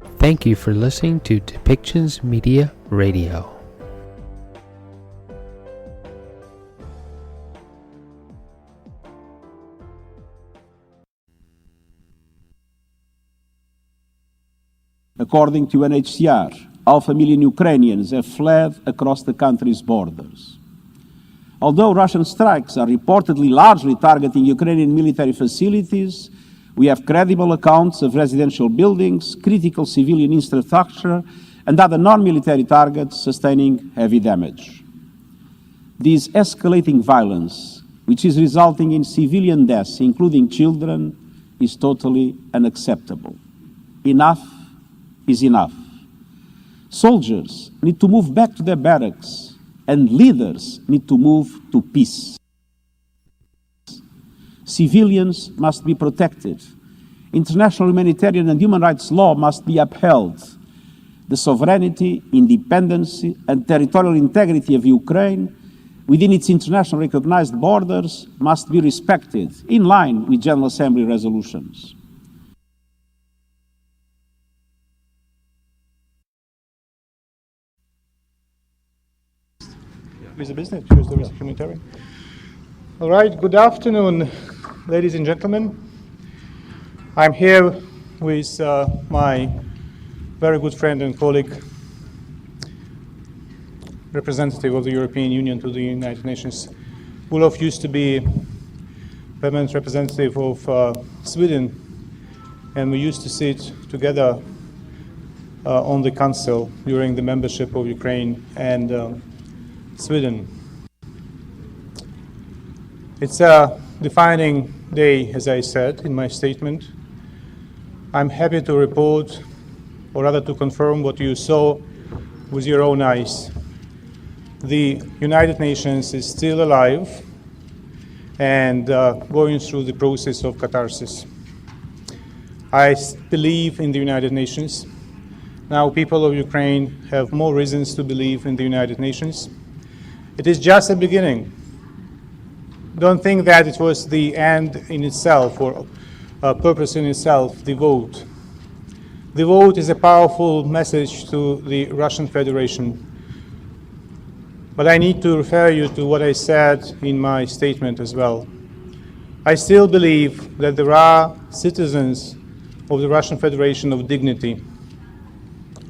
Thank you for listening to Depictions Media Radio. According to UNHCR, 500,000 Ukrainians have fled across the country's borders. Although Russian strikes are reportedly largely targeting Ukrainian military facilities, we have credible accounts of residential buildings, critical civilian infrastructure, and other non-military targets sustaining heavy damage. This escalating violence, which is resulting in civilian deaths, including children, is totally unacceptable. Enough is enough. Soldiers need to move back to their barracks, and leaders need to move to peace. Civilians must be protected. International humanitarian and human rights law must be upheld. The sovereignty, independence, and territorial integrity of Ukraine within its internationally recognized borders must be respected in line with General Assembly resolutions. With the business, because there is a humanitarian. All right, good afternoon, ladies and gentlemen. I'm here with my very good friend and colleague, representative of the European Union to the United Nations. Olof used to be permanent representative of Sweden, and we used to sit together on the council during the membership of Ukraine and Sweden. It's a defining day, as I said in my statement. I'm happy to report, or rather to confirm what you saw with your own eyes. The United Nations is still alive and going through the process of catharsis. I believe in the United Nations. Now people of Ukraine have more reasons to believe in the United Nations. It is just a beginning. Don't think that it was the end in itself or a purpose in itself, the vote. The vote is a powerful message to the Russian Federation. But I need to refer you to what I said in my statement as well. I still believe that there are citizens of the Russian Federation of dignity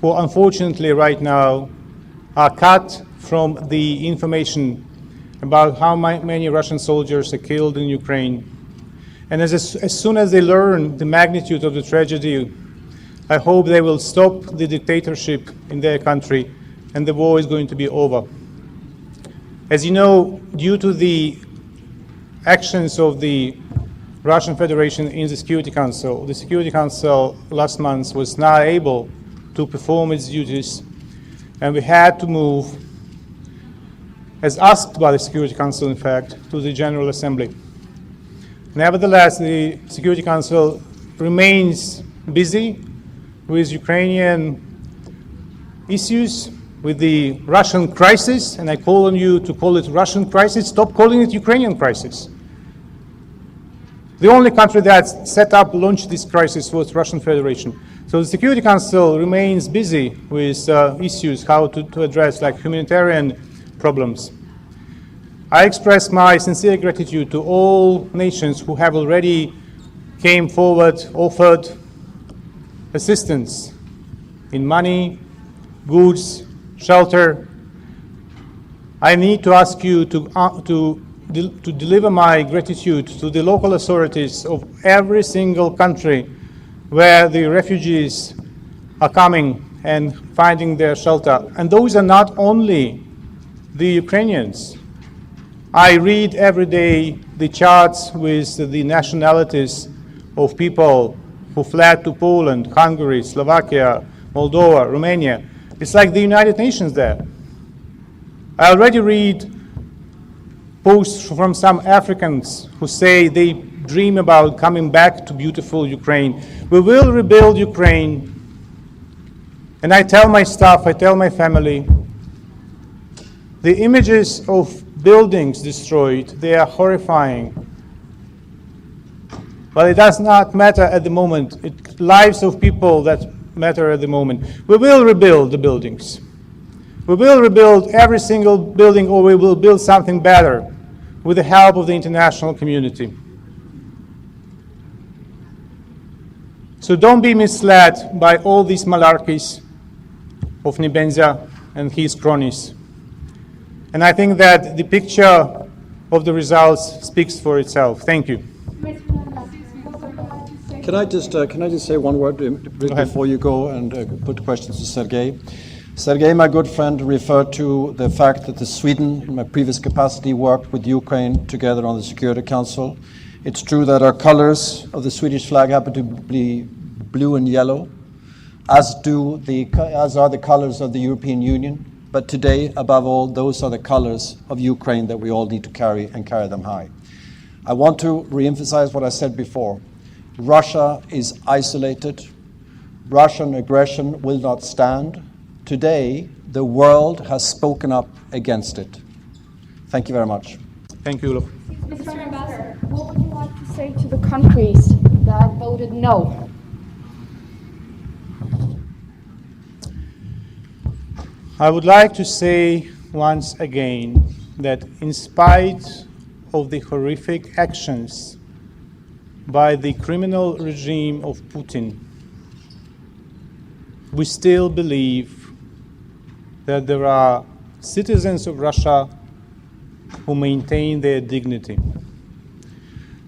who unfortunately right now are cut from the information about how many Russian soldiers are killed in Ukraine. And as soon as they learn the magnitude of the tragedy, I hope they will stop the dictatorship in their country and the war is going to be over. As you know, due to the actions of the Russian Federation in the Security Council last month was not able to perform its duties, and we had to move, as asked by the Security Council, in fact, to the General Assembly. Nevertheless, the Security Council remains busy with Ukrainian issues, with the Russian crisis, and I call on you to call it Russian crisis. Stop calling it Ukrainian crisis. The only country that launched this crisis was Russian Federation. So the Security Council remains busy with issues, how to address like humanitarian problems. I express my sincere gratitude to all nations who have already came forward, offered assistance in money, goods, shelter. I need to ask you to deliver my gratitude to the local authorities of every single country where the refugees are coming and finding their shelter. And those are not only the Ukrainians. I read every day the charts with the nationalities of people who fled to Poland, Hungary, Slovakia, Moldova, Romania. It's like the United Nations there. I already read posts from some Africans who say they dream about coming back to beautiful Ukraine. We will rebuild Ukraine. And I tell my staff, I tell my family, the images of buildings destroyed, they are horrifying. But it does not matter at the moment. Lives of people that matter at the moment. We will rebuild the buildings. We will rebuild every single building, or we will build something better with the help of the international community. So don't be misled by all these malarkeys of Nebenzia and his cronies. And I think that the picture of the results speaks for itself. Thank you. Can I just say one word before you go and put questions to Sergei? Sergei, my good friend, referred to the fact that Sweden, in my previous capacity, worked with Ukraine together on the Security Council. It's true that our colors of the Swedish flag happen to be blue and yellow, as are the colors of the European Union. But today, above all, those are the colors of Ukraine that we all need to carry and carry them high. I want to re-emphasize what I said before. Russia is isolated. Russian aggression will not stand. Today, the world has spoken up against it. Thank you very much. Thank you, Olof. Mr. Ambassador, what would you like to say to the countries that voted no? I would like to say once again that in spite of the horrific actions by the criminal regime of Putin, we still believe that there are citizens of Russia who maintain their dignity.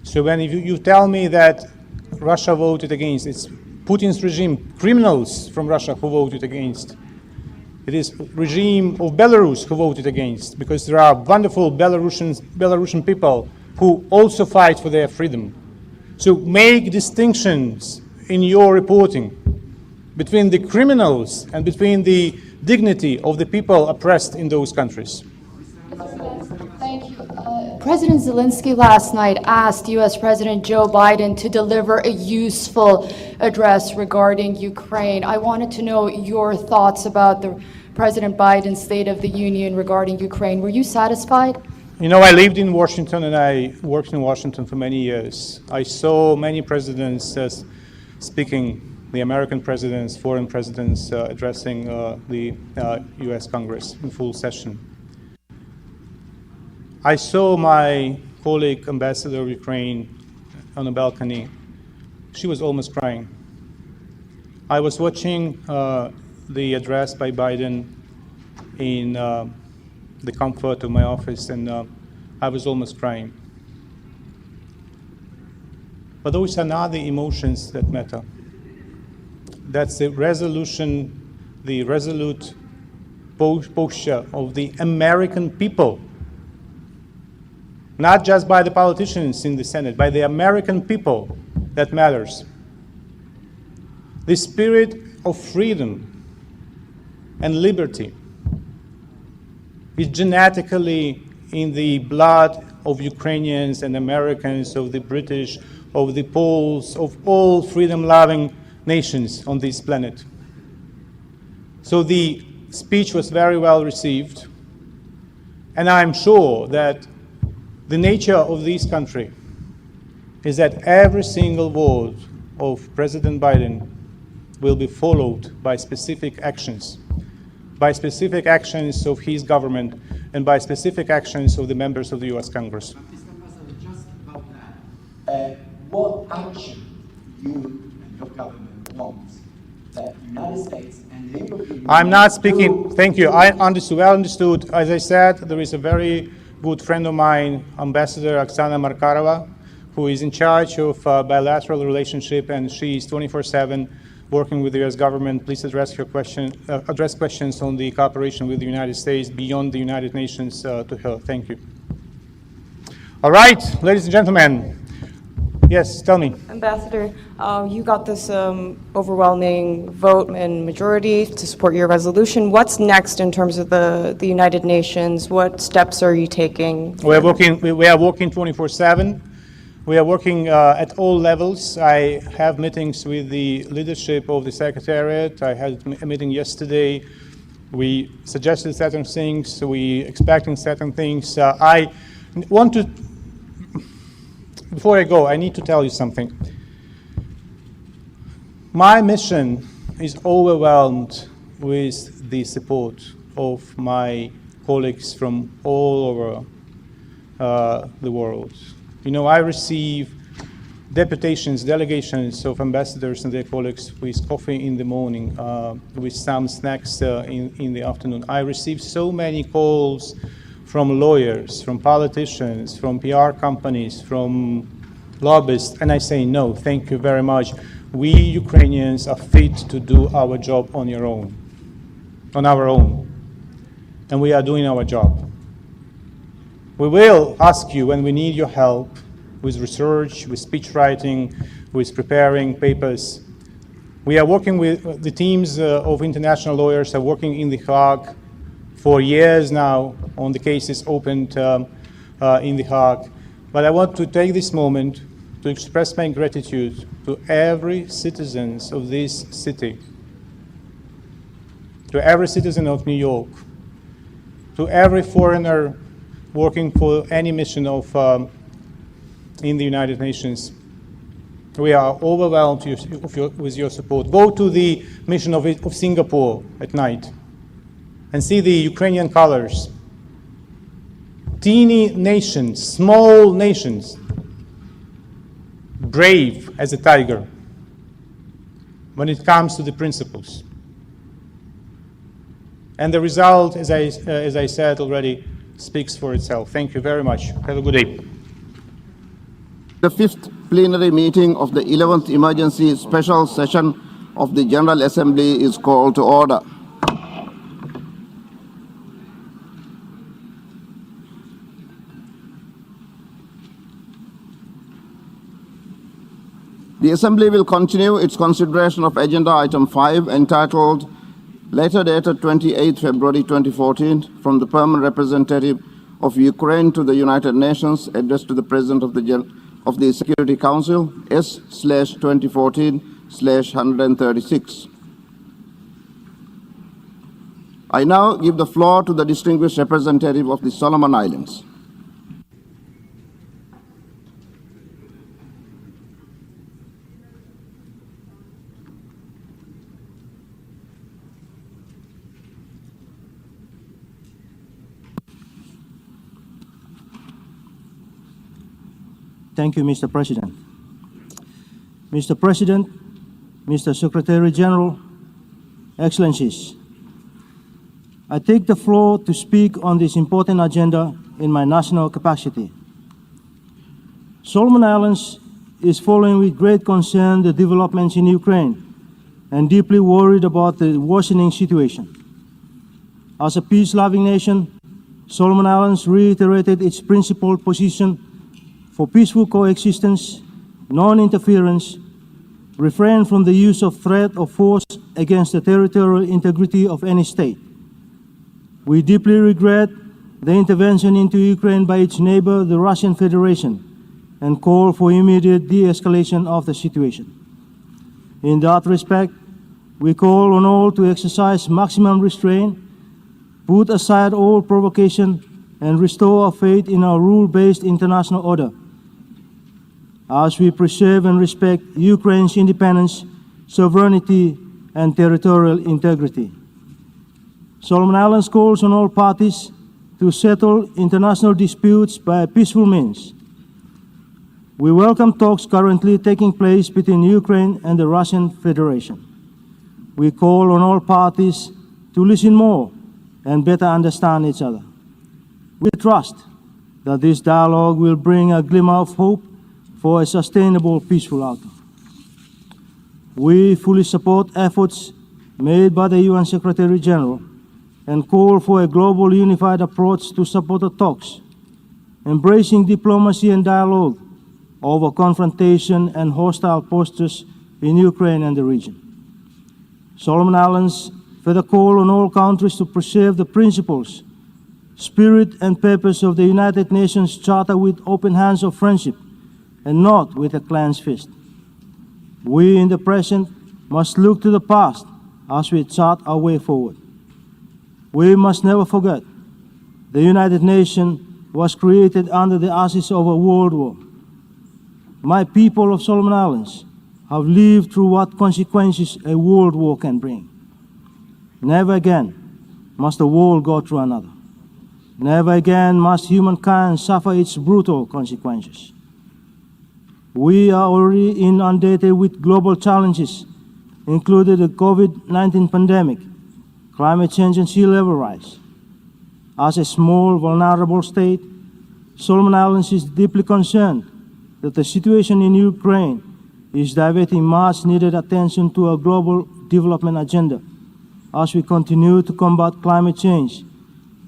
So when you tell me that Russia voted against, it's Putin's regime, criminals from Russia who voted against. It is regime of Belarus who voted against, because there are wonderful Belarusian people who also fight for their freedom. So make distinctions in your reporting between the criminals and between the dignity of the people oppressed in those countries. Thank you. President Zelensky last night asked U.S. President Joe Biden to deliver a useful address regarding Ukraine. I wanted to know your thoughts about the President Biden's State of the Union regarding Ukraine. Were you satisfied? You know, I lived in Washington and I worked in Washington for many years. I saw many presidents speaking, the American presidents, foreign presidents addressing the U.S. Congress in full session. I saw my colleague, Ambassador of Ukraine, on a balcony. She was almost crying. I was watching the address by Biden in the comfort of my office, and I was almost crying. But those are not the emotions that matter. That's the resolution, the resolute posture of the American people. Not just by the politicians in the Senate, by the American people that matters. The spirit of freedom and liberty is genetically in the blood of Ukrainians and Americans, of the British, of the Poles, of all freedom-loving nations on this planet. So the speech was very well received, and I'm sure that the nature of this country is that every single word of President Biden will be followed by specific actions of his government and by specific actions of the members of the U.S. Congress. Mr. Ambassador, just about that, what action you and your government wants that the United States and the European Union... I'm not speaking, thank you, I understood, well understood. As I said, there is a very good friend of mine, Ambassador Oksana Markarova, who is in charge of bilateral relationship, and she is 24/7 working with the U.S. government. Please address questions on the cooperation with the United States beyond the United Nations to her. Thank you. All right, ladies and gentlemen. Yes, tell me. Ambassador, you got this overwhelming vote and majority to support your resolution. What's next in terms of the United Nations? What steps are you taking? We are working 24/7. We are working at all levels. I have meetings with the leadership of the Secretariat. I had a meeting yesterday. We suggested certain things. We expecting certain things. I want to, before I go, I need to tell you something. My mission is overwhelmed with the support of my colleagues from all over the world. You know, I receive deputations, delegations of ambassadors and their colleagues with coffee in the morning, with some snacks in the afternoon. I receive so many calls from lawyers, from politicians, from PR companies, from lobbyists, and I say no, thank you very much. We Ukrainians are fit to do our job on our own, and we are doing our job. We will ask you when we need your help with research, with speech writing, with preparing papers. We are working with the teams of international lawyers are working in The Hague for years now on the cases opened in The Hague. But I want to take this moment to express my gratitude to every citizen of this city, to every citizen of New York, to every foreigner working for any mission of in the United Nations. We are overwhelmed with your support. Go to the mission of Singapore at night and see the Ukrainian colors. Teeny nations, small nations, brave as a tiger when it comes to the principles. And the result, as I said already, speaks for itself. Thank you very much. Have a good day. The fifth plenary meeting of the 11th emergency special session of the General Assembly is called to order. The Assembly will continue its consideration of Agenda Item 5, entitled Letter dated 28 February 2014 from the Permanent Representative of Ukraine to the United Nations, addressed to the President of the Security Council, S/2014/136. I now give the floor to the distinguished representative of the Solomon Islands. Thank you, Mr. President. Mr. President, Mr. Secretary General, Excellencies, I take the floor to speak on this important agenda in my national capacity. Solomon Islands is following with great concern the developments in Ukraine and deeply worried about the worsening situation. As a peace-loving nation, Solomon Islands reiterated its principled position for peaceful coexistence, non-interference, refrain from the use of threat or force against the territorial integrity of any state. We deeply regret the intervention into Ukraine by its neighbor, the Russian Federation, and call for immediate de-escalation of the situation. In that respect, we call on all to exercise maximum restraint, put aside all provocation, and restore our faith in our rule-based international order, as we preserve and respect Ukraine's independence, sovereignty, and territorial integrity. Solomon Islands calls on all parties to settle international disputes by peaceful means. We welcome talks currently taking place between Ukraine and the Russian Federation. We call on all parties to listen more and better understand each other. We trust that this dialogue will bring a glimmer of hope for a sustainable, peaceful outcome. We fully support efforts made by the UN Secretary General and call for a global unified approach to support the talks, embracing diplomacy and dialogue over confrontation and hostile postures in Ukraine and the region. Solomon Islands further call on all countries to preserve the principles, spirit, and purpose of the United Nations Charter with open hands of friendship and not with a clenched fist. We in the present must look to the past as we chart our way forward. We must never forget the United Nations was created under the ashes of a world war. My people of Solomon Islands, have lived through what consequences a world war can bring. Never again must the world go through another. Never again must humankind suffer its brutal consequences. We are already inundated with global challenges, including the COVID-19 pandemic, climate change and sea level rise. As a small, vulnerable state, Solomon Islands is deeply concerned that the situation in Ukraine is diverting much needed attention to a global development agenda as we continue to combat climate change,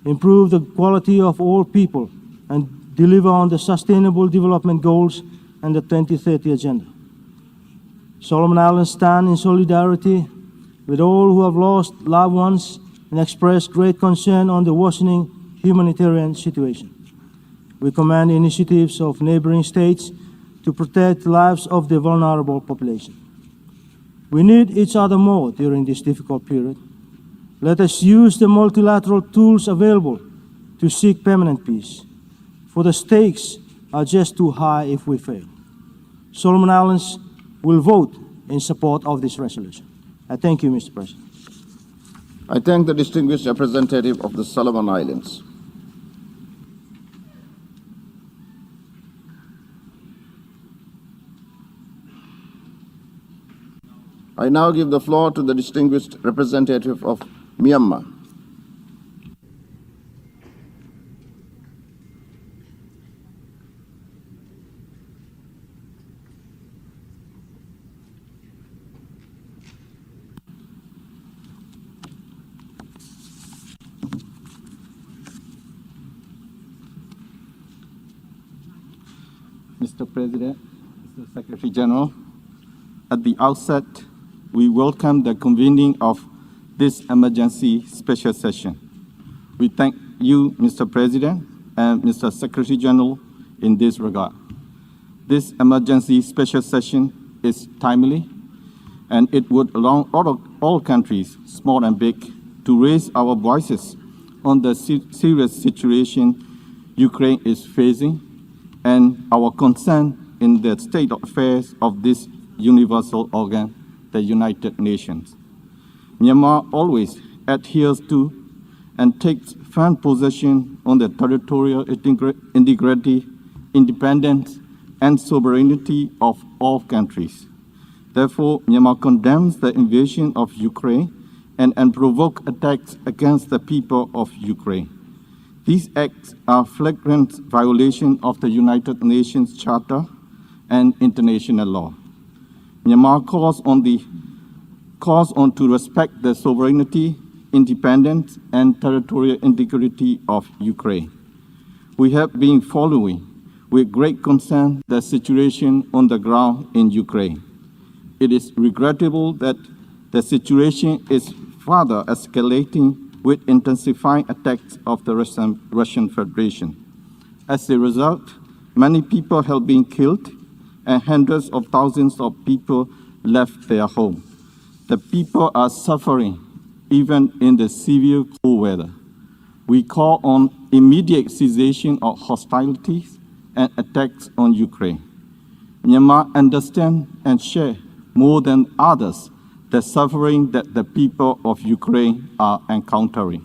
improve the quality of all people, and deliver on the Sustainable Development Goals and the 2030 Agenda. Solomon Islands stand in solidarity with all who have lost loved ones and express great concern on the worsening humanitarian situation. We commend initiatives of neighboring states to protect the lives of the vulnerable population. We need each other more during this difficult period. Let us use the multilateral tools available to seek permanent peace, for the stakes are just too high if we fail. Solomon Islands will vote in support of this resolution. I thank you, Mr. President. I thank the distinguished representative of the Solomon Islands. I now give the floor to the distinguished representative of Myanmar. Mr. President, Mr. Secretary General, at the outset, we welcome the convening of this emergency special session. We thank you, Mr. President, and Mr. Secretary General in this regard. This emergency special session is timely, and it would allow all countries, small and big, to raise our voices on the serious situation Ukraine is facing and our concern in the state of affairs of this universal organ, the United Nations. Myanmar always adheres to and takes firm position on the territorial integrity, independence, and sovereignty of all countries. Therefore, Myanmar condemns the invasion of Ukraine and unprovoked attacks against the people of Ukraine. These acts are flagrant violation of the United Nations Charter and international law. Myanmar calls on to respect the sovereignty, independence, and territorial integrity of Ukraine. We have been following with great concern the situation on the ground in Ukraine. It is regrettable that the situation is further escalating with intensifying attacks of the Russian Federation. As a result, many people have been killed and hundreds of thousands of people left their home. The people are suffering even in the severe cold weather. We call on immediate cessation of hostilities and attacks on Ukraine. Myanmar understands and shares more than others the suffering that the people of Ukraine are encountering.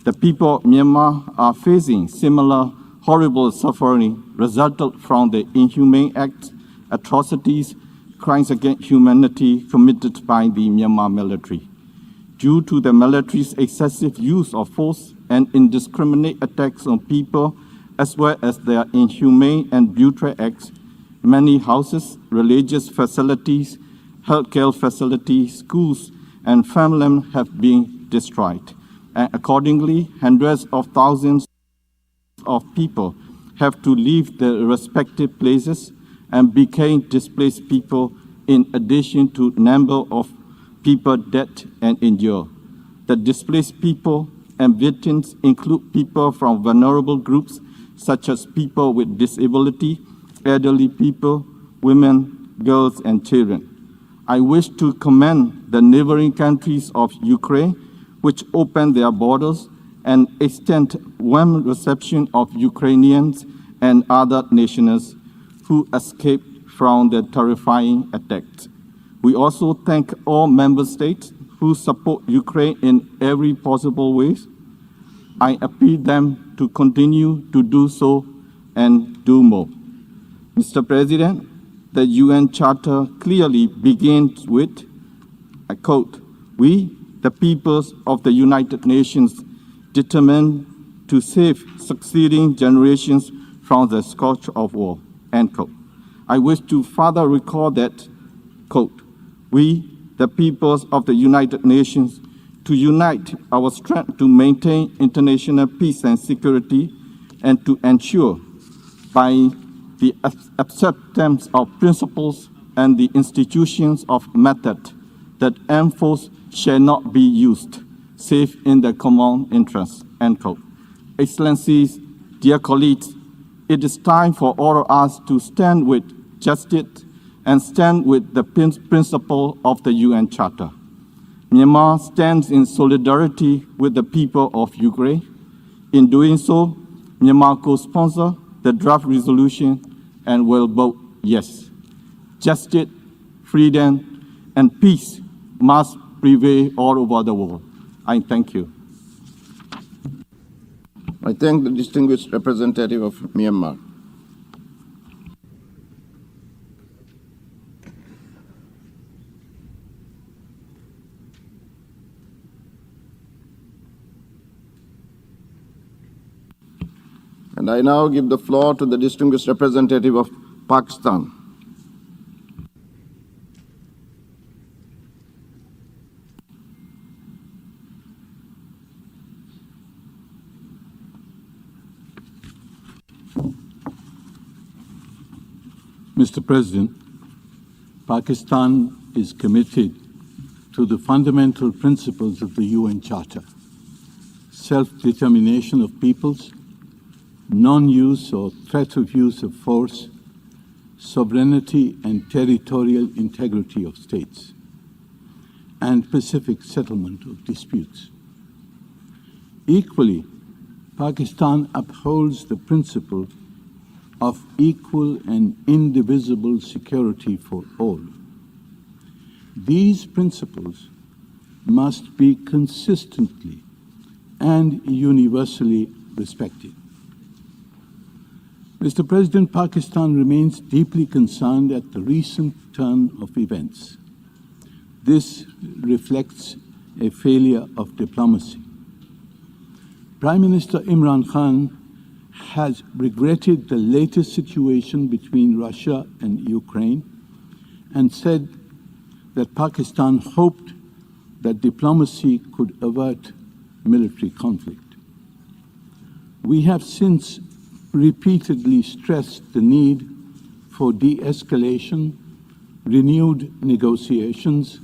The people of Myanmar are facing similar horrible suffering resulted from the inhumane acts, atrocities, crimes against humanity committed by the Myanmar military. Due to the military's excessive use of force and indiscriminate attacks on people, as well as their inhumane and brutal acts, many houses, religious facilities, healthcare facilities, schools, and farmland have been destroyed. And accordingly, hundreds of thousands of people have to leave their respective places and became displaced people in addition to number of people dead and injured. The displaced people and victims include people from vulnerable groups such as people with disability, elderly people, women, girls, and children. I wish to commend the neighboring countries of Ukraine, which opened their borders and extend warm reception of Ukrainians and other nationals who escaped from the terrifying attacks. We also thank all member states who support Ukraine in every possible way. I appeal them to continue to do so and do more. Mr. President, the UN Charter clearly begins with, I quote, "We, the peoples of the United Nations, determined to save succeeding generations from the scourge of war," end quote. I wish to further recall that, quote, "We, the peoples of the United Nations, to unite our strength to maintain international peace and security and to ensure by the acceptance of principles and the institutions of method that armed force shall not be used, save in the common interest," end quote. Excellencies, dear colleagues, it is time for all of us to stand with justice and stand with the principle of the UN Charter. Myanmar stands in solidarity with the people of Ukraine. In doing so, Myanmar co-sponsors the draft resolution and will vote yes. Justice, freedom, and peace must prevail all over the world. I thank you. I thank the distinguished representative of Myanmar. And I now give the floor to the distinguished representative of Pakistan. Mr. President, Pakistan is committed to the fundamental principles of the UN Charter: self-determination of peoples, non-use or threat of use of force, sovereignty and territorial integrity of states, and pacific settlement of disputes. Equally, Pakistan upholds the principle of equal and indivisible security for all. These principles must be consistently and universally respected. Mr. President, Pakistan remains deeply concerned at the recent turn of events. This reflects a failure of diplomacy. Prime Minister Imran Khan has regretted the latest situation between Russia and Ukraine and said that Pakistan hoped that diplomacy could avert military conflict. We have since repeatedly stressed the need for de-escalation, renewed negotiations,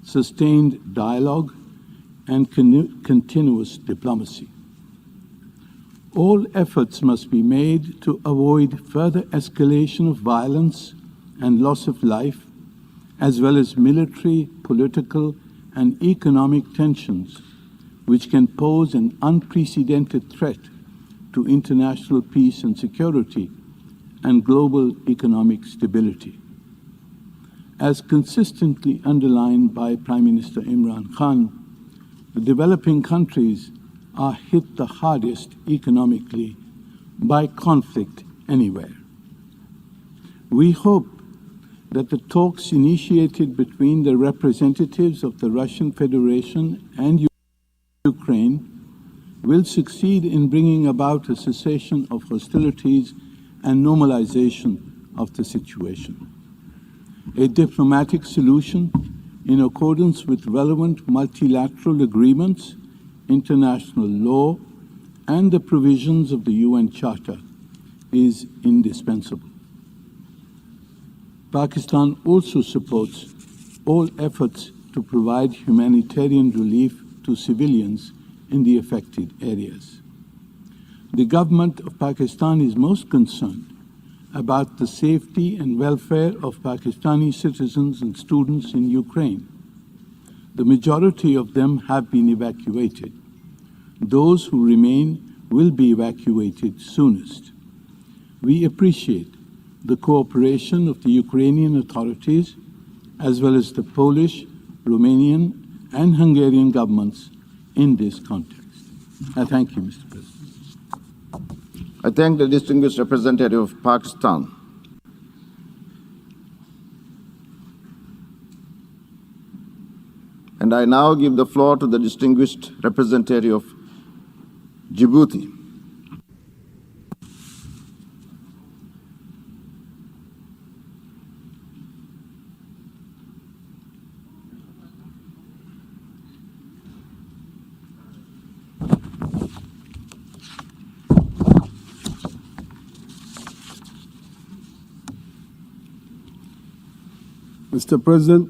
sustained dialogue, and continuous diplomacy. All efforts must be made to avoid further escalation of violence and loss of life, as well as military, political, and economic tensions, which can pose an unprecedented threat to international peace and security and global economic stability. As consistently underlined by Prime Minister Imran Khan, the developing countries are hit the hardest economically by conflict anywhere. We hope that the talks initiated between the representatives of the Russian Federation and Ukraine will succeed in bringing about a cessation of hostilities and normalization of the situation. A diplomatic solution in accordance with relevant multilateral agreements, international law, and the provisions of the UN Charter is indispensable. Pakistan also supports all efforts to provide humanitarian relief to civilians in the affected areas. The government of Pakistan is most concerned about the safety and welfare of Pakistani citizens and students in Ukraine. The majority of them have been evacuated. Those who remain will be evacuated soonest. We appreciate the cooperation of the Ukrainian authorities as well as the Polish, Romanian, and Hungarian governments in this context. I thank you, Mr. President. I thank the distinguished representative of Pakistan. And I now give the floor to the distinguished representative of Djibouti. Mr. President,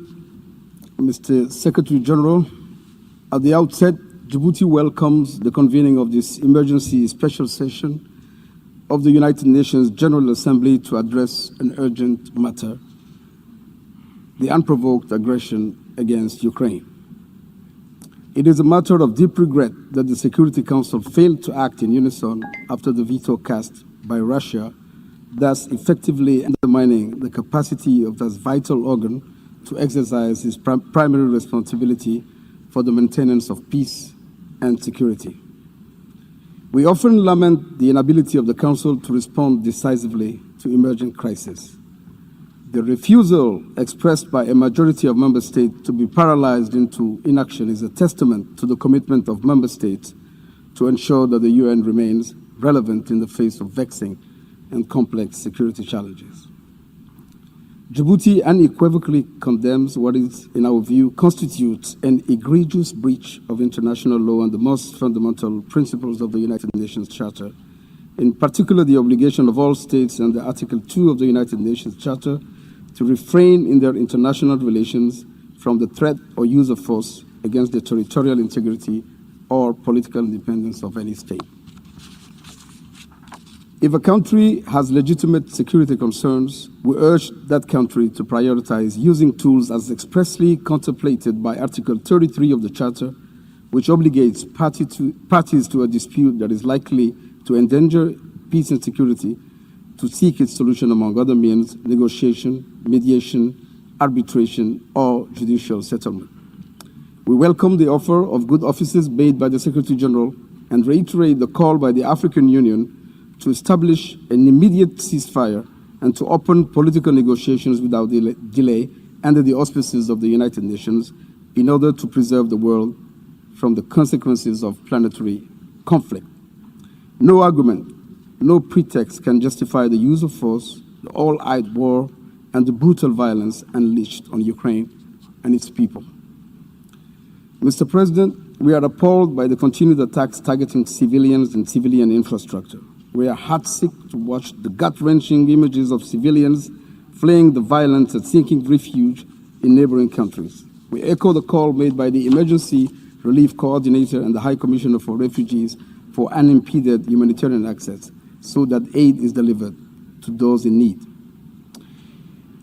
Mr. Secretary General, at the outset, Djibouti welcomes the convening of this emergency special session of the United Nations General Assembly to address an urgent matter, the unprovoked aggression against Ukraine. It is a matter of deep regret that the Security Council failed to act in unison after the veto cast by Russia, thus effectively undermining the capacity of this vital organ to exercise its primary responsibility for the maintenance of peace and security. We often lament the inability of the Council to respond decisively to emerging crises. The refusal expressed by a majority of member states to be paralyzed into inaction is a testament to the commitment of member states to ensure that the UN remains relevant in the face of vexing and complex security challenges. Djibouti unequivocally condemns what is, in our view, constitutes an egregious breach of international law and the most fundamental principles of the United Nations Charter, in particular the obligation of all states under Article 2 of the United Nations Charter to refrain in their international relations from the threat or use of force against the territorial integrity or political independence of any state. If a country has legitimate security concerns, we urge that country to prioritize using tools as expressly contemplated by Article 33 of the Charter, which obligates parties to a dispute that is likely to endanger peace and security to seek its solution among other means, negotiation, mediation, arbitration, or judicial settlement. We welcome the offer of good offices made by the Secretary General and reiterate the call by the African Union to establish an immediate ceasefire and to open political negotiations without delay under the auspices of the United Nations in order to preserve the world from the consequences of planetary conflict. No argument, no pretext can justify the use of force, the all-out war, and the brutal violence unleashed on Ukraine and its people. Mr. President, we are appalled by the continued attacks targeting civilians and civilian infrastructure. We are heartsick to watch the gut-wrenching images of civilians fleeing the violence and seeking refuge in neighboring countries. We echo the call made by the Emergency Relief Coordinator and the High Commissioner for Refugees for unimpeded humanitarian access so that aid is delivered to those in need.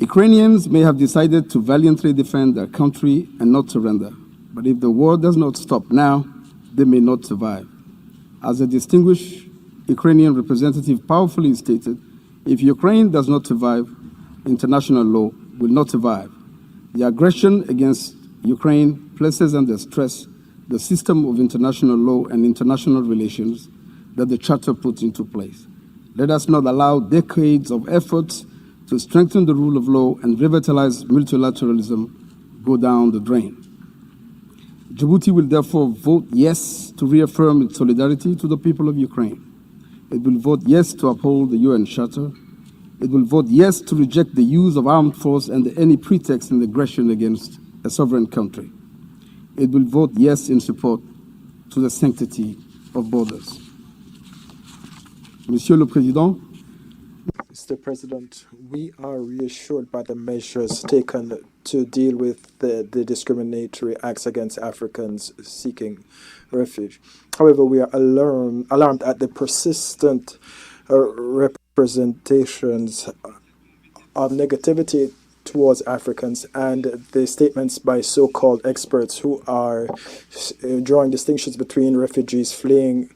Ukrainians may have decided to valiantly defend their country and not surrender, but if the war does not stop now, they may not survive. As a distinguished Ukrainian representative powerfully stated, if Ukraine does not survive, international law will not survive. The aggression against Ukraine places under stress the system of international law and international relations that the Charter puts into place. Let us not allow decades of efforts to strengthen the rule of law and revitalize multilateralism go down the drain. Djibouti will therefore vote yes to reaffirm its solidarity to the people of Ukraine. It will vote yes to uphold the UN Charter. It will vote yes to reject the use of armed force and any pretext in aggression against a sovereign country. It will vote yes in support to the sanctity of borders. Monsieur le Président, Mr. President, we are reassured by the measures taken to deal with the discriminatory acts against Africans seeking refuge. However, we are alarmed at the persistent representations of negativity towards Africans and the statements by so-called experts who are drawing distinctions between refugees fleeing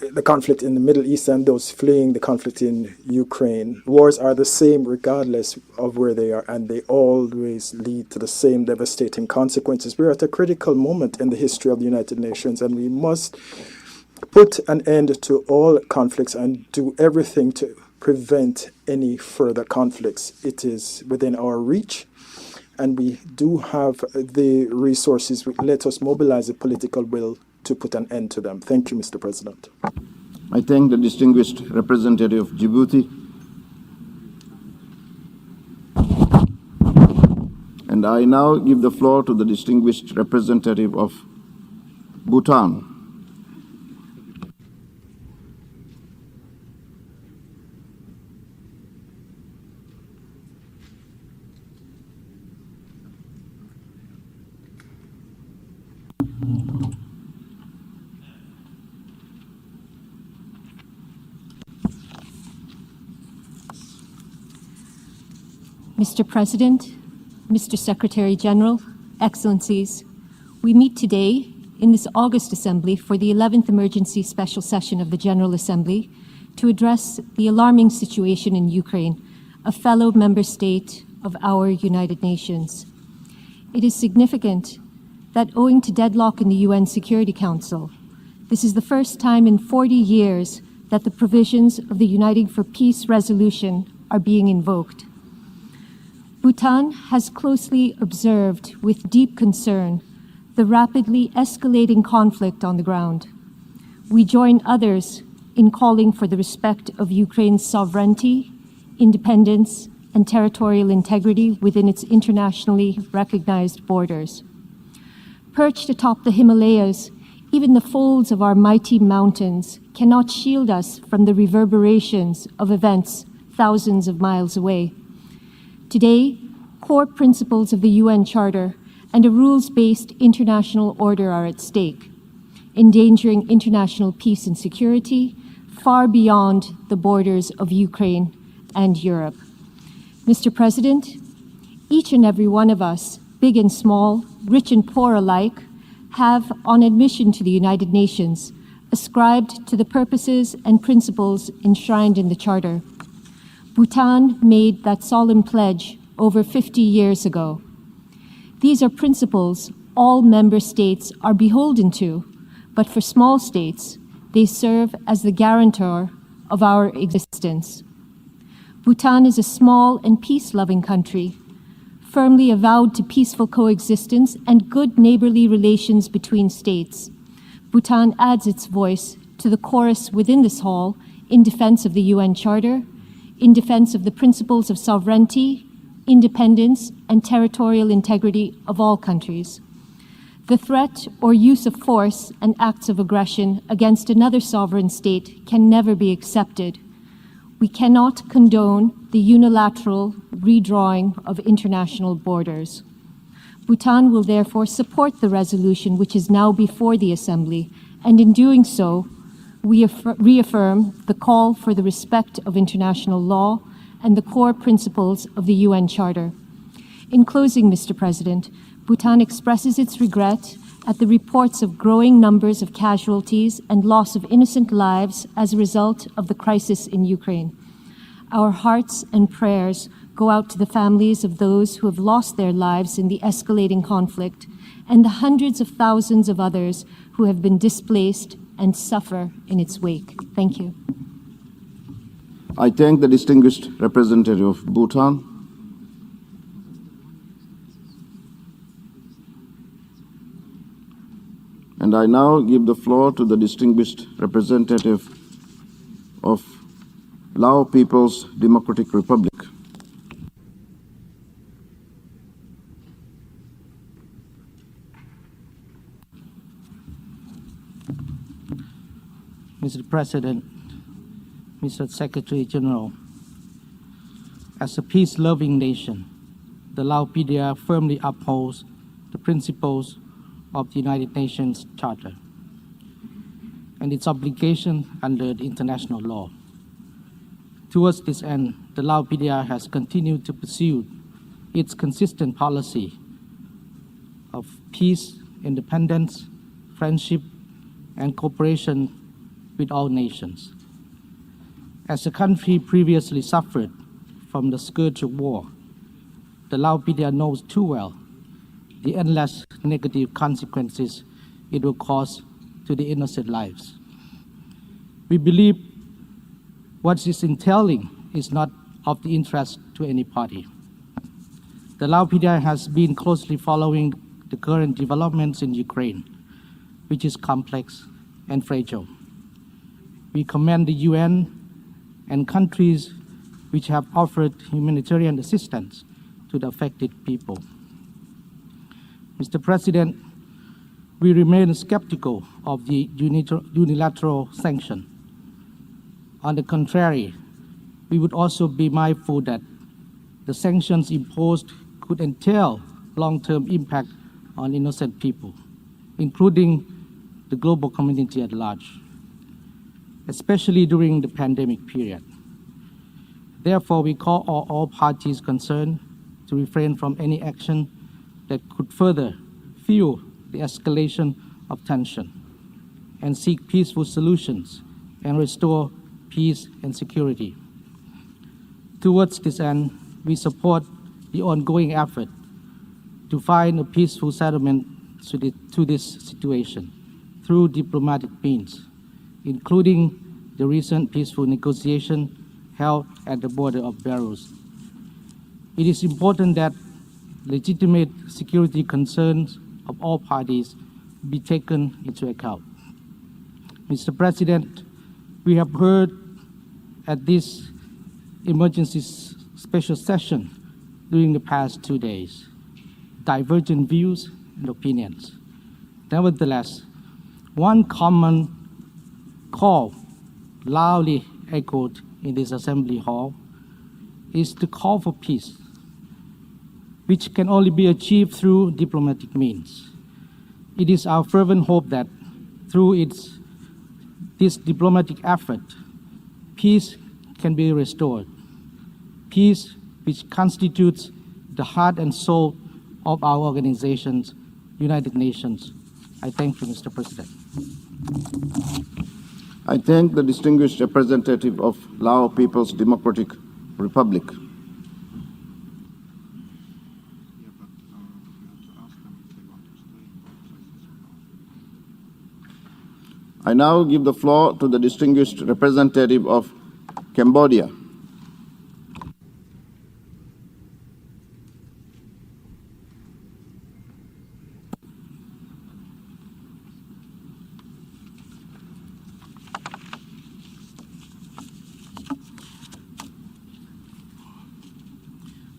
the conflict in the Middle East and those fleeing the conflict in Ukraine. Wars are the same regardless of where they are, and they always lead to the same devastating consequences. We're at a critical moment in the history of the United Nations, and we must put an end to all conflicts and do everything to prevent any further conflicts. It is within our reach, and we do have the resources. Let us mobilize the political will to put an end to them. Thank you, Mr. President. I thank the distinguished representative of Djibouti. And I now give the floor to the distinguished representative of Bhutan. Mr. President, Mr. Secretary General, Excellencies, we meet today in this August Assembly for the 11th Emergency Special Session of the General Assembly to address the alarming situation in Ukraine, a fellow member state of our United Nations. It is significant that owing to deadlock in the UN Security Council, this is the first time in 40 years that the provisions of the Uniting for Peace resolution are being invoked. Bhutan has closely observed with deep concern the rapidly escalating conflict on the ground. We join others in calling for the respect of Ukraine's sovereignty, independence, and territorial integrity within its internationally recognized borders. Perched atop the Himalayas, even the folds of our mighty mountains cannot shield us from the reverberations of events thousands of miles away. Today, core principles of the UN Charter and a rules-based international order are at stake, endangering international peace and security far beyond the borders of Ukraine and Europe. Mr. President, each and every one of us, big and small, rich and poor alike, have, on admission to the United Nations, ascribed to the purposes and principles enshrined in the Charter. Bhutan made that solemn pledge over 50 years ago. These are principles all member states are beholden to, but for small states, they serve as the guarantor of our existence. Bhutan is a small and peace-loving country, firmly avowed to peaceful coexistence and good neighborly relations between states. Bhutan adds its voice to the chorus within this hall in defense of the UN Charter, in defense of the principles of sovereignty, independence, and territorial integrity of all countries. The threat or use of force and acts of aggression against another sovereign state can never be accepted. We cannot condone the unilateral redrawing of international borders. Bhutan will therefore support the resolution which is now before the Assembly, and in doing so, we reaffirm the call for the respect of international law and the core principles of the UN Charter. In closing, Mr. President, Bhutan expresses its regret at the reports of growing numbers of casualties and loss of innocent lives as a result of the crisis in Ukraine. Our hearts and prayers go out to the families of those who have lost their lives in the escalating conflict and the hundreds of thousands of others who have been displaced and suffer in its wake. Thank you. I thank the distinguished representative of Bhutan. And I now give the floor to the distinguished representative of Lao People's Democratic Republic. Mr. President, Mr. Secretary General, as a peace-loving nation, the Lao PDR firmly upholds the principles of the United Nations Charter and its obligation under the international law. Towards this end, the Lao PDR has continued to pursue its consistent policy of peace, independence, friendship, and cooperation with all nations. As a country previously suffered from the scourge of war, the Laopedia knows too well the endless negative consequences it will cause to the innocent lives. We believe what is entailing is not of the interest to any party. The Laopedia has been closely following the current developments in Ukraine, which is complex and fragile. We commend the UN and countries which have offered humanitarian assistance to the affected people. Mr. President, we remain skeptical of the unilateral sanction. On the contrary, we would also be mindful that the sanctions imposed could entail long-term impact on innocent people, including the global community at large, especially during the pandemic period. Therefore, we call on all parties concerned to refrain from any action that could further fuel the escalation of tension and seek peaceful solutions and restore peace and security. Towards this end, we support the ongoing effort to find a peaceful settlement to this situation through diplomatic means, including the recent peaceful negotiation held at the border of Belarus. It is important that legitimate security concerns of all parties be taken into account. Mr. President, we have heard at this emergency special session during the past 2 days divergent views and opinions. Nevertheless, one common call loudly echoed in this Assembly Hall is the call for peace, which can only be achieved through diplomatic means. It is our fervent hope that through this diplomatic effort, peace can be restored. Peace which constitutes the heart and soul of our organizations, United Nations. I thank you, Mr. President. I thank the distinguished representative of Lao People's Democratic Republic. I now give the floor to the distinguished representative of Cambodia.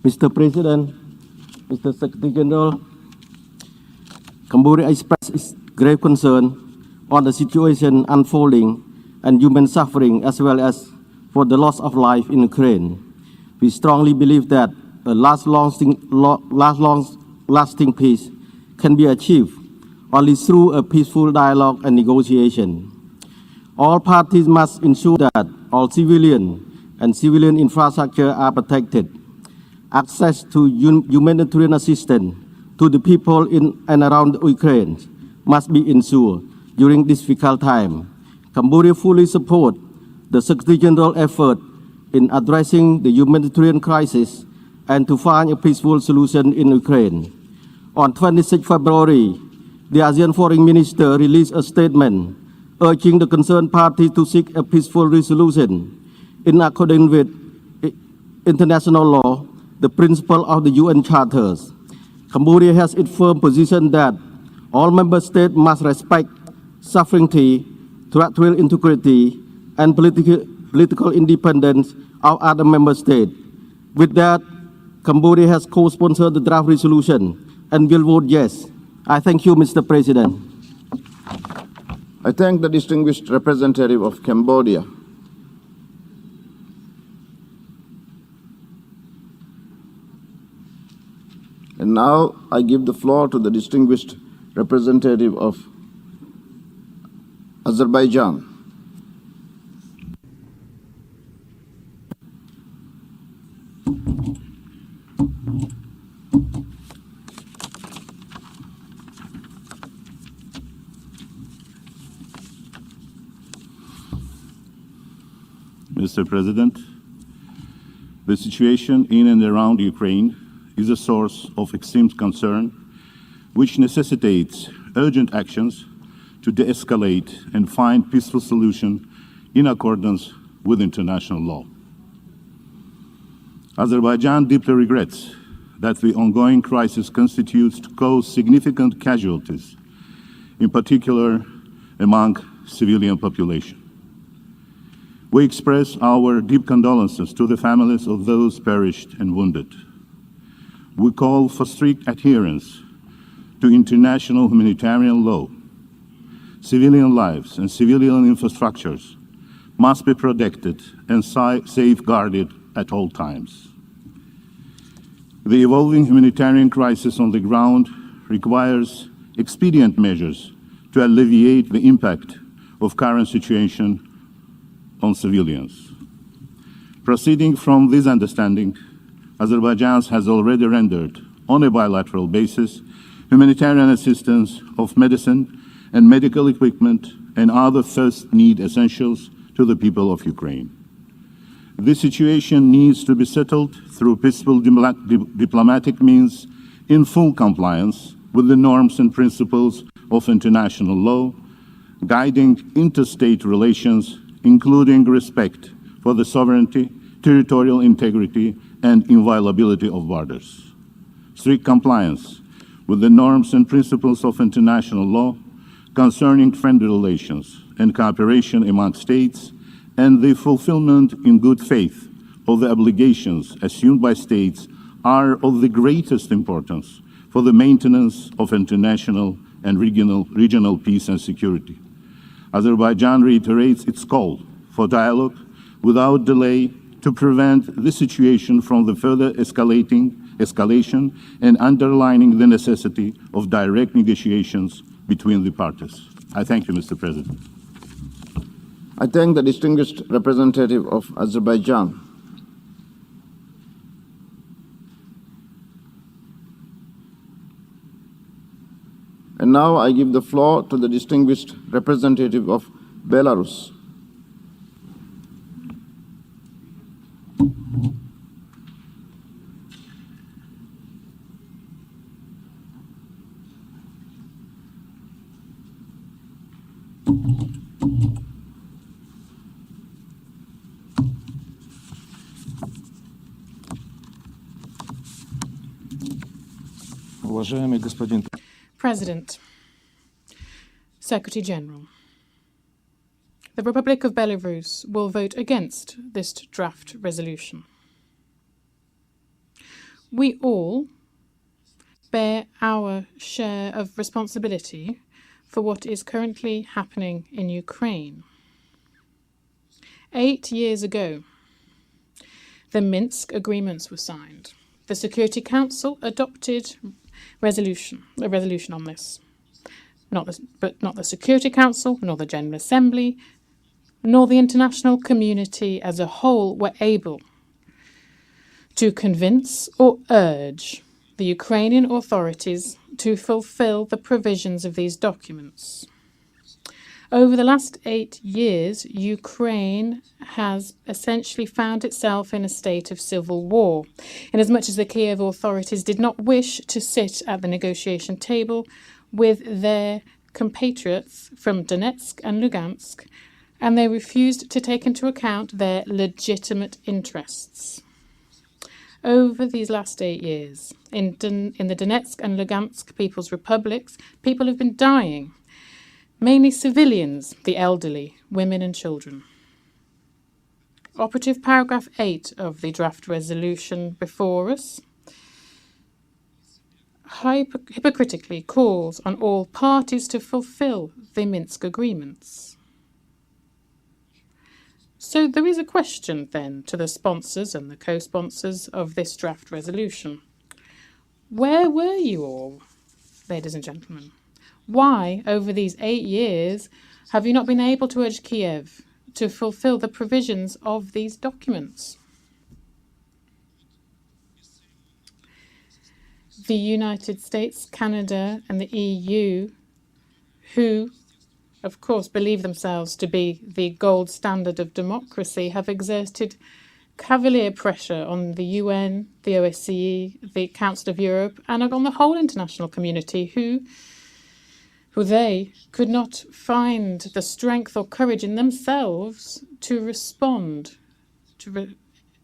Mr. President, Mr. Secretary General, Cambodia expresses its grave concern on the situation unfolding and human suffering, as well as for the loss of life in Ukraine. We strongly believe that a lasting peace can be achieved only through a peaceful dialogue and negotiation. All parties must ensure that all civilian and civilian infrastructure are protected. Access to humanitarian assistance to the people in and around Ukraine must be ensured during this difficult time. Cambodia fully supports the Secretary General's effort in addressing the humanitarian crisis and to find a peaceful solution in Ukraine. On 26 February, the ASEAN Foreign Minister released a statement urging the concerned parties to seek a peaceful resolution in accordance with international law, the principle of the UN Charters. Cambodia has its firm position that all member states must respect sovereignty, territorial integrity, and political independence of other member states. With that, Cambodia has co-sponsored the draft resolution and will vote yes. I thank you, Mr. President. I thank the distinguished representative of Cambodia. And now I give the floor to the distinguished representative of Azerbaijan. Mr. President. The situation in and around Ukraine is a source of extreme concern, which necessitates urgent actions to de-escalate and find peaceful solution in accordance with international law. Azerbaijan deeply regrets that the ongoing crisis continues to cause significant casualties, in particular among civilian population. We express our deep condolences to the families of those perished and wounded. We call for strict adherence to international humanitarian law. Civilian lives and civilian infrastructures must be protected and safeguarded at all times. The evolving humanitarian crisis on the ground requires expedient measures to alleviate the impact of current situation on civilians. Proceeding from this understanding, Azerbaijan has already rendered, on a bilateral basis, humanitarian assistance of medicine and medical equipment and other first need essentials to the people of Ukraine. This situation needs to be settled through peaceful diplomatic means in full compliance with the norms and principles of international law, guiding interstate relations, including respect for the sovereignty, territorial integrity, and inviolability of borders. Strict compliance with the norms and principles of international law concerning friendly relations and cooperation among states, and the fulfillment in good faith of the obligations assumed by states are of the greatest importance for the maintenance of international and regional peace and security. Azerbaijan reiterates its call for dialogue without delay to prevent the situation from the further escalation and underlining the necessity of direct negotiations between the parties. I thank you, Mr. President. I thank the distinguished representative of Azerbaijan. And now I give the floor to the distinguished representative of Belarus. President, Secretary General, the Republic of Belarus will vote against this draft resolution. We all bear our share of responsibility for what is currently happening in Ukraine. 8 years ago, the Minsk agreements were signed. The Security Council adopted a resolution on this. But not the Security Council, nor the General Assembly, nor the international community as a whole were able to convince or urge the Ukrainian authorities to fulfill the provisions of these documents. Over the last 8 years, Ukraine has essentially found itself in a state of civil war, inasmuch as the Kiev authorities did not wish to sit at the negotiation table with their compatriots from Donetsk and Lugansk, and they refused to take into account their legitimate interests. Over these last 8 years, in the Donetsk and Lugansk People's Republics, people have been dying, mainly civilians, the elderly, women and children. Operative paragraph 8 of the draft resolution before us hypocritically calls on all parties to fulfill the Minsk agreements. So there is a question then to the sponsors and the co-sponsors of this draft resolution. Where were you all, ladies and gentlemen? Why, over these 8 years, have you not been able to urge Kiev to fulfill the provisions of these documents? The United States, Canada, and the EU, who of course, believe themselves to be the gold standard of democracy, have exerted cavalier pressure on the UN, the OSCE, the Council of Europe, and on the whole international community, who they could not find the strength or courage in themselves to respond,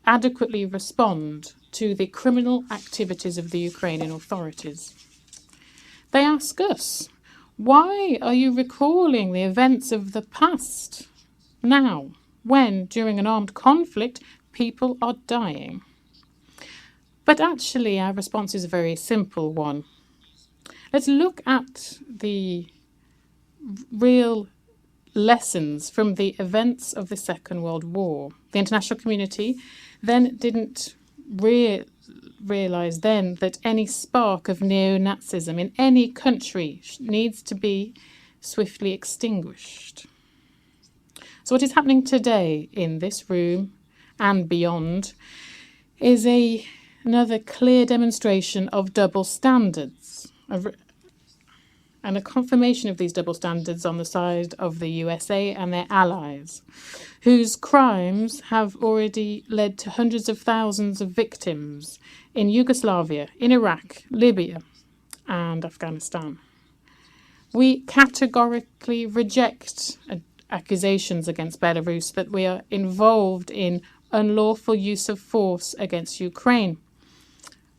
adequately respond to the criminal activities of the Ukrainian authorities. They ask us, why are you recalling the events of the past now, when, during an armed conflict, people are dying? But actually, our response is a very simple one. Let's look at the real lessons from the events of the Second World War. The international community then didn't realize then that any spark of neo-Nazism in any country needs to be swiftly extinguished. So what is happening today in this room and beyond is another clear demonstration of double standards, and a confirmation of these double standards on the side of the USA and their allies, whose crimes have already led to hundreds of thousands of victims in Yugoslavia, in Iraq, Libya, and Afghanistan. We categorically reject accusations against Belarus that we are involved in unlawful use of force against Ukraine.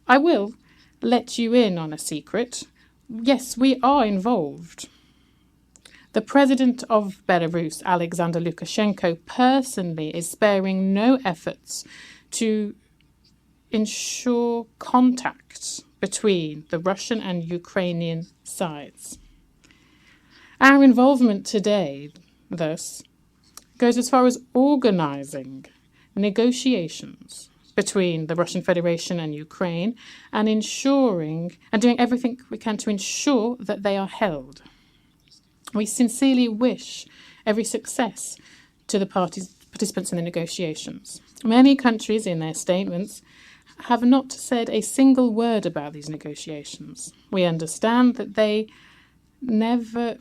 I will let you in on a secret. Yes, we are involved. The president of Belarus, Alexander Lukashenko, personally is sparing no efforts to ensure contact between the Russian and Ukrainian sides. Our involvement today, thus, goes as far as organizing negotiations between the Russian Federation and Ukraine and doing everything we can to ensure that they are held. We sincerely wish every success to the participants in the negotiations. Many countries in their statements have not said a single word about these negotiations. We understand that they never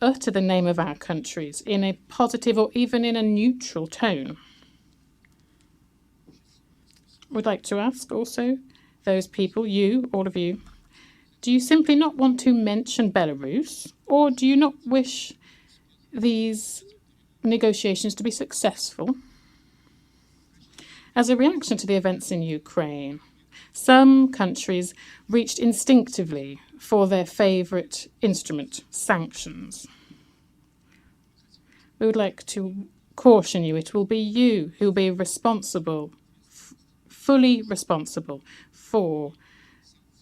utter the name of our countries in a positive or even in a neutral tone. Would like to ask also those people, you, all of you, do you simply not want to mention Belarus, or do you not wish these negotiations to be successful? As a reaction to the events in Ukraine, some countries reached instinctively for their favourite instrument, sanctions. We would like to caution you, it will be you who will be responsible, fully responsible for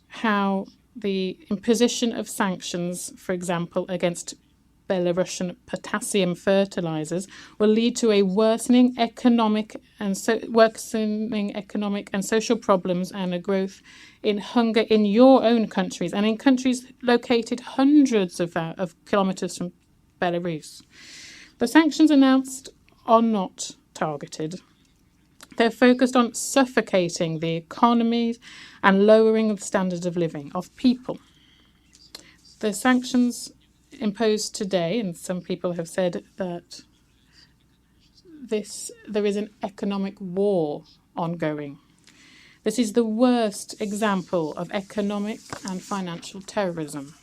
how the imposition of sanctions, for example, against Belarusian potassium fertilizers, will lead to a worsening economic and social problems and a growth in hunger in your own countries and in countries located hundreds of kilometers from Belarus. The sanctions announced are not targeted. They're focused on suffocating the economies and lowering the standard of living of people. The sanctions imposed today, and some people have said that there is an economic war ongoing. This is the worst example of economic and financial terrorism.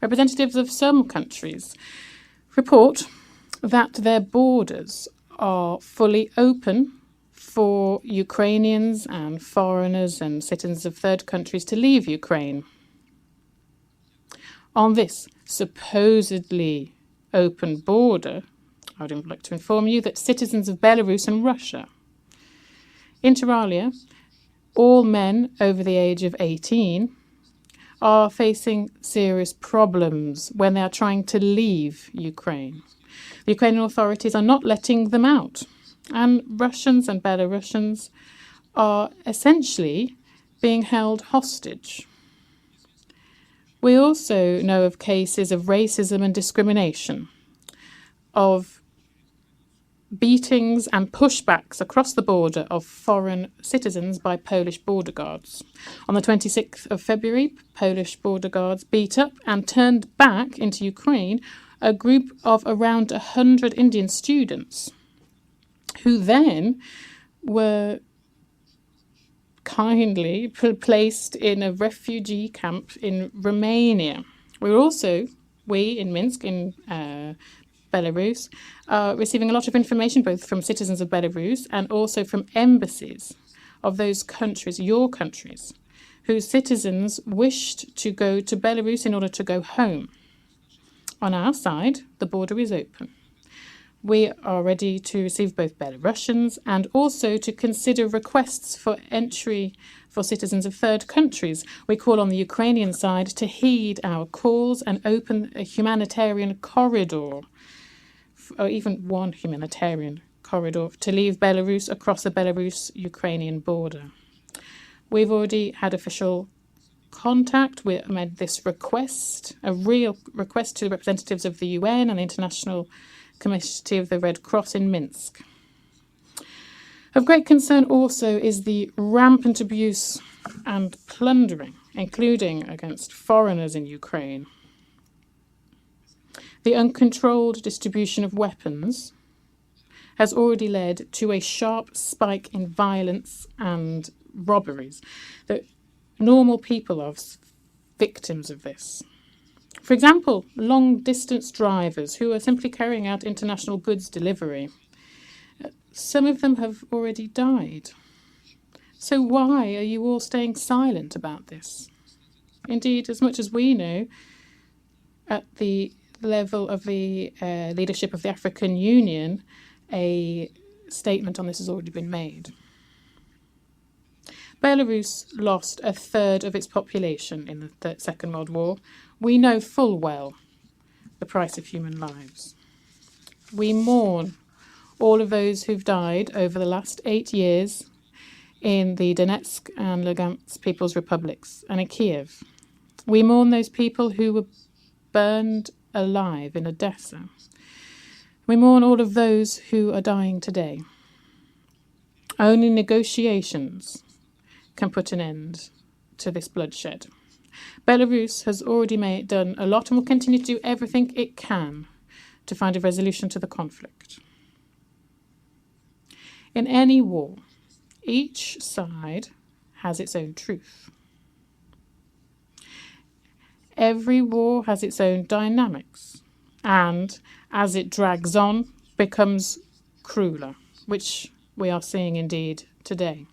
Representatives of some countries report that their borders are fully open for Ukrainians and foreigners and citizens of third countries to leave Ukraine. On this supposedly open border, I would like to inform you that citizens of Belarus and Russia, inter alia, all men over the age of 18, are facing serious problems when they are trying to leave Ukraine. The Ukrainian authorities are not letting them out, and Russians and Belarusians are essentially being held hostage. We also know of cases of racism and discrimination, of beatings and pushbacks across the border of foreign citizens by Polish border guards. On the 26th of February, Polish border guards beat up and turned back into Ukraine a group of around 100 Indian students who then were kindly placed in a refugee camp in Romania. We in Minsk, in Belarus, are receiving a lot of information both from citizens of Belarus and also from embassies of those countries, your countries, whose citizens wished to go to Belarus in order to go home. On our side, the border is open. We are ready to receive both Belarusians and also to consider requests for entry for citizens of third countries. We call on the Ukrainian side to heed our calls and open a humanitarian corridor, or even one humanitarian corridor, to leave Belarus across the Belarus-Ukrainian border. We've already had official contact. We made this request, a real request to the representatives of the UN and the International Committee of the Red Cross in Minsk. Of great concern also is the rampant abuse and plundering, including against foreigners in Ukraine. The uncontrolled distribution of weapons has already led to a sharp spike in violence and robberies. The normal people are victims of this. For example, long-distance drivers who are simply carrying out international goods delivery. Some of them have already died. So why are you all staying silent about this? Indeed, as much as we know, at the level of the leadership of the African Union, a statement on this has already been made. Belarus lost a third of its population in the Second World War. We know full well the price of human lives. We mourn all of those who've died over the last 8 years in the Donetsk and Lugansk People's Republics and in Kiev. We mourn those people who were burned alive in Odessa. We mourn all of those who are dying today. Only negotiations can put an end to this bloodshed. Belarus has already done a lot and will continue to do everything it can to find a resolution to the conflict. In any war, each side has its own truth. Every war has its own dynamics, and as it drags on, becomes crueler, which we are seeing indeed today.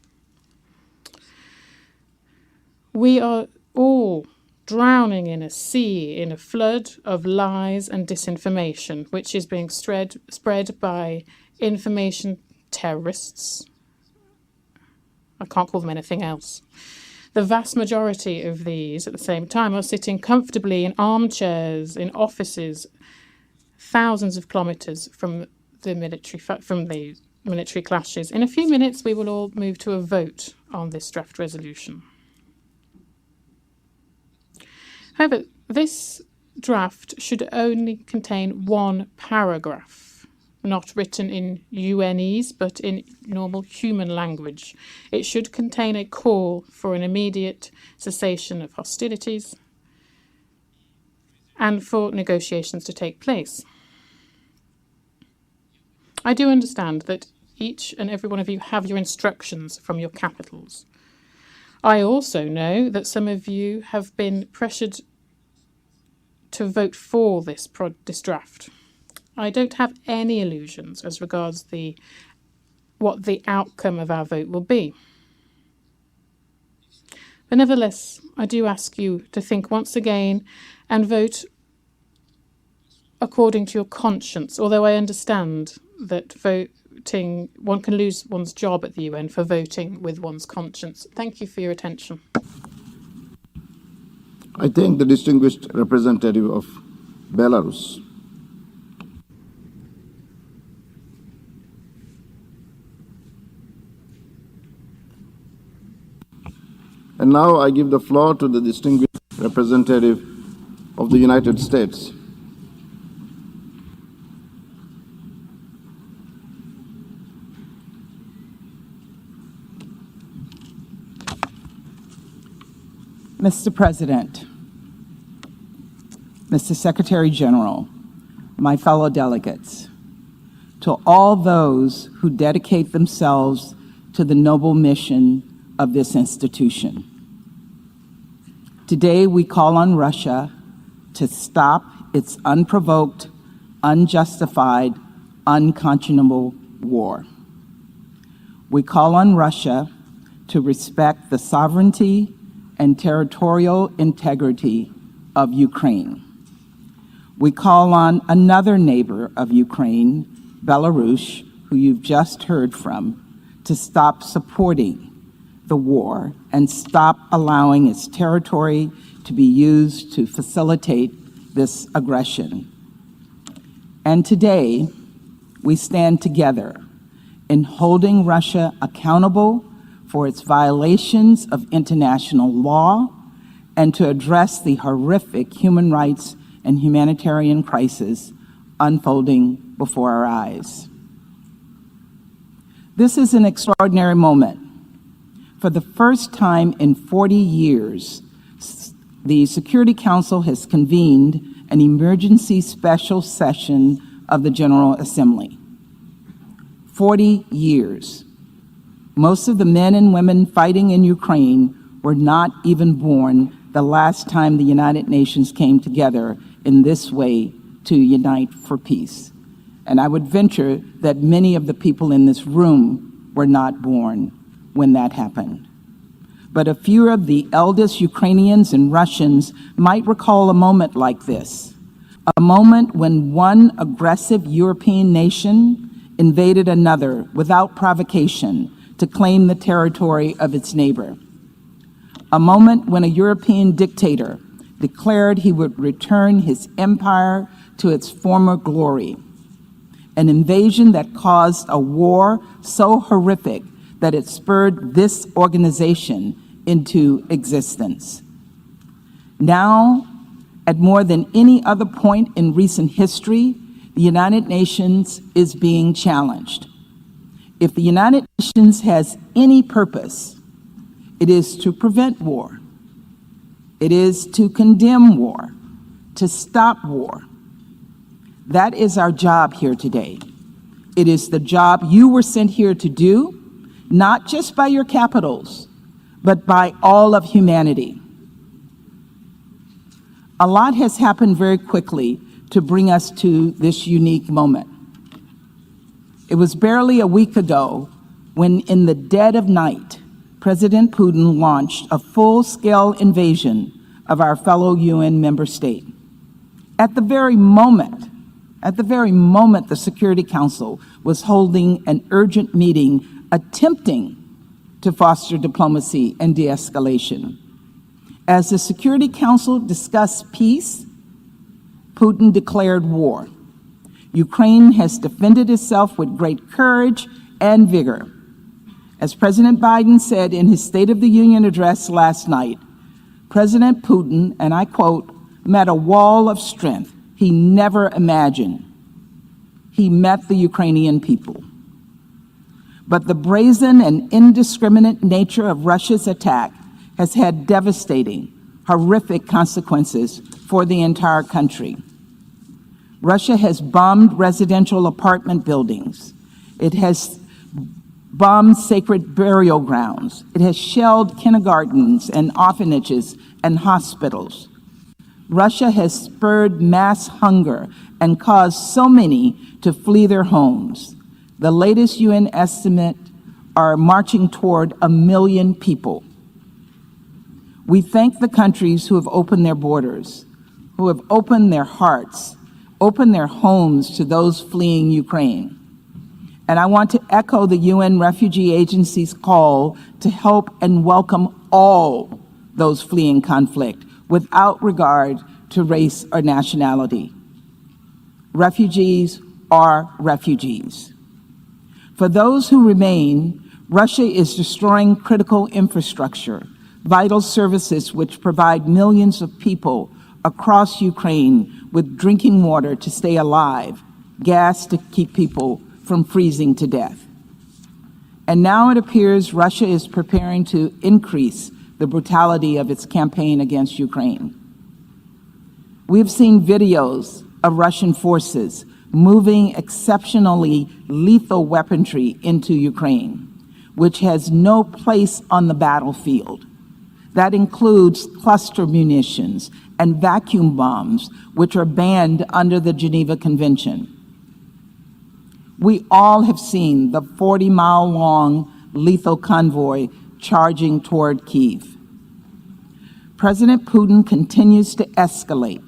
We are all drowning in a sea, in a flood of lies and disinformation, which is being spread by information terrorists. I can't call them anything else. The vast majority of these, at the same time, are sitting comfortably in armchairs, in offices, thousands of kilometres from the military clashes. In a few minutes, we will all move to a vote on this draft resolution. However, this draft should only contain one paragraph, not written in UNese, but in normal human language. It should contain a call for an immediate cessation of hostilities and for negotiations to take place. I do understand that each and every one of you have your instructions from your capitals. I also know that some of you have been pressured to vote for this draft. I don't have any illusions as regards what the outcome of our vote will be. But nevertheless, I do ask you to think once again and vote according to your conscience, although I understand that voting, one can lose one's job at the UN for voting with one's conscience. Thank you for your attention. I thank the distinguished representative of Belarus. And now I give the floor to the distinguished representative of the United States. Mr. President, Mr. Secretary General, my fellow delegates, to all those who dedicate themselves to the noble mission of this institution. Today, we call on Russia to stop its unprovoked, unjustified, unconscionable war. We call on Russia to respect the sovereignty and territorial integrity of Ukraine. We call on another neighbor of Ukraine, Belarus, who you've just heard from, to stop supporting the war and stop allowing its territory to be used to facilitate this aggression. And today, we stand together in holding Russia accountable for its violations of international law and to address the horrific human rights and humanitarian crisis unfolding before our eyes. This is an extraordinary moment. For the first time in 40 years, the Security Council has convened an emergency special session of the General Assembly. 40 years. Most of the men and women fighting in Ukraine were not even born the last time the United Nations came together in this way to unite for peace. And I would venture that many of the people in this room were not born when that happened. But a few of the eldest Ukrainians and Russians might recall a moment like this, a moment when one aggressive European nation invaded another without provocation to claim the territory of its neighbor. A moment when a European dictator declared he would return his empire to its former glory. An invasion that caused a war so horrific that it spurred this organization into existence. Now, at more than any other point in recent history, the United Nations is being challenged. If the United Nations has any purpose, it is to prevent war. It is to condemn war, to stop war. That is our job here today. It is the job you were sent here to do, not just by your capitals, but by all of humanity. A lot has happened very quickly to bring us to this unique moment. It was barely a week ago when, in the dead of night, President Putin launched a full-scale invasion of our fellow UN member state. At the very moment the Security Council was holding an urgent meeting attempting to foster diplomacy and de-escalation. As the Security Council discussed peace, Putin declared war. Ukraine has defended itself with great courage and vigor. As President Biden said in his State of the Union address last night, President Putin, and I quote, met a wall of strength he never imagined. He met the Ukrainian people. But the brazen and indiscriminate nature of Russia's attack has had devastating, horrific consequences for the entire country. Russia has bombed residential apartment buildings. It has bombed sacred burial grounds. It has shelled kindergartens and orphanages and hospitals. Russia has spurred mass hunger and caused so many to flee their homes. The latest UN estimate are marching toward 1 million people. We thank the countries who have opened their borders, who have opened their hearts, opened their homes to those fleeing Ukraine. And I want to echo the UN Refugee Agency's call to help and welcome all those fleeing conflict without regard to race or nationality. Refugees are refugees. For those who remain, Russia is destroying critical infrastructure, vital services which provide millions of people across Ukraine with drinking water to stay alive, gas to keep people from freezing to death. And now it appears Russia is preparing to increase the the brutality of its campaign against Ukraine. We've seen videos of Russian forces moving exceptionally lethal weaponry into Ukraine, which has no place on the battlefield. That includes cluster munitions and vacuum bombs, which are banned under the Geneva Convention. We all have seen the 40-mile-long lethal convoy charging toward Kyiv. President Putin continues to escalate,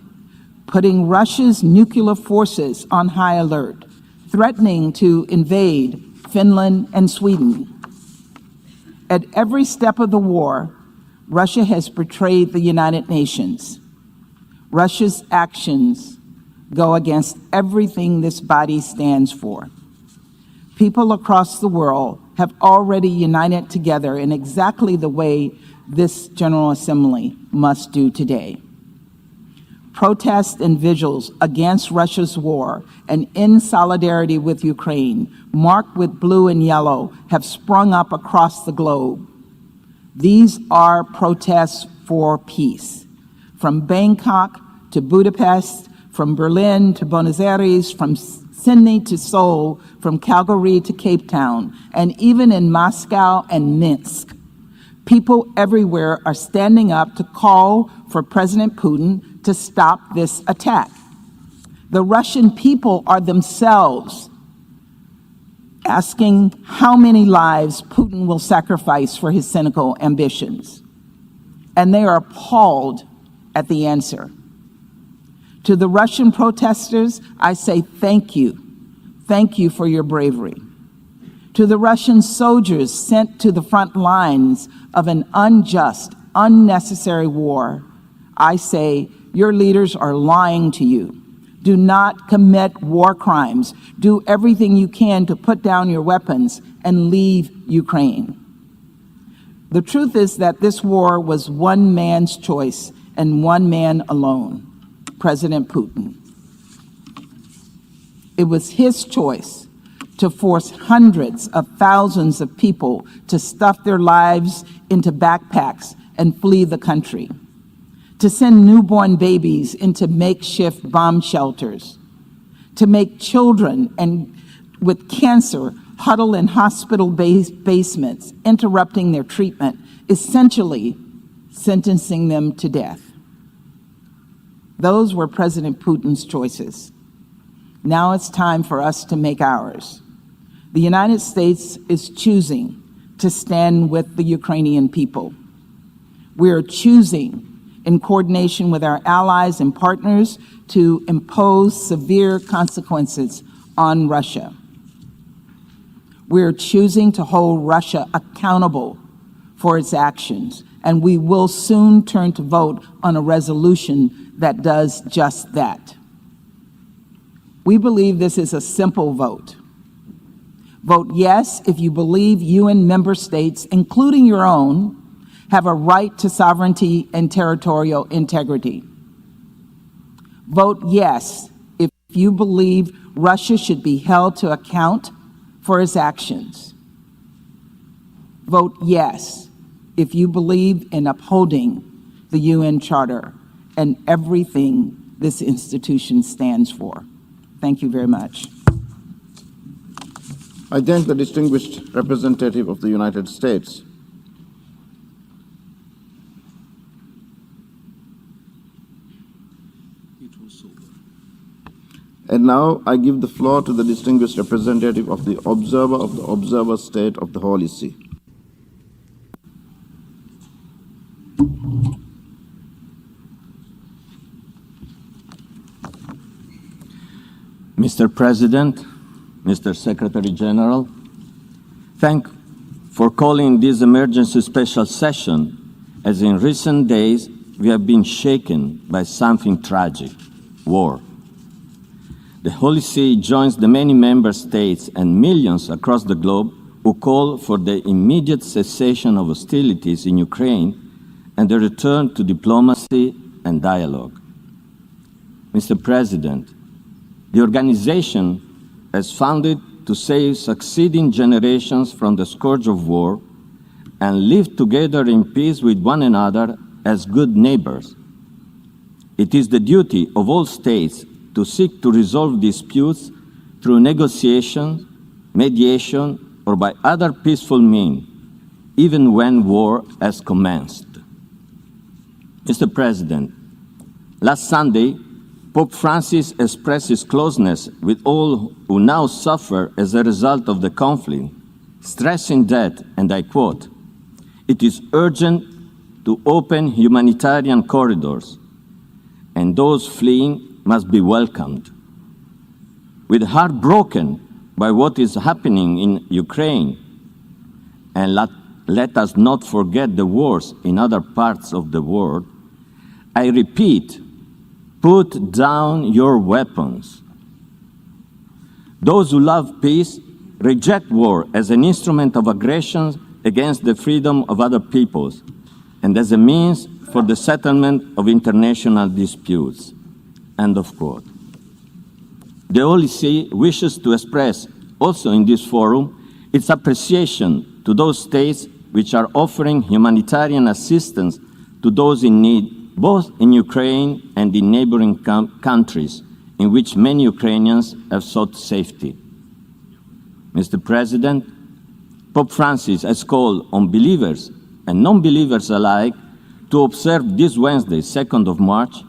putting Russia's nuclear forces on high alert, threatening to invade Finland and Sweden. At every step of the war, Russia has betrayed the United Nations. Russia's actions go against everything this body stands for. People across the world have already united together in exactly the way this General Assembly must do today. Protests and vigils against Russia's war and in solidarity with Ukraine, marked with blue and yellow, have sprung up across the globe. These are protests for peace. From Bangkok to Budapest, from Berlin to Buenos Aires, from Sydney to Seoul, from Calgary to Cape Town, and even in Moscow and Minsk, people everywhere are standing up to call for President Putin to stop this attack. The Russian people are themselves asking how many lives Putin will sacrifice for his cynical ambitions. And they are appalled at the answer. To the Russian protesters, I say thank you. Thank you for your bravery. To the Russian soldiers sent to the front lines of an unjust, unnecessary war, I say your leaders are lying to you. Do not commit war crimes. Do everything you can to put down your weapons and leave Ukraine. The truth is that this war was one man's choice and one man alone, President Putin. It was his choice to force hundreds of thousands of people to stuff their lives into backpacks and flee the country, to send newborn babies into makeshift bomb shelters, to make children with cancer huddle in hospital basements, interrupting their treatment, essentially sentencing them to death. Those were President Putin's choices. Now it's time for us to make ours. The United States is choosing to stand with the Ukrainian people. We are choosing, in coordination with our allies and partners, to impose severe consequences on Russia. We are choosing to hold Russia accountable for its actions, and we will soon turn to vote on a resolution that does just that. We believe this is a simple vote. Vote yes if you believe UN member states, including your own, have a right to sovereignty and territorial integrity. Vote yes if you believe Russia should be held to account for its actions. Vote yes if you believe in upholding the UN Charter and everything this institution stands for. Thank you very much. I thank the distinguished representative of the United States. And now I give the floor to the distinguished representative of the Observer State of the Holy See. Mr. President, Mr. Secretary General, thank for calling this emergency special session, as in recent days we have been shaken by something tragic, war. The Holy See joins the many member states and millions across the globe who call for the immediate cessation of hostilities in Ukraine and the return to diplomacy and dialogue. Mr. President, the organization as founded to save succeeding generations from the scourge of war and live together in peace with one another as good neighbors. It is the duty of all states to seek to resolve disputes through negotiation, mediation, or by other peaceful means, even when war has commenced. Mr. President, last Sunday, Pope Francis expressed his closeness with all who now suffer as a result of the conflict, stressing that, and I quote, "It is urgent to open humanitarian corridors, and those fleeing must be welcomed." With heart broken by what is happening in Ukraine, and let us not forget the wars in other parts of the world, I repeat, put down your weapons. Those who love peace reject war as an instrument of aggression against the freedom of other peoples and as a means for the settlement of international disputes. End of quote. The Holy See wishes to express also in this forum its appreciation to those states which are offering humanitarian assistance to those in need, both in Ukraine and in neighboring countries in which many Ukrainians have sought safety. Mr. President, Pope Francis has called on believers and non-believers alike to observe this Wednesday, 2nd of March,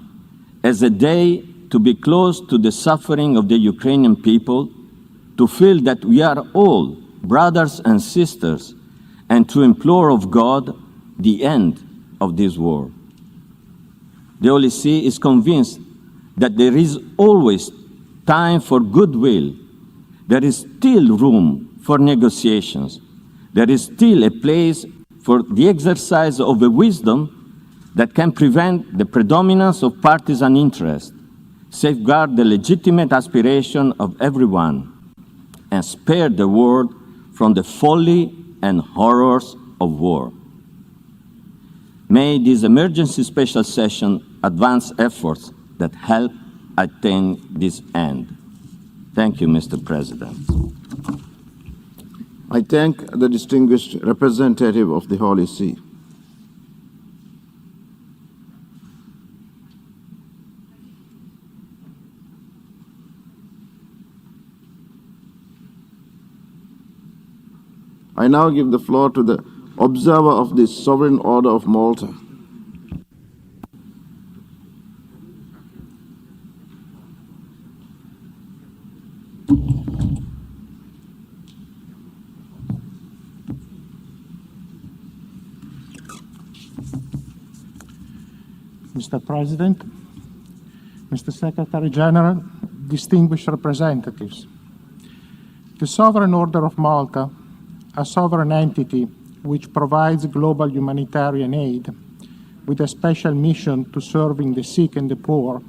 as a day to be close to the suffering of the Ukrainian people, to feel that we are all brothers and sisters, and to implore of God the end of this war. The Holy See is convinced that there is always time for goodwill. There is still room for negotiations. There is still a place for the exercise of a wisdom that can prevent the predominance of partisan interest, safeguard the legitimate aspiration of everyone, and spare the world from the folly and horrors of war. May this emergency special session advance efforts that help attain this end. Thank you, Mr. President. I thank the distinguished representative of the Holy See. I now give the floor to the observer of the Sovereign Order of Malta. Mr. President, Mr. Secretary General, distinguished representatives, the Sovereign Order of Malta, a sovereign entity which provides global humanitarian aid with a special mission to serving the sick and the poor,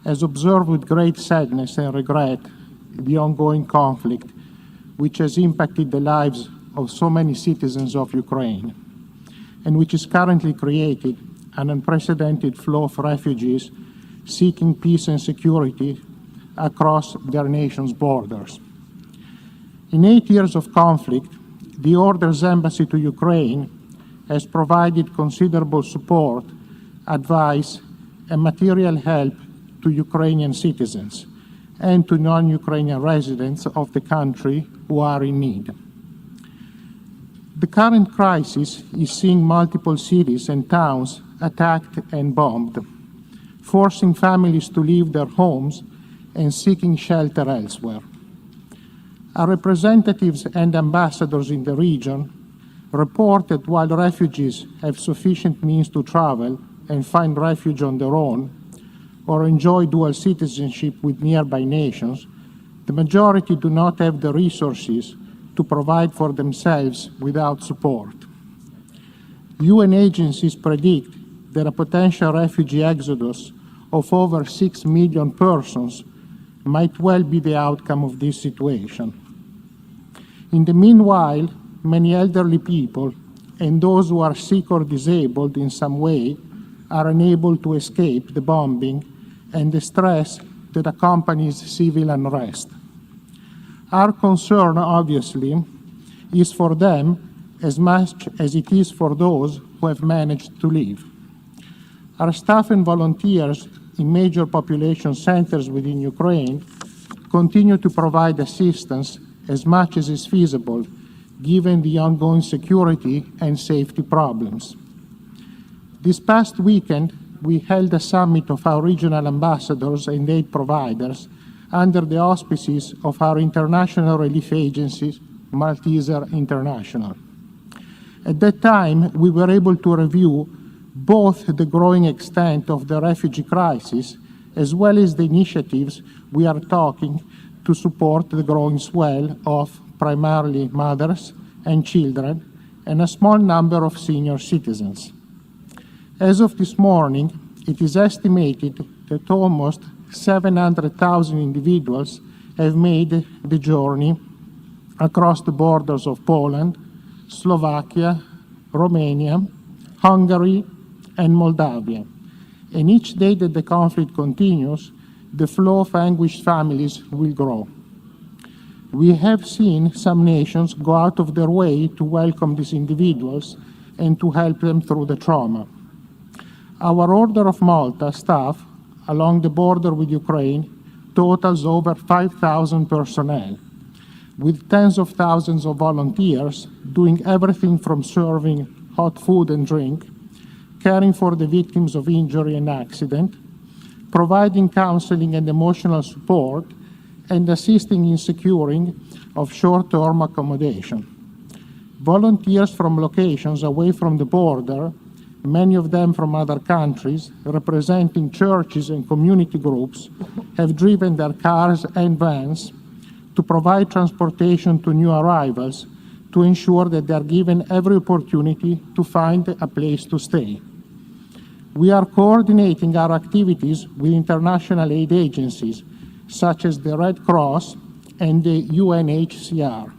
has observed with great sadness and regret the ongoing conflict which has impacted the lives of so many citizens of Ukraine, and which is currently created an unprecedented flow of refugees seeking peace and security across their nation's borders. In 8 years of conflict, the Order's embassy to Ukraine has provided considerable support, advice, and material help to Ukrainian citizens and to non-Ukrainian residents of the country who are in need. The current crisis is seeing multiple cities and towns attacked and bombed, forcing families to leave their homes and seeking shelter elsewhere. Our representatives and ambassadors in the region report that while refugees have sufficient means to travel and find refuge on their own, or enjoy dual citizenship with nearby nations, the majority do not have the resources to provide for themselves without support. UN agencies predict that a potential refugee exodus of over 6 million persons might well be the outcome of this situation. In the meanwhile, many elderly people and those who are sick or disabled in some way are unable to escape the bombing and the stress that accompanies civil unrest. Our concern, obviously, is for them as much as it is for those who have managed to leave. Our staff and volunteers in major population centers within Ukraine continue to provide assistance as much as is feasible, given the ongoing security and safety problems. This past weekend, we held a summit of our regional ambassadors and aid providers under the auspices of our international relief agency, Malteser International. At that time, we were able to review both the growing extent of the refugee crisis as well as the initiatives we are taking to support the growing swell of primarily mothers and children and a small number of senior citizens. As of this morning, it is estimated that almost 700,000 individuals have made the journey across the borders of Poland, Slovakia, Romania, Hungary, and Moldavia. And each day that the conflict continues, the flow of anguished families will grow. We have seen some nations go out of their way to welcome these individuals and to help them through the trauma. Our Order of Malta staff along the border with Ukraine totals over 5,000 personnel, with tens of thousands of volunteers doing everything from serving hot food and drink, caring for the victims of injury and accident, providing counseling and emotional support, and assisting in securing of short-term accommodation. Volunteers from locations away from the border, many of them from other countries, representing churches and community groups, have driven their cars and vans to provide transportation to new arrivals to ensure that they are given every opportunity to find a place to stay. We are coordinating our activities with international aid agencies, such as the Red Cross and the UNHCR,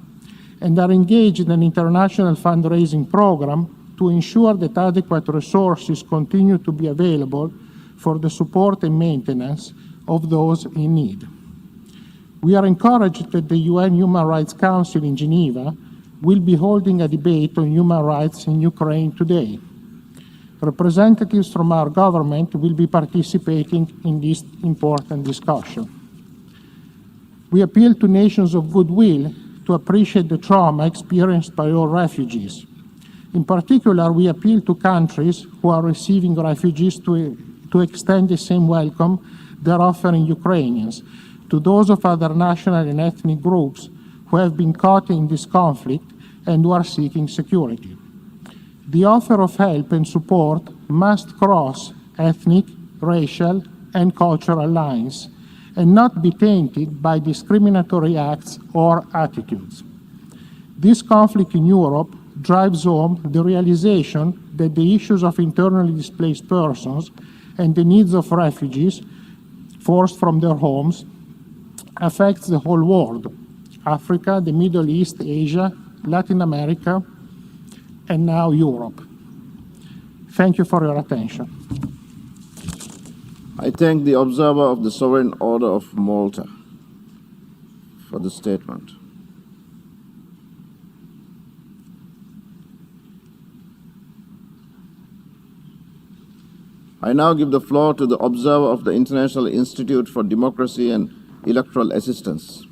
and are engaged in an international fundraising program to ensure that adequate resources continue to be available for the support and maintenance of those in need. We are encouraged that the UN Human Rights Council in Geneva will be holding a debate on human rights in Ukraine today. Representatives from our government will be participating in this important discussion. We appeal to nations of goodwill to appreciate the trauma experienced by all refugees. In particular, we appeal to countries who are receiving refugees to extend the same welcome they're offering Ukrainians, to those of other national and ethnic groups who have been caught in this conflict and who are seeking security. The offer of help and support must cross ethnic, racial, and cultural lines and not be tainted by discriminatory acts or attitudes. This conflict in Europe drives home the realization that the issues of internally displaced persons and the needs of refugees forced from their homes affects the whole world: Africa, the Middle East, Asia, Latin America, and now Europe. Thank you for your attention. I thank the observer of the Sovereign Order of Malta for the statement. I now give the floor to the observer of the International Institute for Democracy and Electoral Assistance.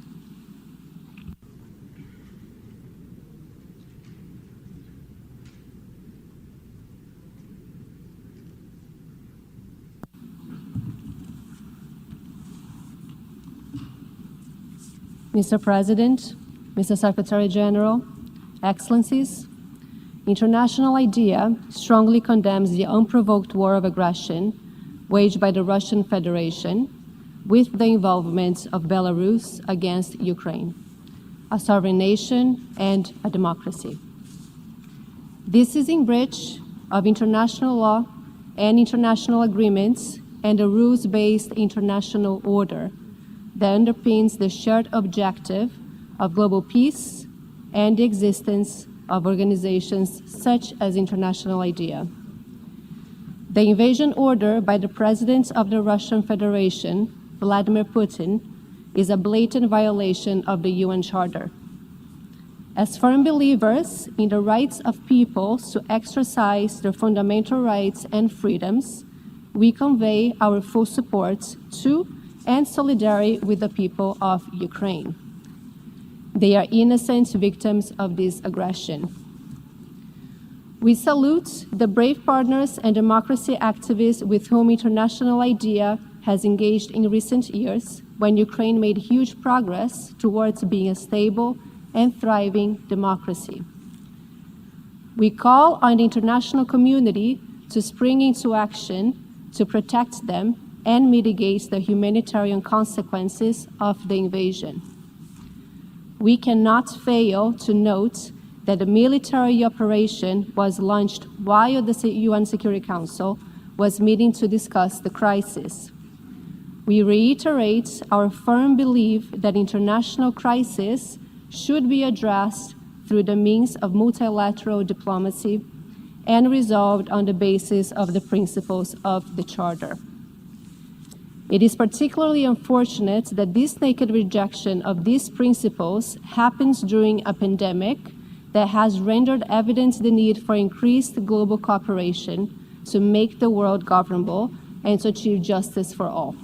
Mr. President, Mr. Secretary General, Excellencies, International IDEA strongly condemns the unprovoked war of aggression waged by the Russian Federation with the involvement of Belarus against Ukraine, a sovereign nation and a democracy. This is in breach of international law and international agreements and a rules-based international order that underpins the shared objective of global peace and the existence of organizations such as International IDEA. The invasion order by the President of the Russian Federation, Vladimir Putin, is a blatant violation of the UN Charter. As firm believers in the rights of peoples to exercise their fundamental rights and freedoms, we convey our full support to and solidarity with the people of Ukraine. They are innocent victims of this aggression. We salute the brave partners and democracy activists with whom International IDEA has engaged in recent years when Ukraine made huge progress towards being a stable and thriving democracy. We call on the international community to spring into action to protect them and mitigate the humanitarian consequences of the invasion. We cannot fail to note that the military operation was launched while the UN Security Council was meeting to discuss the crisis. We reiterate our firm belief that international crises should be addressed through the means of multilateral diplomacy and resolved on the basis of the principles of the Charter. It is particularly unfortunate that this naked rejection of these principles happens during a pandemic that has rendered evident the need for increased global cooperation to make the world governable and to achieve justice for all.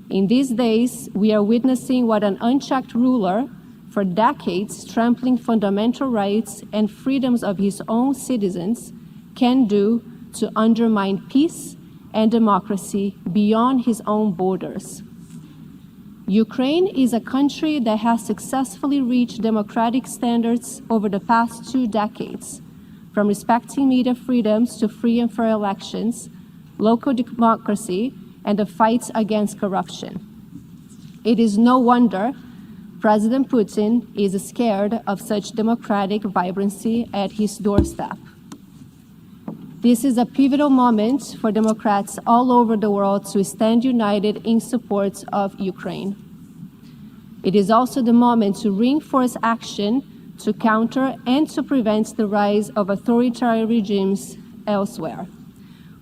In these days, we are witnessing what an unchecked ruler, for decades trampling fundamental rights and freedoms of his own citizens, can do to undermine peace and democracy beyond his own borders. Ukraine is a country that has successfully reached democratic standards over the past 2 decades, from respecting media freedoms to free and fair elections, local democracy, and the fight against corruption. It is no wonder President Putin is scared of such democratic vibrancy at his doorstep. This is a pivotal moment for Democrats all over the world to stand united in support of Ukraine. It is also the moment to reinforce action to counter and to prevent the rise of authoritarian regimes elsewhere,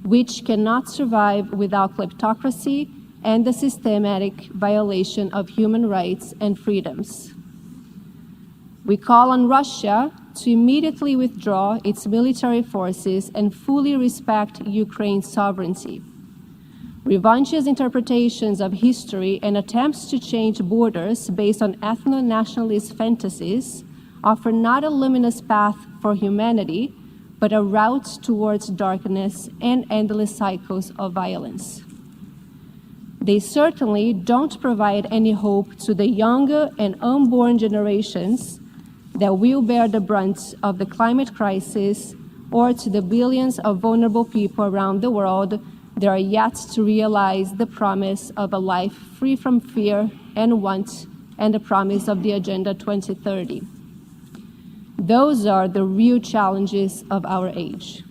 which cannot survive without kleptocracy and the systematic violation of human rights and freedoms. We call on Russia to immediately withdraw its military forces and fully respect Ukraine's sovereignty. Revanchist interpretations of history and attempts to change borders based on ethno-nationalist fantasies offer not a luminous path for humanity, but a route towards darkness and endless cycles of violence. They certainly don't provide any hope to the younger and unborn generations that will bear the brunt of the climate crisis, or to the billions of vulnerable people around the world that are yet to realize the promise of a life free from fear and want, and the promise of the Agenda 2030. Those are the real challenges of our age.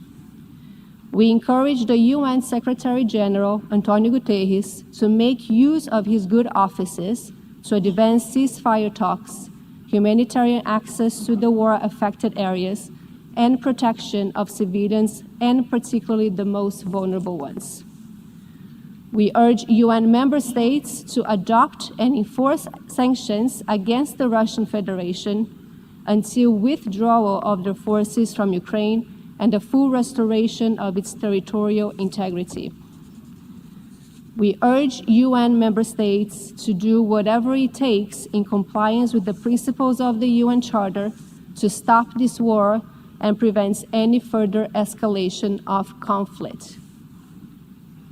We encourage the UN Secretary General, Antonio Guterres, to make use of his good offices to advance ceasefire talks, humanitarian access to the war-affected areas, and protection of civilians, and particularly the most vulnerable ones. We urge UN member states to adopt and enforce sanctions against the Russian Federation until withdrawal of their forces from Ukraine and the full restoration of its territorial integrity. We urge UN member states to do whatever it takes in compliance with the principles of the UN Charter to stop this war and prevent any further escalation of conflict.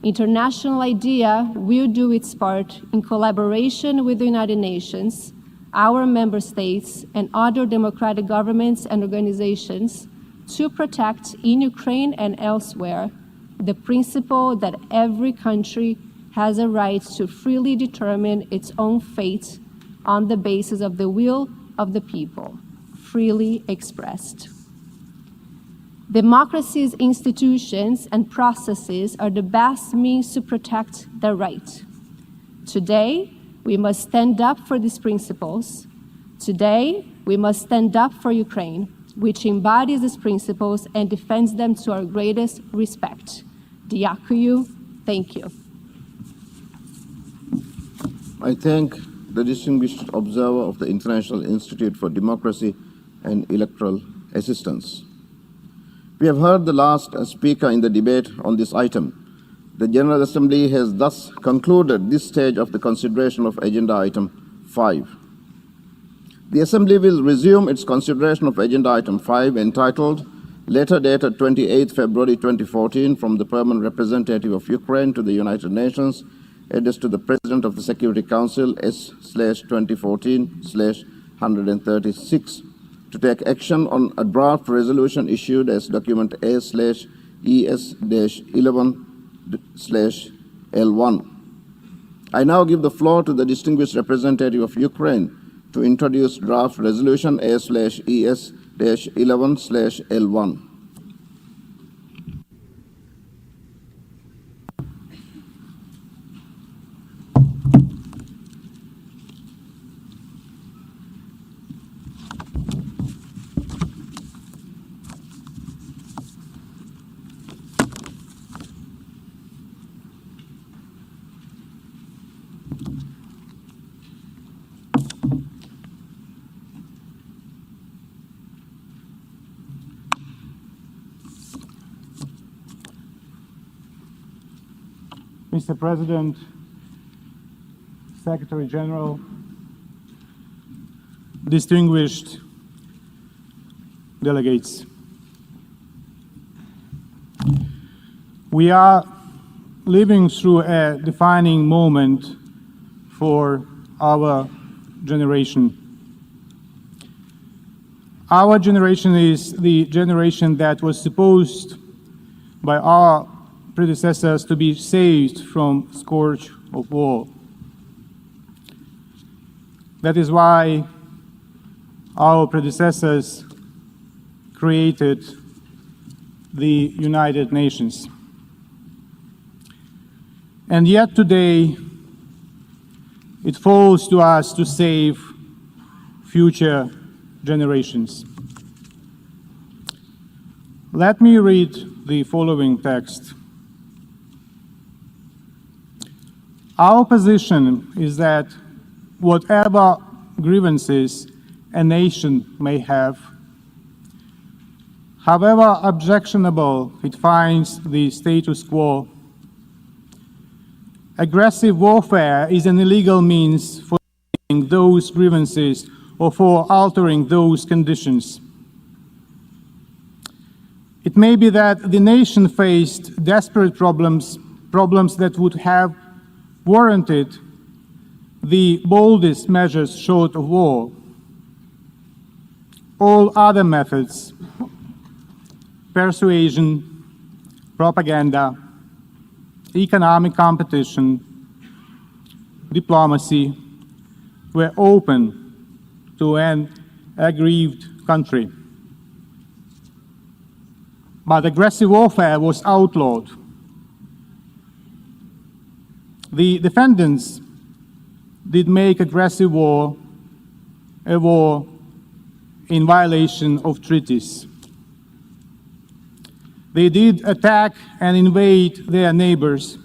International IDEA will do its part in collaboration with the United Nations, our member states, and other democratic governments and organizations to protect in Ukraine and elsewhere the principle that every country has a right to freely determine its own fate on the basis of the will of the people, freely expressed. Democracy's institutions and processes are the best means to protect the right. Today, we must stand up for these principles. Today, we must stand up for Ukraine, which embodies these principles and defends them to our greatest respect. Diakuyu, thank you. I thank the distinguished observer of the International Institute for Democracy and electoral assistance. We have heard the last speaker in the debate on this item. The General Assembly has thus concluded this stage of the consideration of Agenda Item 5. The Assembly will resume its consideration of Agenda Item 5, entitled Letter dated 28 February 2014 from the Permanent Representative of Ukraine to the United Nations, addressed to the President of the Security Council S/2014/136, to take action on a draft resolution issued as document A/ES-11/L1. I now give the floor to the distinguished representative of Ukraine to introduce draft resolution A/ES-11/L1. Mr. President, Secretary General, distinguished delegates. We are living through a defining moment for our generation. Our generation is the generation that was supposed by our predecessors to be saved from scourge of war. That is why our predecessors created the United Nations. And yet today, it falls to us to save future generations. Let me read the following text. Our position is that whatever grievances a nation may have, however objectionable it finds the status quo, aggressive warfare is an illegal means for those grievances or for altering those conditions. It may be that the nation faced desperate problems that would have warranted the boldest measures short of war. All other methods, persuasion, propaganda, economic competition, diplomacy, were open to an aggrieved country. But aggressive warfare was outlawed. The defendants did make aggressive war a war in violation of treaties. They did attack and invade their neighbors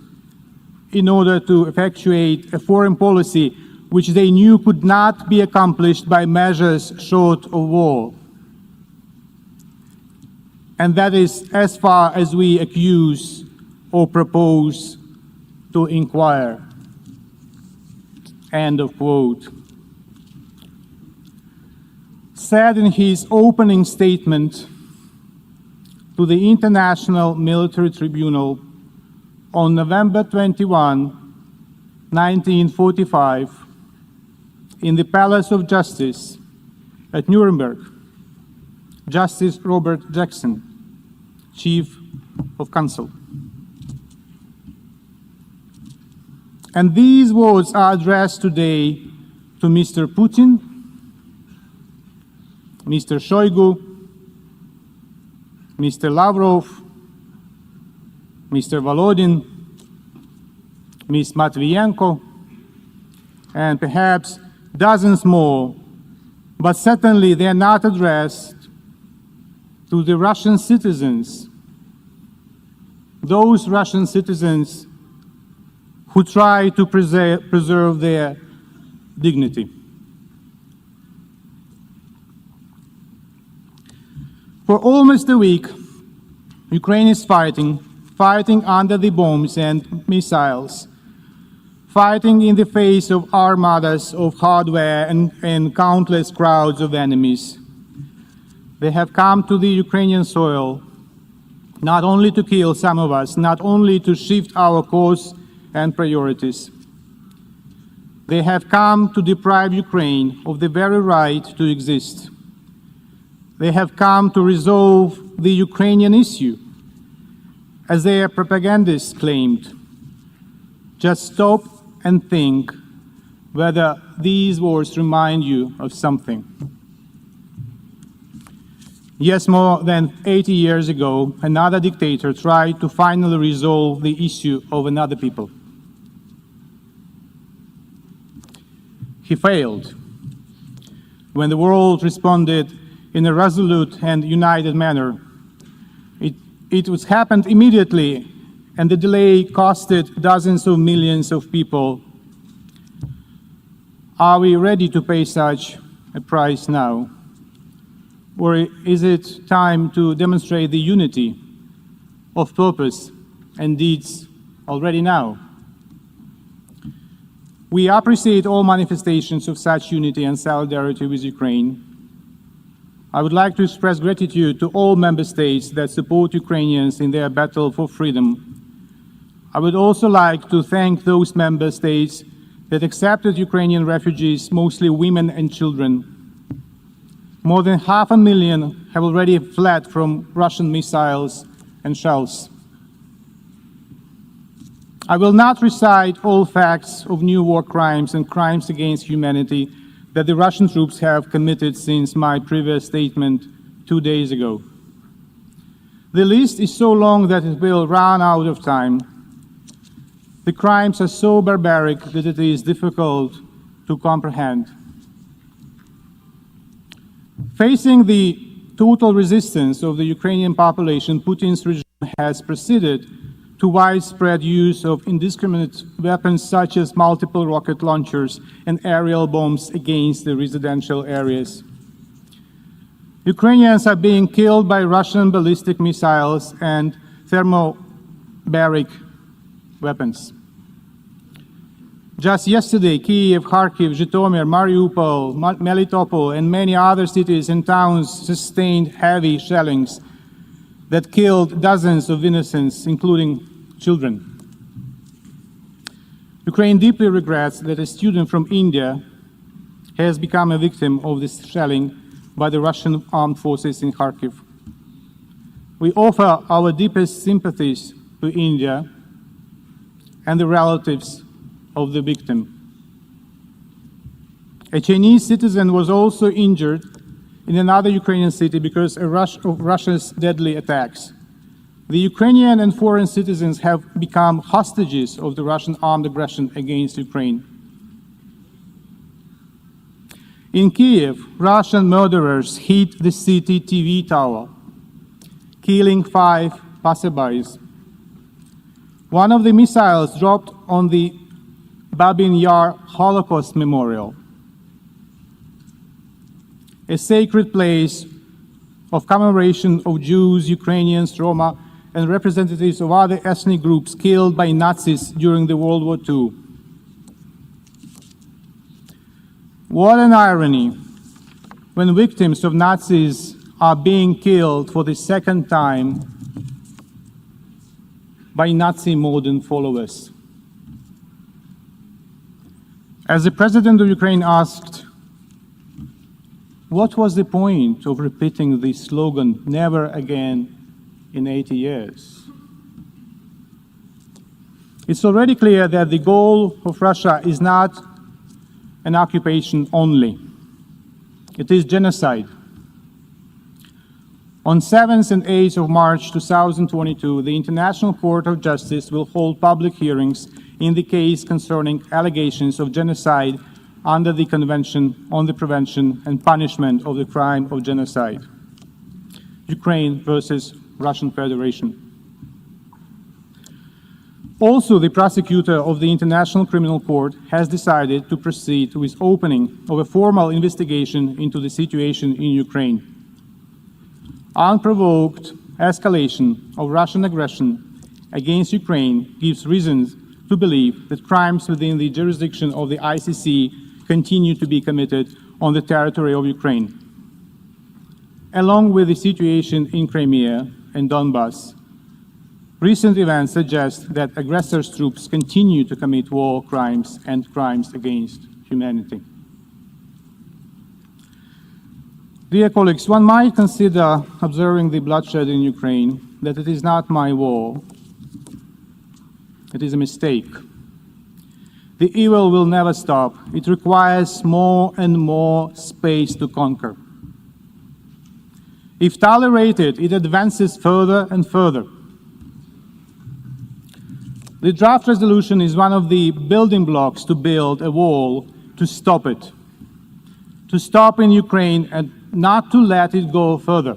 in order to effectuate a foreign policy which they knew could not be accomplished by measures short of war. And that is as far as we accuse or propose to inquire. End of quote. Said in his opening statement to the International Military Tribunal on November 21, 1945, in the Palace of Justice at Nuremberg, Justice Robert Jackson, Chief of Counsel. And these words are addressed today to Mr. Putin, Mr. Shoigu, Mr. Lavrov, Mr. Volodin, Ms. Matvienko, and perhaps dozens more, but certainly they are not addressed to the Russian citizens, those Russian citizens who try to preserve their dignity. For almost a week, Ukraine is fighting under the bombs and missiles, fighting in the face of armadas of hardware and countless crowds of enemies. They have come to the Ukrainian soil not only to kill some of us, not only to shift our course and priorities. They have come to deprive Ukraine of the very right to exist. They have come to resolve the Ukrainian issue, as their propagandists claimed. Just stop and think whether these words remind you of something. Yes, more than 80 years ago, another dictator tried to finally resolve the issue of another people. He failed. When the world responded in a resolute and united manner, it was happened immediately, and the delay costed dozens of millions of people. Are we ready to pay such a price now? Or is it time to demonstrate the unity of purpose and deeds already now? We appreciate all manifestations of such unity and solidarity with Ukraine. I would like to express gratitude to all member states that support Ukrainians in their battle for freedom. I would also like to thank those member states that accepted Ukrainian refugees, mostly women and children. More than 500,000 have already fled from Russian missiles and shells. I will not recite all facts of new war crimes and crimes against humanity that the Russian troops have committed since my previous statement 2 days ago. The list is so long that it will run out of time. The crimes are so barbaric that it is difficult to comprehend. Facing the total resistance of the Ukrainian population, Putin's regime has proceeded to widespread use of indiscriminate weapons such as multiple rocket launchers and aerial bombs against the residential areas. Ukrainians are being killed by Russian ballistic missiles and thermobaric weapons. Just yesterday, Kyiv, Kharkiv, Zhytomyr, Mariupol, Melitopol, and many other cities and towns sustained heavy shellings that killed dozens of innocents, including children. Ukraine deeply regrets that a student from India has become a victim of this shelling by the Russian armed forces in Kharkiv. We offer our deepest sympathies to India and the relatives of the victim. A Chinese citizen was also injured in another Ukrainian city because of Russia's deadly attacks. The Ukrainian and foreign citizens have become hostages of the Russian armed aggression against Ukraine. In Kyiv, Russian murderers hit the city TV tower, killing 5 passerbys. One of the missiles dropped on the Babin Yar Holocaust Memorial, a sacred place of commemoration of Jews, Ukrainians, Roma, and representatives of other ethnic groups killed by Nazis during the World War II. What an irony when victims of Nazis are being killed for the second time by Nazi modern followers. As the President of Ukraine asked, what was the point of repeating the slogan, never again in 80 years? It's already clear that the goal of Russia is not an occupation only. It is genocide. On 7th and 8th of March 2022, the International Court of Justice will hold public hearings in the case concerning allegations of genocide under the Convention on the Prevention and Punishment of the Crime of Genocide, Ukraine versus Russian Federation. Also, the prosecutor of the International Criminal Court has decided to proceed with opening of a formal investigation into the situation in Ukraine. unprovoked escalation of Russian aggression against Ukraine gives reasons to believe that crimes within the jurisdiction of the ICC continue to be committed on the territory of Ukraine. Along with the situation in Crimea and Donbass, recent events suggest that aggressors' troops continue to commit war crimes and crimes against humanity. Dear colleagues, one might consider observing the bloodshed in Ukraine that it is not my war. It is a mistake. The evil will never stop. It requires more and more space to conquer. If tolerated, it advances further and further. The draft resolution is one of the building blocks to build a wall to stop it, to stop in Ukraine and not to let it go further.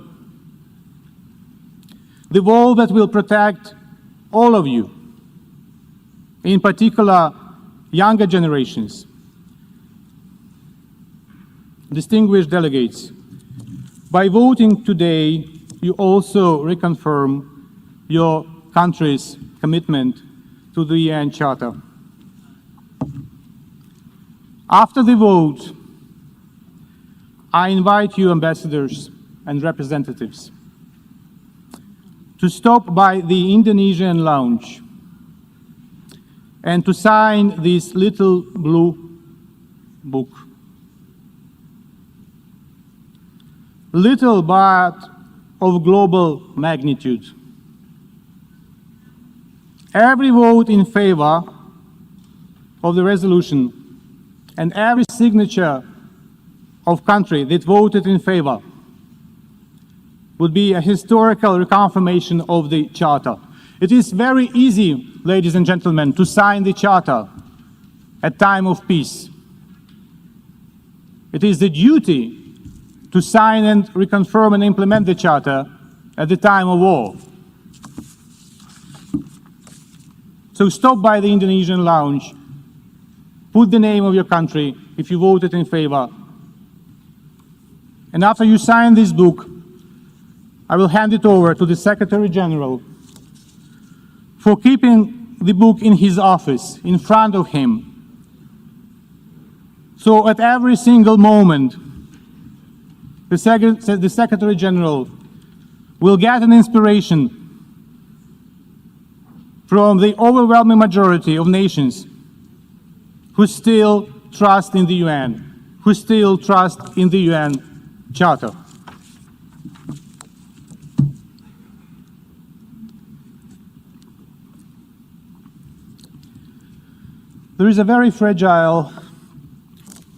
The wall that will protect all of you, in particular younger generations. Distinguished delegates, by voting today, you also reconfirm your country's commitment to the UN Charter. After the vote, I invite you, ambassadors and representatives, to stop by the Indonesian lounge and to sign this little blue book. Little but of global magnitude. Every vote in favor of the resolution and every signature of country that voted in favor would be a historical reconfirmation of the Charter. It is very easy, ladies and gentlemen, to sign the Charter at time of peace. It is the duty to sign and reconfirm and implement the Charter at the time of war. So stop by the Indonesian lounge, put the name of your country if you voted in favor, and after you sign this book, I will hand it over to the Secretary General for keeping the book in his office, in front of him. So at every single moment, the Secretary General will get an inspiration from the overwhelming majority of nations who still trust in the UN, who still trust in the UN Charter. There is a very fragile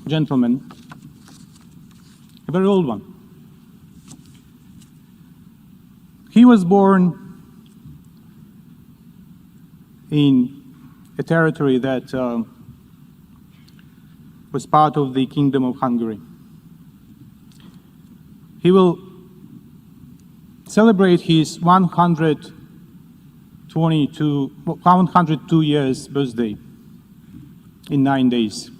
gentleman, a very old one. He was born in a territory that was part of the Kingdom of Hungary. He will celebrate his 102 years birthday in 9 days.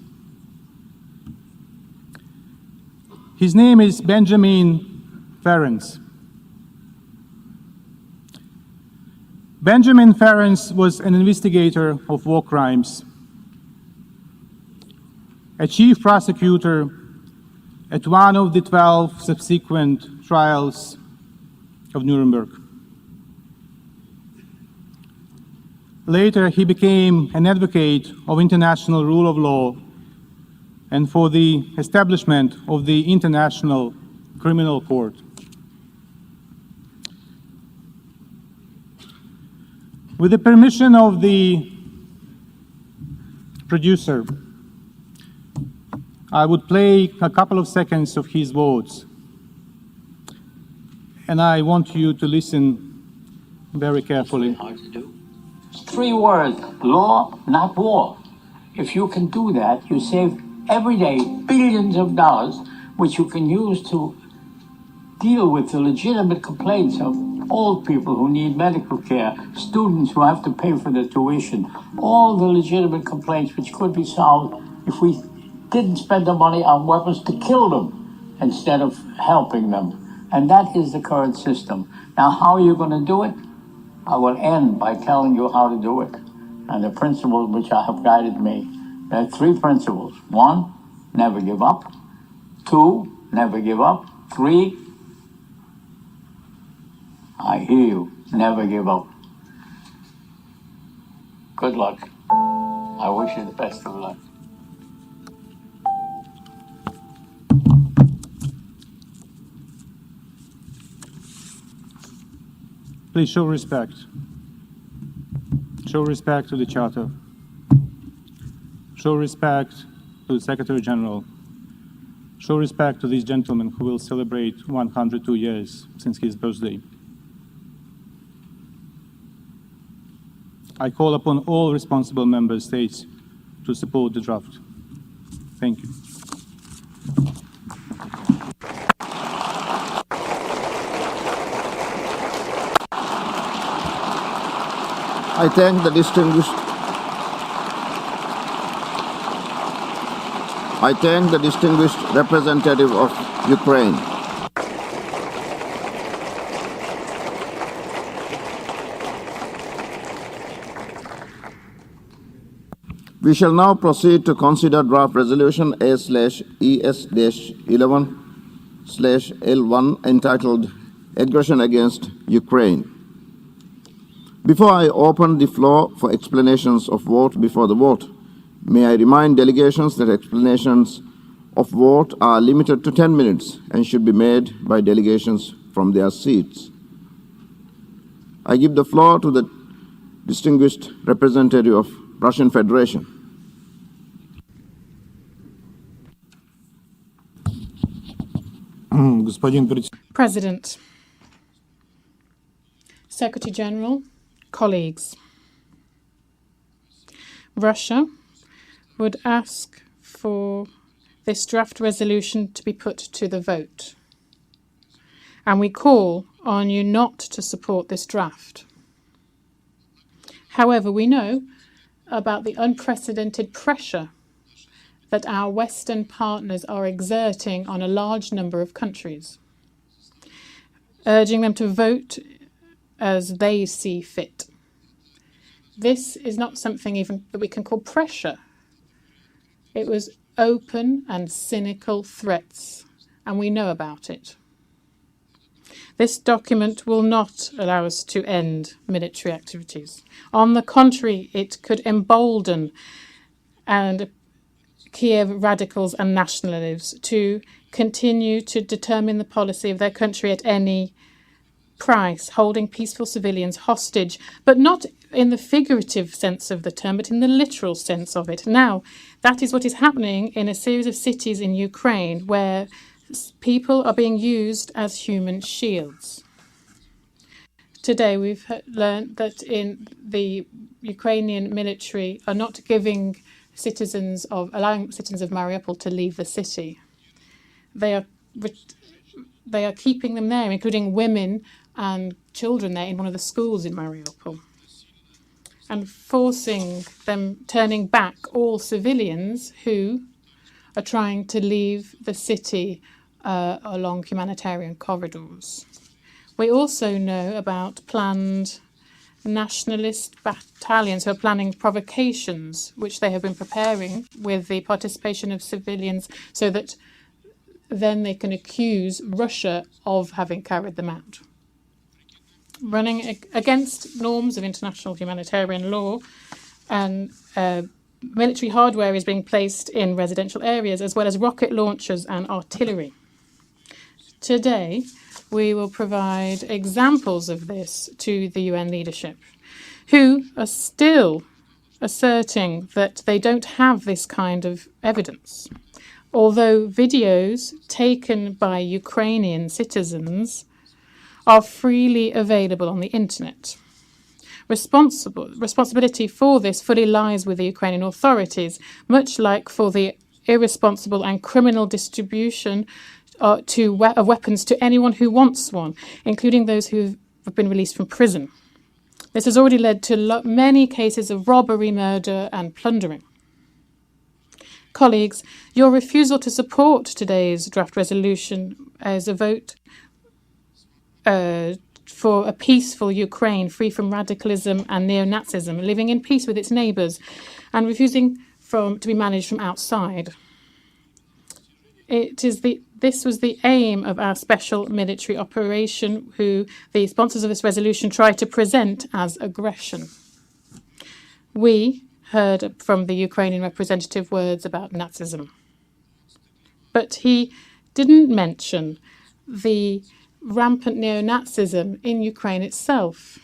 His name is Benjamin Ferenc. Benjamin Ferenc was an investigator of war crimes, a chief prosecutor at one of the 12 subsequent trials of Nuremberg. Later, he became an advocate of international rule of law and for the establishment of the International Criminal Court. With the permission of the producer, I would play a couple of seconds of his words. And I want you to listen very carefully. Three words: law, not war. If you can do that, you save every day billions of dollars, which you can use to deal with the legitimate complaints of old people who need medical care, students who have to pay for their tuition, all the legitimate complaints which could be solved if we didn't spend the money on weapons to kill them instead of helping them. And that is the current system. Now, how are you going to do it? I will end by telling you how to do it. And the principles which have guided me. There are 3 principles. 1, never give up. 2, never give up. 3, I hear you, never give up. Good luck. I wish you the best of luck. Please show respect. Show respect to the Charter. Show respect to the Secretary General. Show respect to this gentleman who will celebrate 102 years since his birthday. I call upon all responsible member states to support the draft. Thank you. I thank the distinguished representative of Ukraine. We shall now proceed to consider draft resolution A/ES-11/L1 entitled Aggression Against Ukraine. Before I open the floor for explanations of vote before the vote, may I remind delegations that explanations of vote are limited to 10 minutes and should be made by delegations from their seats. I give the floor to the distinguished representative of Russian Federation. President, Secretary General, colleagues, Russia would ask for this draft resolution to be put to the vote. And we call on you not to support this draft. However, we know about the unprecedented pressure that our Western partners are exerting on a large number of countries, urging them to vote as they see fit. This is not something even that we can call pressure. It was open and cynical threats, and we know about it. This document will not allow us to end military activities. On the contrary, it could embolden Kiev radicals and nationalists to continue to determine the policy of their country at any price, holding peaceful civilians hostage, but not in the figurative sense of the term, but in the literal sense of it. Now, that is what is happening in a series of cities in Ukraine where people are being used as human shields. Today, we've learned that in the Ukrainian military are not allowing citizens of Mariupol to leave the city. They are keeping them there, including women and children there in one of the schools in Mariupol, and forcing them, turning back all civilians who are trying to leave the city along humanitarian corridors. We also know about planned nationalist battalions who are planning provocations, which they have been preparing with the participation of civilians so that then they can accuse Russia of having carried them out. Running against norms of international humanitarian law, and military hardware is being placed in residential areas, as well as rocket launchers and artillery. Today, we will provide examples of this to the UN leadership, who are still asserting that they don't have this kind of evidence, although videos taken by Ukrainian citizens are freely available on the internet. Responsibility for this fully lies with the Ukrainian authorities, much like for the irresponsible and criminal distribution of weapons to anyone who wants one, including those who have been released from prison. This has already led to many cases of robbery, murder, and plundering. Colleagues, your refusal to support today's draft resolution as a vote for a peaceful Ukraine free from radicalism and neo-Nazism, living in peace with its neighbours and refusing to be managed from outside. This was the aim of our special military operation, who the sponsors of this resolution tried to present as aggression. We heard from the Ukrainian representative words about Nazism, but he didn't mention the rampant neo-Nazism in Ukraine itself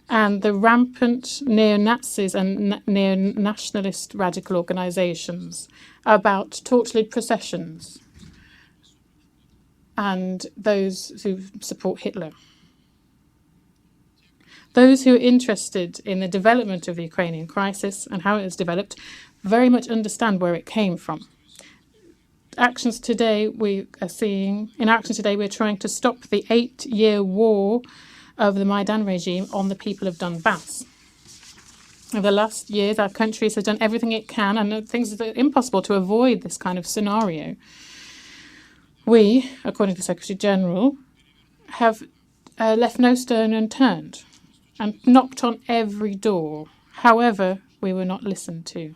and the rampant neo-Nazis and neo-nationalist radical organizations, about torch-lit processions and those who support Hitler. Those who are interested in the development of the Ukrainian crisis and how it has developed very much understand where it came from. In actions today, we're trying to stop the 8-year war of the Maidan regime on the people of Donbass. Over the last years, our countries have done everything it can, and things are impossible to avoid this kind of scenario. We, according to the Secretary General, have left no stone unturned and knocked on every door. However, we were not listened to.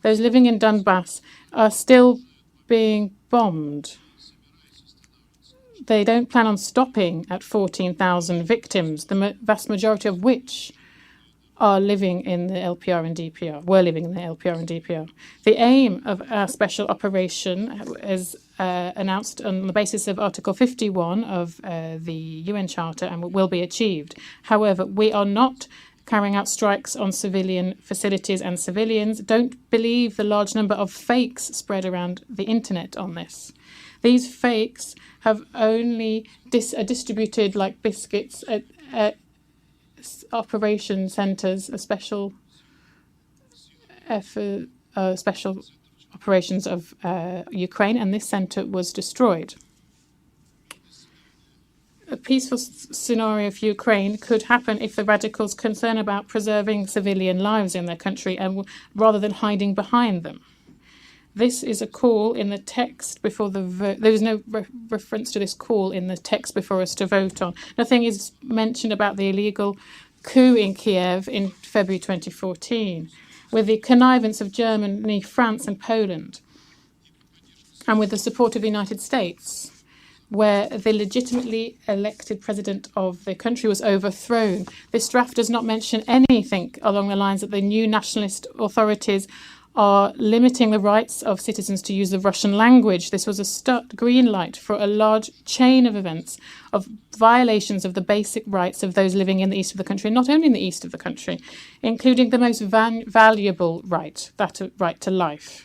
Those living in Donbass are still being bombed. They don't plan on stopping at 14,000 victims, the vast majority of which are living in the LPR and DPR, were living in the LPR and DPR. The aim of our special operation is announced on the basis of Article 51 of the UN Charter and will be achieved. However, we are not carrying out strikes on civilian facilities and civilians. Don't believe the large number of fakes spread around the internet on this. These fakes have only distributed like biscuits at operation centres, special operations of Ukraine, and this centre was destroyed. A peaceful scenario for Ukraine could happen if the radicals concern about preserving civilian lives in their country and rather than hiding behind them. This is a call in the text before the vote. There is no reference to this call in the text before us to vote on. Nothing is mentioned about the illegal coup in Kiev in February 2014, with the connivance of Germany, France and Poland, and with the support of the United States, where the legitimately elected president of the country was overthrown. This draft does not mention anything along the lines that the new nationalist authorities are limiting the rights of citizens to use the Russian language. This was a green light for a large chain of events of violations of the basic rights of those living in the east of the country, and not only in the east of the country, including the most valuable right, that right to life.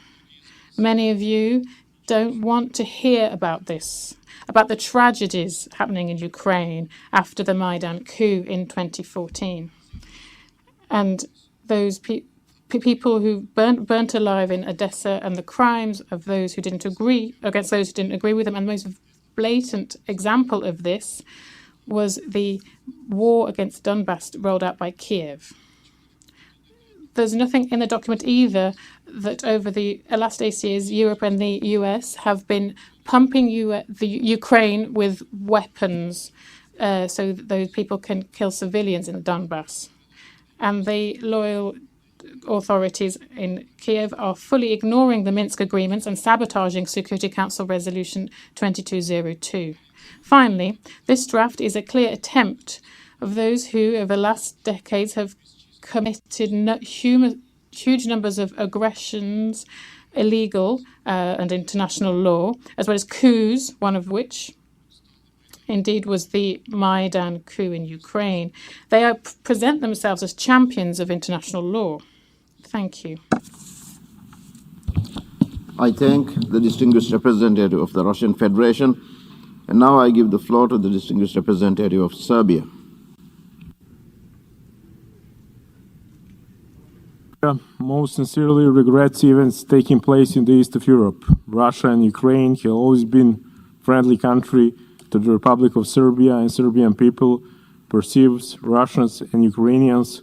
Many of you don't want to hear about this, about the tragedies happening in Ukraine after the Maidan coup in 2014. And those people who burnt alive in Odessa, and the crimes of those who didn't agree, against those who didn't agree with them. And the most blatant example of this was the war against Donbass rolled out by Kiev. There's nothing in the document either that over the last 8 years, Europe and the US have been pumping the Ukraine with weapons so that those people can kill civilians in Donbass. And the loyal authorities in Kiev are fully ignoring the Minsk agreements and sabotaging Security Council Resolution 2202. Finally, this draft is a clear attempt of those who, over the last decades, have committed huge numbers of aggressions, illegal and international law, as well as coups, one of which indeed was the Maidan coup in Ukraine. They present themselves as champions of international law. Thank you. I thank the distinguished representative of the Russian Federation, and now I give the floor to the distinguished representative of Serbia. Most sincerely regrets events taking place in the east of Europe. Russia and Ukraine have always been friendly country to the Republic of Serbia, and Serbian people perceives Russians and Ukrainians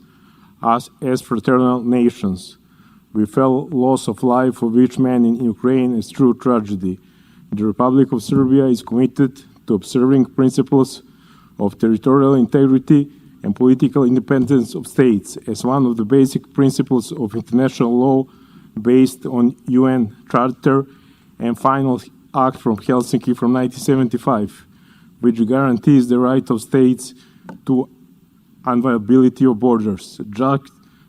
as fraternal nations. We felt loss of life of each man in Ukraine is true tragedy. The Republic of Serbia is committed to observing principles of territorial integrity and political independence of states as one of the basic principles of international law based on UN Charter and Final Act from Helsinki from 1975, which guarantees the right of states to inviolability of borders,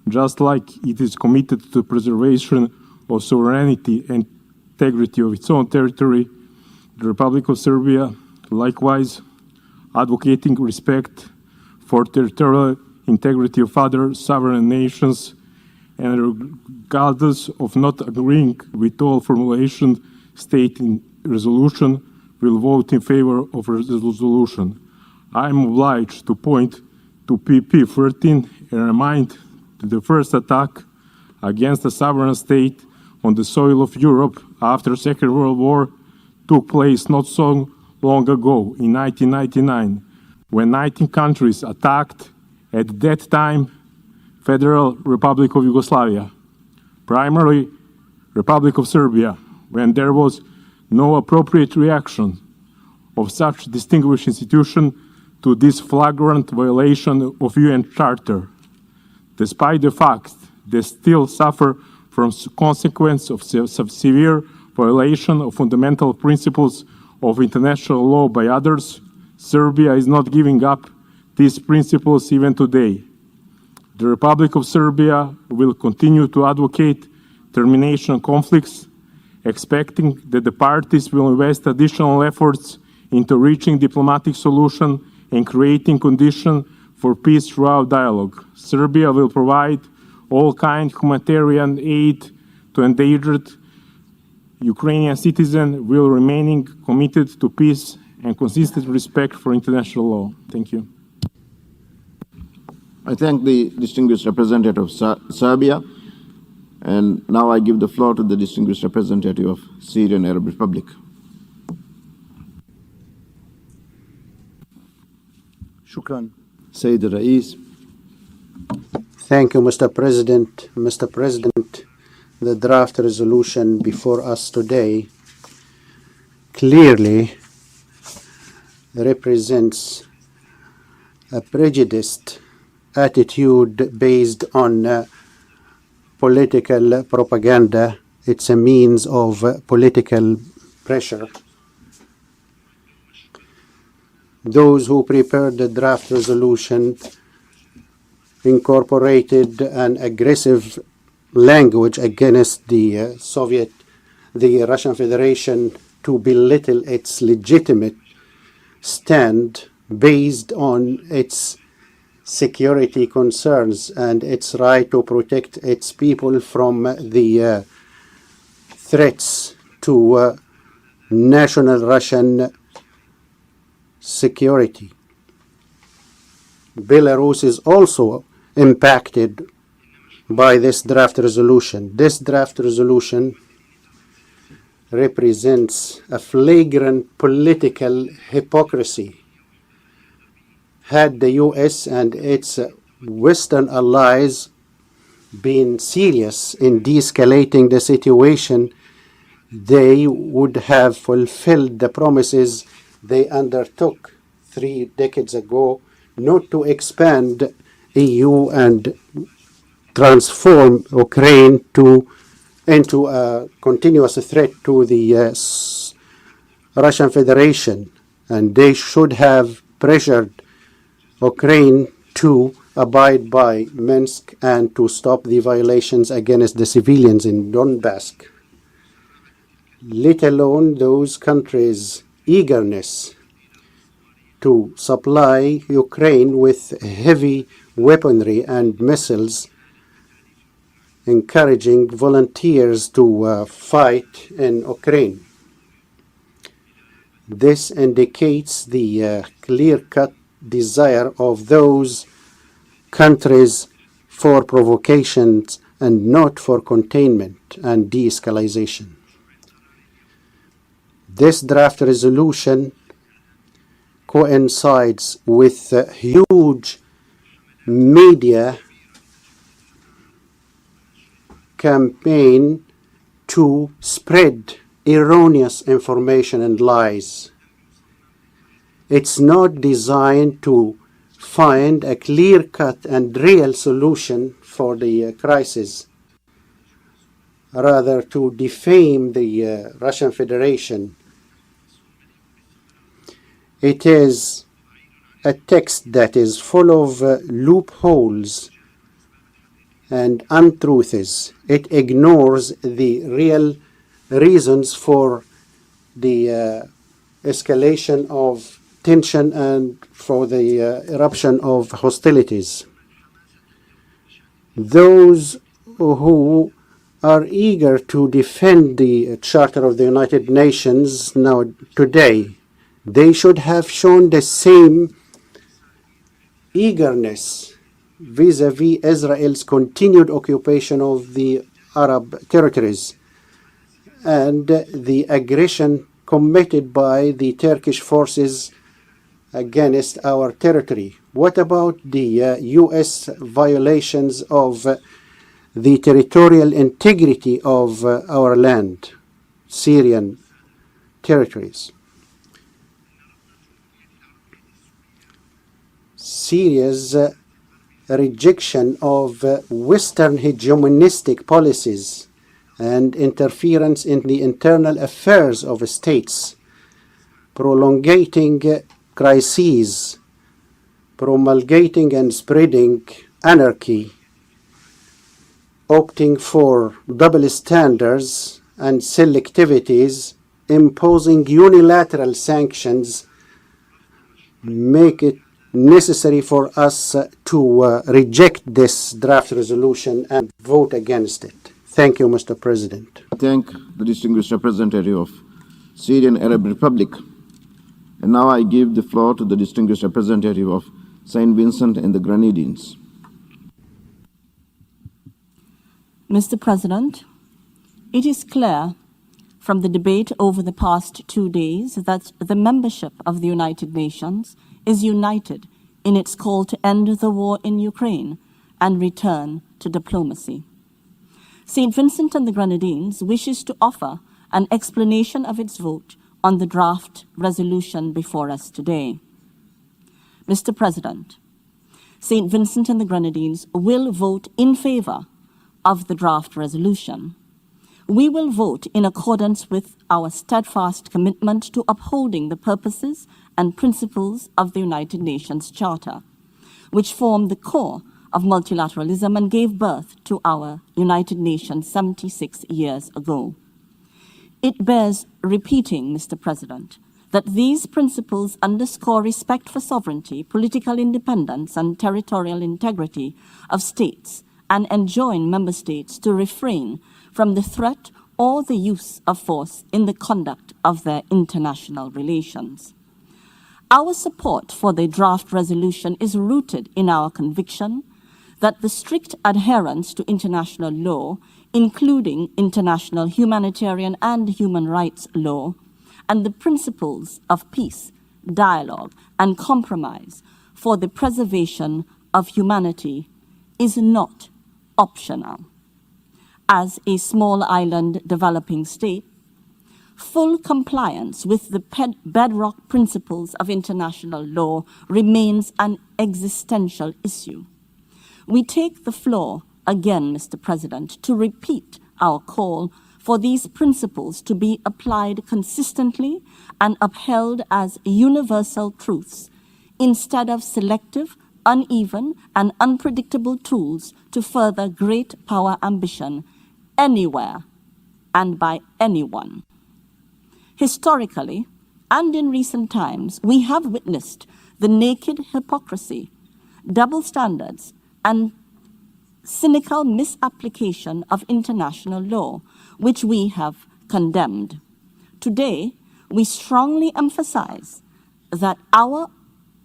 just like it is committed to the preservation of sovereignty and integrity of its own territory. The Republic of Serbia, likewise, advocating respect for territorial integrity of other sovereign nations, and regardless of not agreeing with all formulation stated in resolution, will vote in favor of resolution. I am obliged to point to PP 13 and remind that the first attack against a sovereign state on the soil of Europe after the Second World War took place not so long ago, in 1999, when 19 countries attacked, at that time, Federal Republic of Yugoslavia, primarily Republic of Serbia, when there was no appropriate reaction of such distinguished institution to this flagrant violation of UN Charter, despite the fact they still suffer from consequence of severe violation of fundamental principles of international law by others. Serbia is not giving up these principles even today. The Republic of Serbia will continue to advocate termination of conflicts, expecting that the parties will invest additional efforts into reaching diplomatic solution and creating conditions for peace throughout dialogue. Serbia will provide all kind of humanitarian aid to endangered Ukrainian citizens while remaining committed to peace and consistent respect for international law. Thank you. I thank the distinguished representative of Serbia, and now I give the floor to the distinguished representative of Syrian Arab Republic. Shukran, Sayyid Rais. Thank you, Mr. President. Mr. President, the draft resolution before us today clearly represents a prejudiced attitude based on political propaganda. It's a means of political pressure. Those who prepared the draft resolution incorporated an aggressive language against the Russian Federation to belittle its legitimate stand based on its security concerns and its right to protect its people from the threats to national Russian security. Belarus is also impacted by this draft resolution. This draft resolution represents a flagrant political hypocrisy. Had the US and its Western allies been serious in de-escalating the situation, they would have fulfilled the promises they undertook 3 decades ago, not to expand EU and transform Ukraine into a continuous threat to the Russian Federation. And they should have pressured Ukraine to abide by Minsk and to stop the violations against the civilians in Donbass, let alone those countries' eagerness to supply Ukraine with heavy weaponry and missiles, encouraging volunteers to fight in Ukraine. This indicates the clear-cut desire of those countries for provocations and not for containment and de-escalation. This draft resolution coincides with a huge media campaign to spread erroneous information and lies. It's not designed to find a clear-cut and real solution for the crisis, rather to defame the Russian Federation. It is a text that is full of loopholes and untruths. It ignores the real reasons for the escalation of tension and for the eruption of hostilities. Those who are eager to defend the Charter of the United Nations now today, they should have shown the same eagerness vis-à-vis Israel's continued occupation of the Arab territories and the aggression committed by the Turkish forces against our territory. What about the U.S. violations of the territorial integrity of our land, Syrian territories? Syria's rejection of Western hegemonistic policies and interference in the internal affairs of states, prolongating crises, promulgating and spreading anarchy, opting for double standards and selectivities, imposing unilateral sanctions, make it necessary for us to reject this draft resolution and vote against it. Thank you, Mr. President. Thank the distinguished representative of Syrian Arab Republic. And now I give the floor to the distinguished representative of St. Vincent and the Grenadines. Mr. President, it is clear from the debate over the past 2 days that the membership of the United Nations is united in its call to end the war in Ukraine and return to diplomacy. St. Vincent and the Grenadines wishes to offer an explanation of its vote on the draft resolution before us today. Mr. President, St. Vincent and the Grenadines will vote in favor of the draft resolution. We will vote in accordance with our steadfast commitment to upholding the purposes and principles of the United Nations Charter, which form the core of multilateralism and gave birth to our United Nations 76 years ago. It bears repeating, Mr. President, that these principles underscore respect for sovereignty, political independence, and territorial integrity of states and enjoin member states to refrain from the threat or the use of force in the conduct of their international relations. Our support for the draft resolution is rooted in our conviction that the strict adherence to international law, including international humanitarian and human rights law, and the principles of peace, dialogue, and compromise for the preservation of humanity is not optional. As a small island developing state, full compliance with the bedrock principles of international law remains an existential issue. We take the floor again, Mr. President, to repeat our call for these principles to be applied consistently and upheld as universal truths instead of selective, uneven, and unpredictable tools to further great power ambition anywhere and by anyone. Historically, and in recent times, we have witnessed the naked hypocrisy, double standards, and cynical misapplication of international law, which we have condemned. Today, we strongly emphasize that our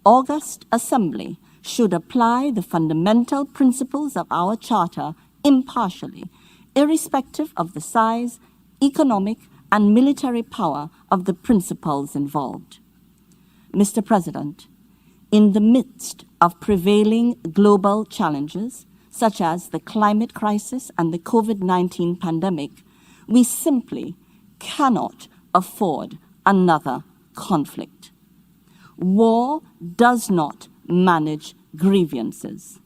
august Assembly should apply the fundamental principles of our Charter impartially, irrespective of the size, economic, and military power of the principles involved. Mr. President, in the midst of prevailing global challenges, such as the climate crisis and the COVID-19 pandemic, we simply cannot afford another conflict. War does not manage grievances.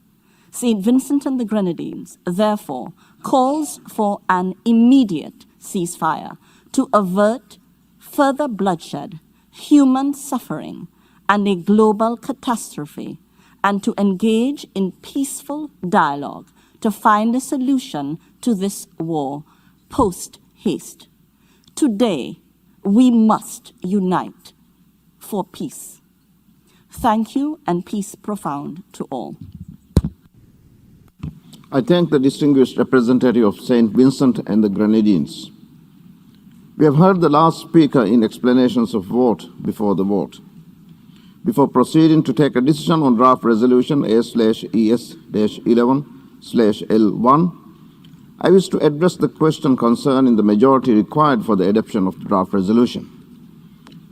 St. Vincent and the Grenadines, therefore, calls for an immediate ceasefire to avert further bloodshed, human suffering, and a global catastrophe, and to engage in peaceful dialogue to find a solution to this war post-haste. Today, we must unite for peace. Thank you, and peace profound to all. I thank the distinguished representative of St. Vincent and the Grenadines. We have heard the last speaker in explanations of vote before the vote. Before proceeding to take a decision on draft resolution A/ES-11/L1, I wish to address the question concerning the majority required for the adoption of the draft resolution.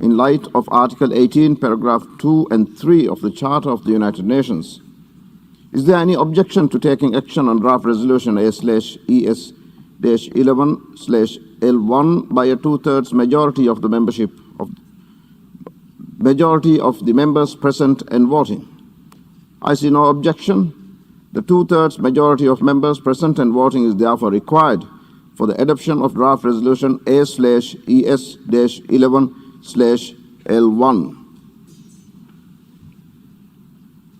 In light of Article 18, paragraph 2 and 3 of the Charter of the United Nations, is there any objection to taking action on draft resolution A/ES-11/L1 by a two-thirds majority of the members present and voting? I see no objection. The two-thirds majority of members present and voting is therefore required for the adoption of draft resolution A/ES-11/L1.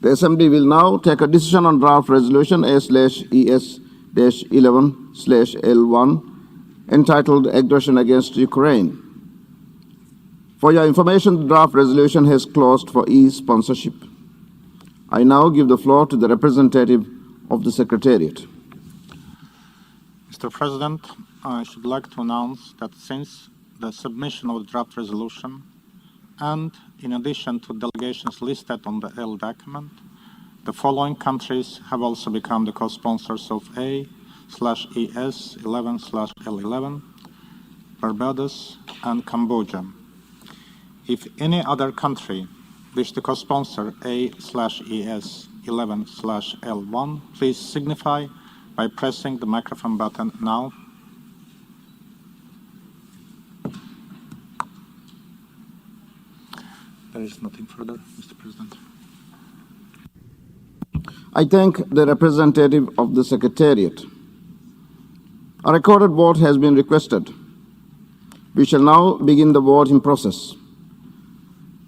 The Assembly will now take a decision on draft resolution A/ES-11/L1 entitled Aggression Against Ukraine. For your information, the draft resolution has closed for e-sponsorship. I now give the floor to the representative of the Secretariat. Mr. President, I should like to announce that since the submission of the draft resolution, and in addition to delegations listed on the L document, the following countries have also become the co-sponsors of A/ES-11/L11, Barbados and Cambodia. If any other country wish to co-sponsor A/ES-11/L1, please signify by pressing the microphone button now. There is nothing further, Mr. President. I thank the representative of the Secretariat. A recorded vote has been requested. We shall now begin the voting process.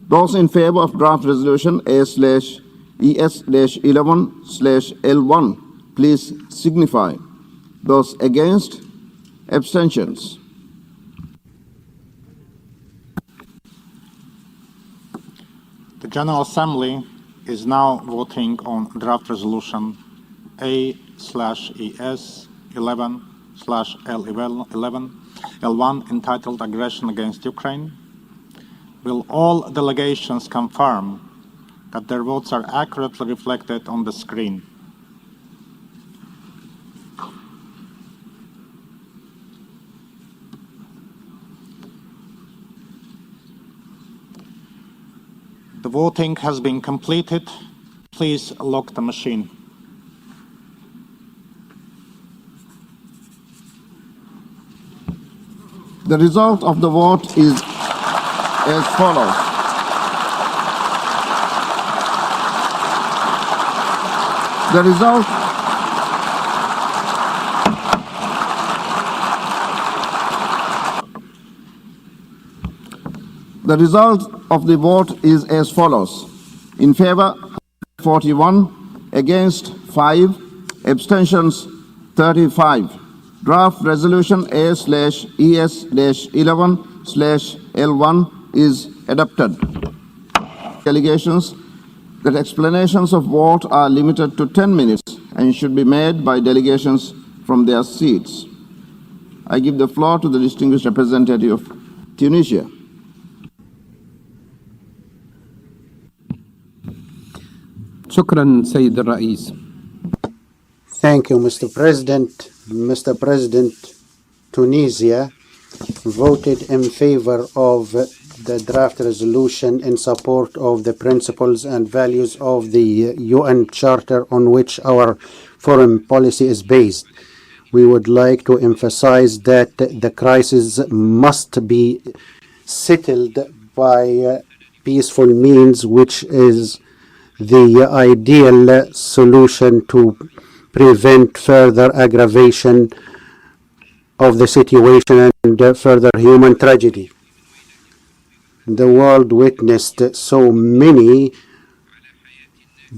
Those in favor of draft resolution A/ES-11/L1, please signify. Those against, abstentions. The General Assembly is now voting on draft resolution A/ES-11/L1 entitled Aggression Against Ukraine. Will all delegations confirm that their votes are accurately reflected on the screen? The voting has been completed. Please lock the machine. The result of the vote is as follows. The result of the vote is as follows. In favor, 41, against 5, abstentions 35. Draft resolution A/ES-11/L1 is adopted. Delegations that explanations of vote are limited to 10 minutes and should be made by delegations from their seats. I give the floor to the distinguished representative of Tunisia. شكرا سيد الرئيس. Thank you, Mr. President. Mr. President, Tunisia voted in favor of the draft resolution in support of the principles and values of the UN Charter on which our foreign policy is based. we would like to emphasize that the crisis must be settled by peaceful means, which is the ideal solution to prevent further aggravation of the situation and further human tragedy. The world witnessed so many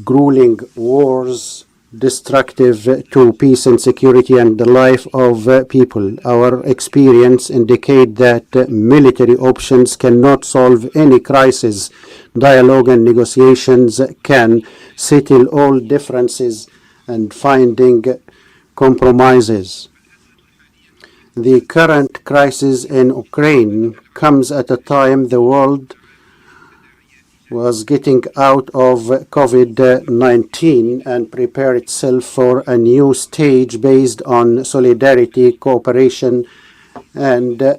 grueling wars destructive to peace and security and the life of people. Our experience indicate that military options cannot solve any crisis. Dialogue and negotiations can settle all differences and finding compromises. The current crisis in Ukraine comes at a time the world was getting out of COVID-19 and prepare itself for a new stage based on solidarity, cooperation, and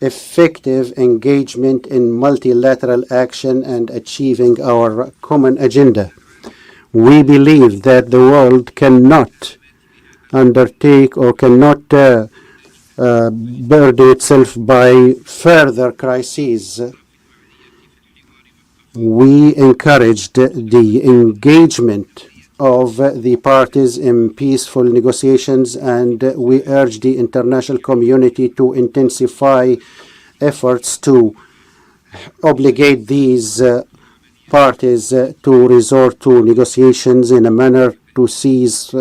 effective engagement in multilateral action and achieving our common agenda. We believe that the world cannot undertake or cannot burden itself by further crises. We encouraged the engagement of the parties in peaceful negotiations, and we urged the international community to intensify efforts to obligate these parties to resort to negotiations in a manner to cease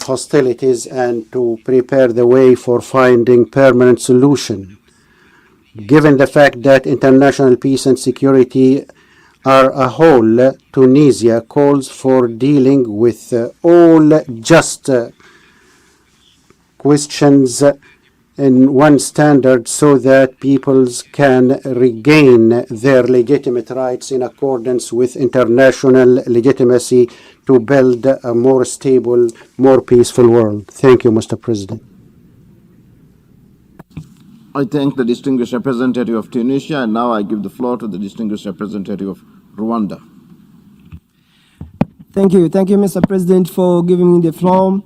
hostilities and to prepare the way for finding permanent solution. Given the fact that international peace and security are a whole, Tunisia calls for dealing with all just questions in one standard so that peoples can regain their legitimate rights in accordance with international legitimacy to build a more stable, more peaceful world. Thank you, Mr. President. I thank the distinguished representative of Tunisia, and now I give the floor to the distinguished representative of Rwanda. Thank you, Mr. President, for giving me the floor.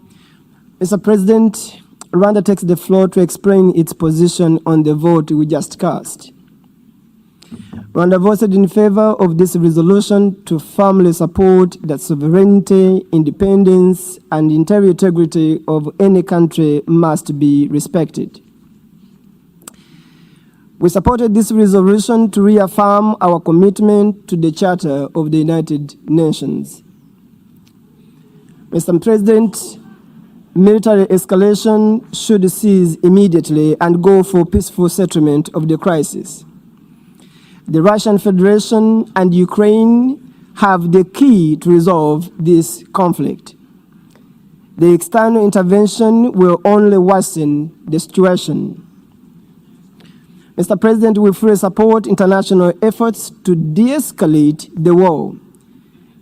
Mr. President, Rwanda takes the floor to explain its position on the vote we just cast. Rwanda voted in favor of this resolution to firmly support that sovereignty, independence, and interior integrity of any country must be respected. We supported this resolution to reaffirm our commitment to the Charter of the United Nations. Mr. President, military escalation should cease immediately and go for peaceful settlement of the crisis. The Russian Federation and Ukraine have the key to resolve this conflict. The external intervention will only worsen the situation. Mr. President, we fully support international efforts to de-escalate the war,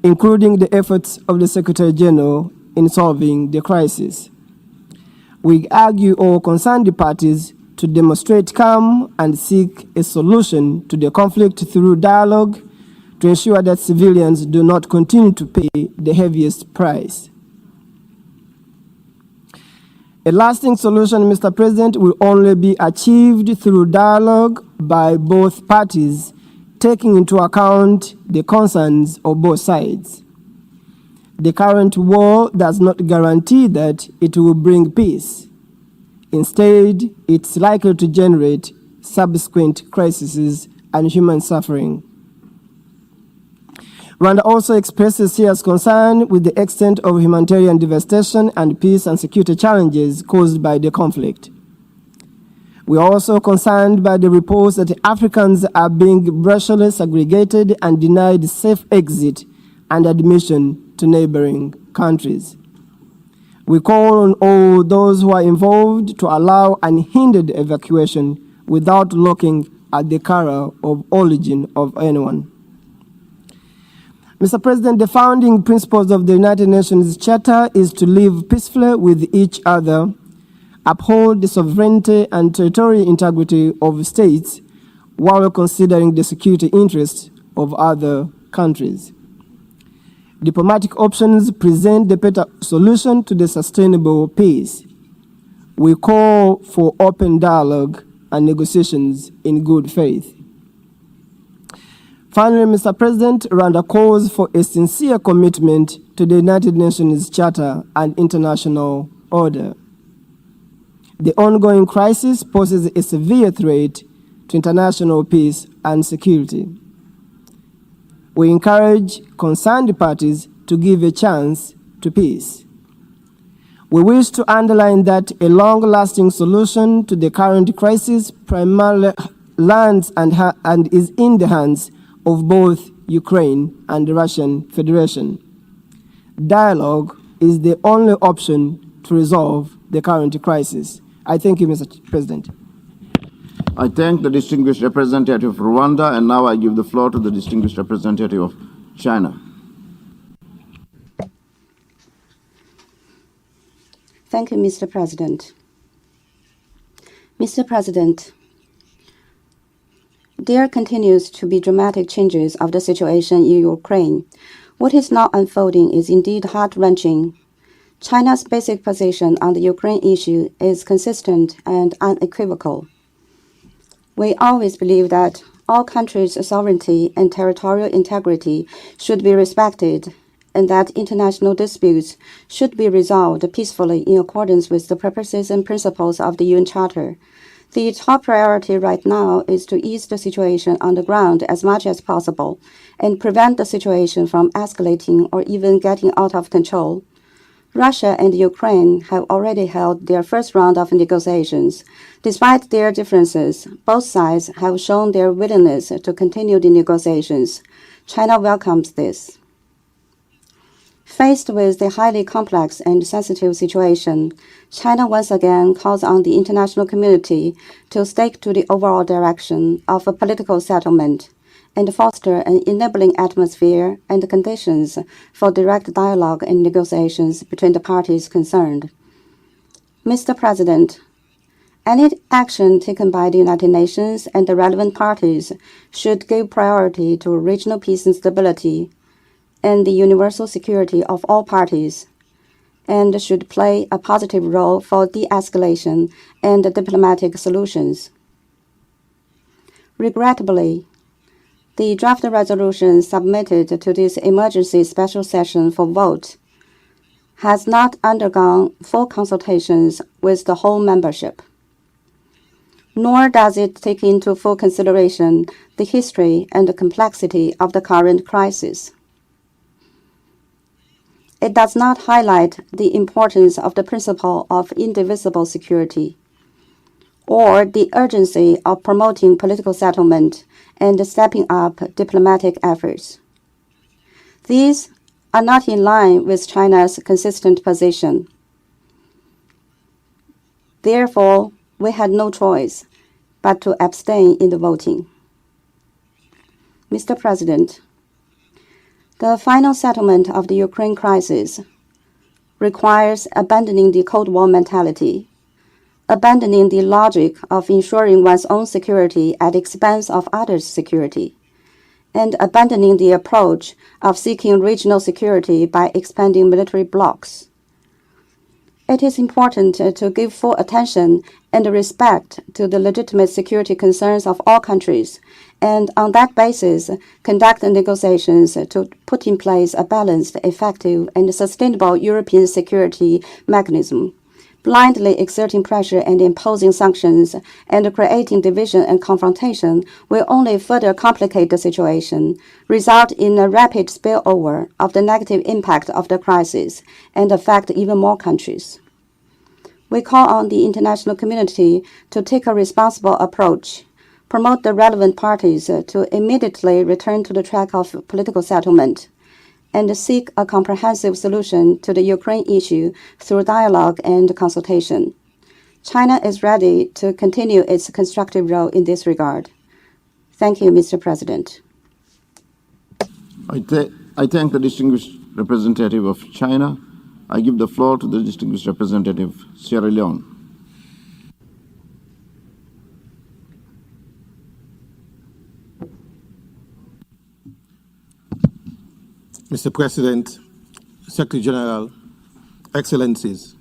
including the efforts of the Secretary General in solving the crisis. We urge all concerned parties to demonstrate calm and seek a solution to the conflict through dialogue to ensure that civilians do not continue to pay the heaviest price. A lasting solution, Mr. President, will only be achieved through dialogue by both parties, taking into account the concerns of both sides. The current war does not guarantee that it will bring peace. Instead, it's likely to generate subsequent crises and human suffering. Rwanda also expresses serious concern with the extent of humanitarian devastation and peace and security challenges caused by the conflict. We are also concerned by the reports that Africans are being racially segregated and denied safe exit and admission to neighboring countries. We call on all those who are involved to allow unhindered evacuation without looking at the color of origin of anyone. Mr. President, the founding principles of the United Nations Charter is to live peacefully with each other, uphold the sovereignty and territorial integrity of states while considering the security interests of other countries. Diplomatic options present the better solution to the sustainable peace. We call for open dialogue and negotiations in good faith. Finally, Mr. President, Rwanda calls for a sincere commitment to the United Nations Charter and international order. The ongoing crisis poses a severe threat to international peace and security. We encourage concerned parties to give a chance to peace. We wish to underline that a long-lasting solution to the current crisis primarily lands and is in the hands of both Ukraine and the Russian Federation. Dialogue is the only option to resolve the current crisis. I thank you, Mr. President. I thank the distinguished representative of Rwanda, and now I give the floor to the distinguished representative of China. Thank you, Mr. President. Mr. President, there continues to be dramatic changes of the situation in Ukraine. What is now unfolding is indeed heart-wrenching. China's basic position on the Ukraine issue is consistent and unequivocal. We always believe that all countries' sovereignty and territorial integrity should be respected, and that international disputes should be resolved peacefully in accordance with the purposes and principles of the UN Charter. The top priority right now is to ease the situation on the ground as much as possible and prevent the situation from escalating or even getting out of control. Russia and Ukraine have already held their first round of negotiations. Despite their differences, both sides have shown their willingness to continue the negotiations. China welcomes this. Faced with the highly complex and sensitive situation, China once again calls on the international community to stick to the overall direction of a political settlement and foster an enabling atmosphere and conditions for direct dialogue and negotiations between the parties concerned. Mr. President, any action taken by the United Nations and the relevant parties should give priority to regional peace and stability and the universal security of all parties, and should play a positive role for de-escalation and diplomatic solutions. Regrettably, the draft resolution submitted to this emergency special session for vote has not undergone full consultations with the whole membership, nor does it take into full consideration the history and the complexity of the current crisis. It does not highlight the importance of the principle of indivisible security or the urgency of promoting political settlement and stepping up diplomatic efforts. These are not in line with China's consistent position. Therefore, we had no choice but to abstain in the voting. Mr. President, the final settlement of the Ukraine crisis requires abandoning the Cold War mentality, abandoning the logic of ensuring one's own security at the expense of others' security, and abandoning the approach of seeking regional security by expanding military blocs. It is important to give full attention and respect to the legitimate security concerns of all countries, and on that basis, conduct negotiations to put in place a balanced, effective, and sustainable European security mechanism. Blindly exerting pressure and imposing sanctions and creating division and confrontation will only further complicate the situation, result in a rapid spillover of the negative impact of the crisis, and affect even more countries. We call on the international community to take a responsible approach, promote the relevant parties to immediately return to the track of political settlement, and seek a comprehensive solution to the Ukraine issue through dialogue and consultation. China is ready to continue its constructive role in this regard. Thank you, Mr. President. I thank the distinguished representative of China. I give the floor to the distinguished representative of Sierra Leone. Mr. President, Secretary General, Excellencies,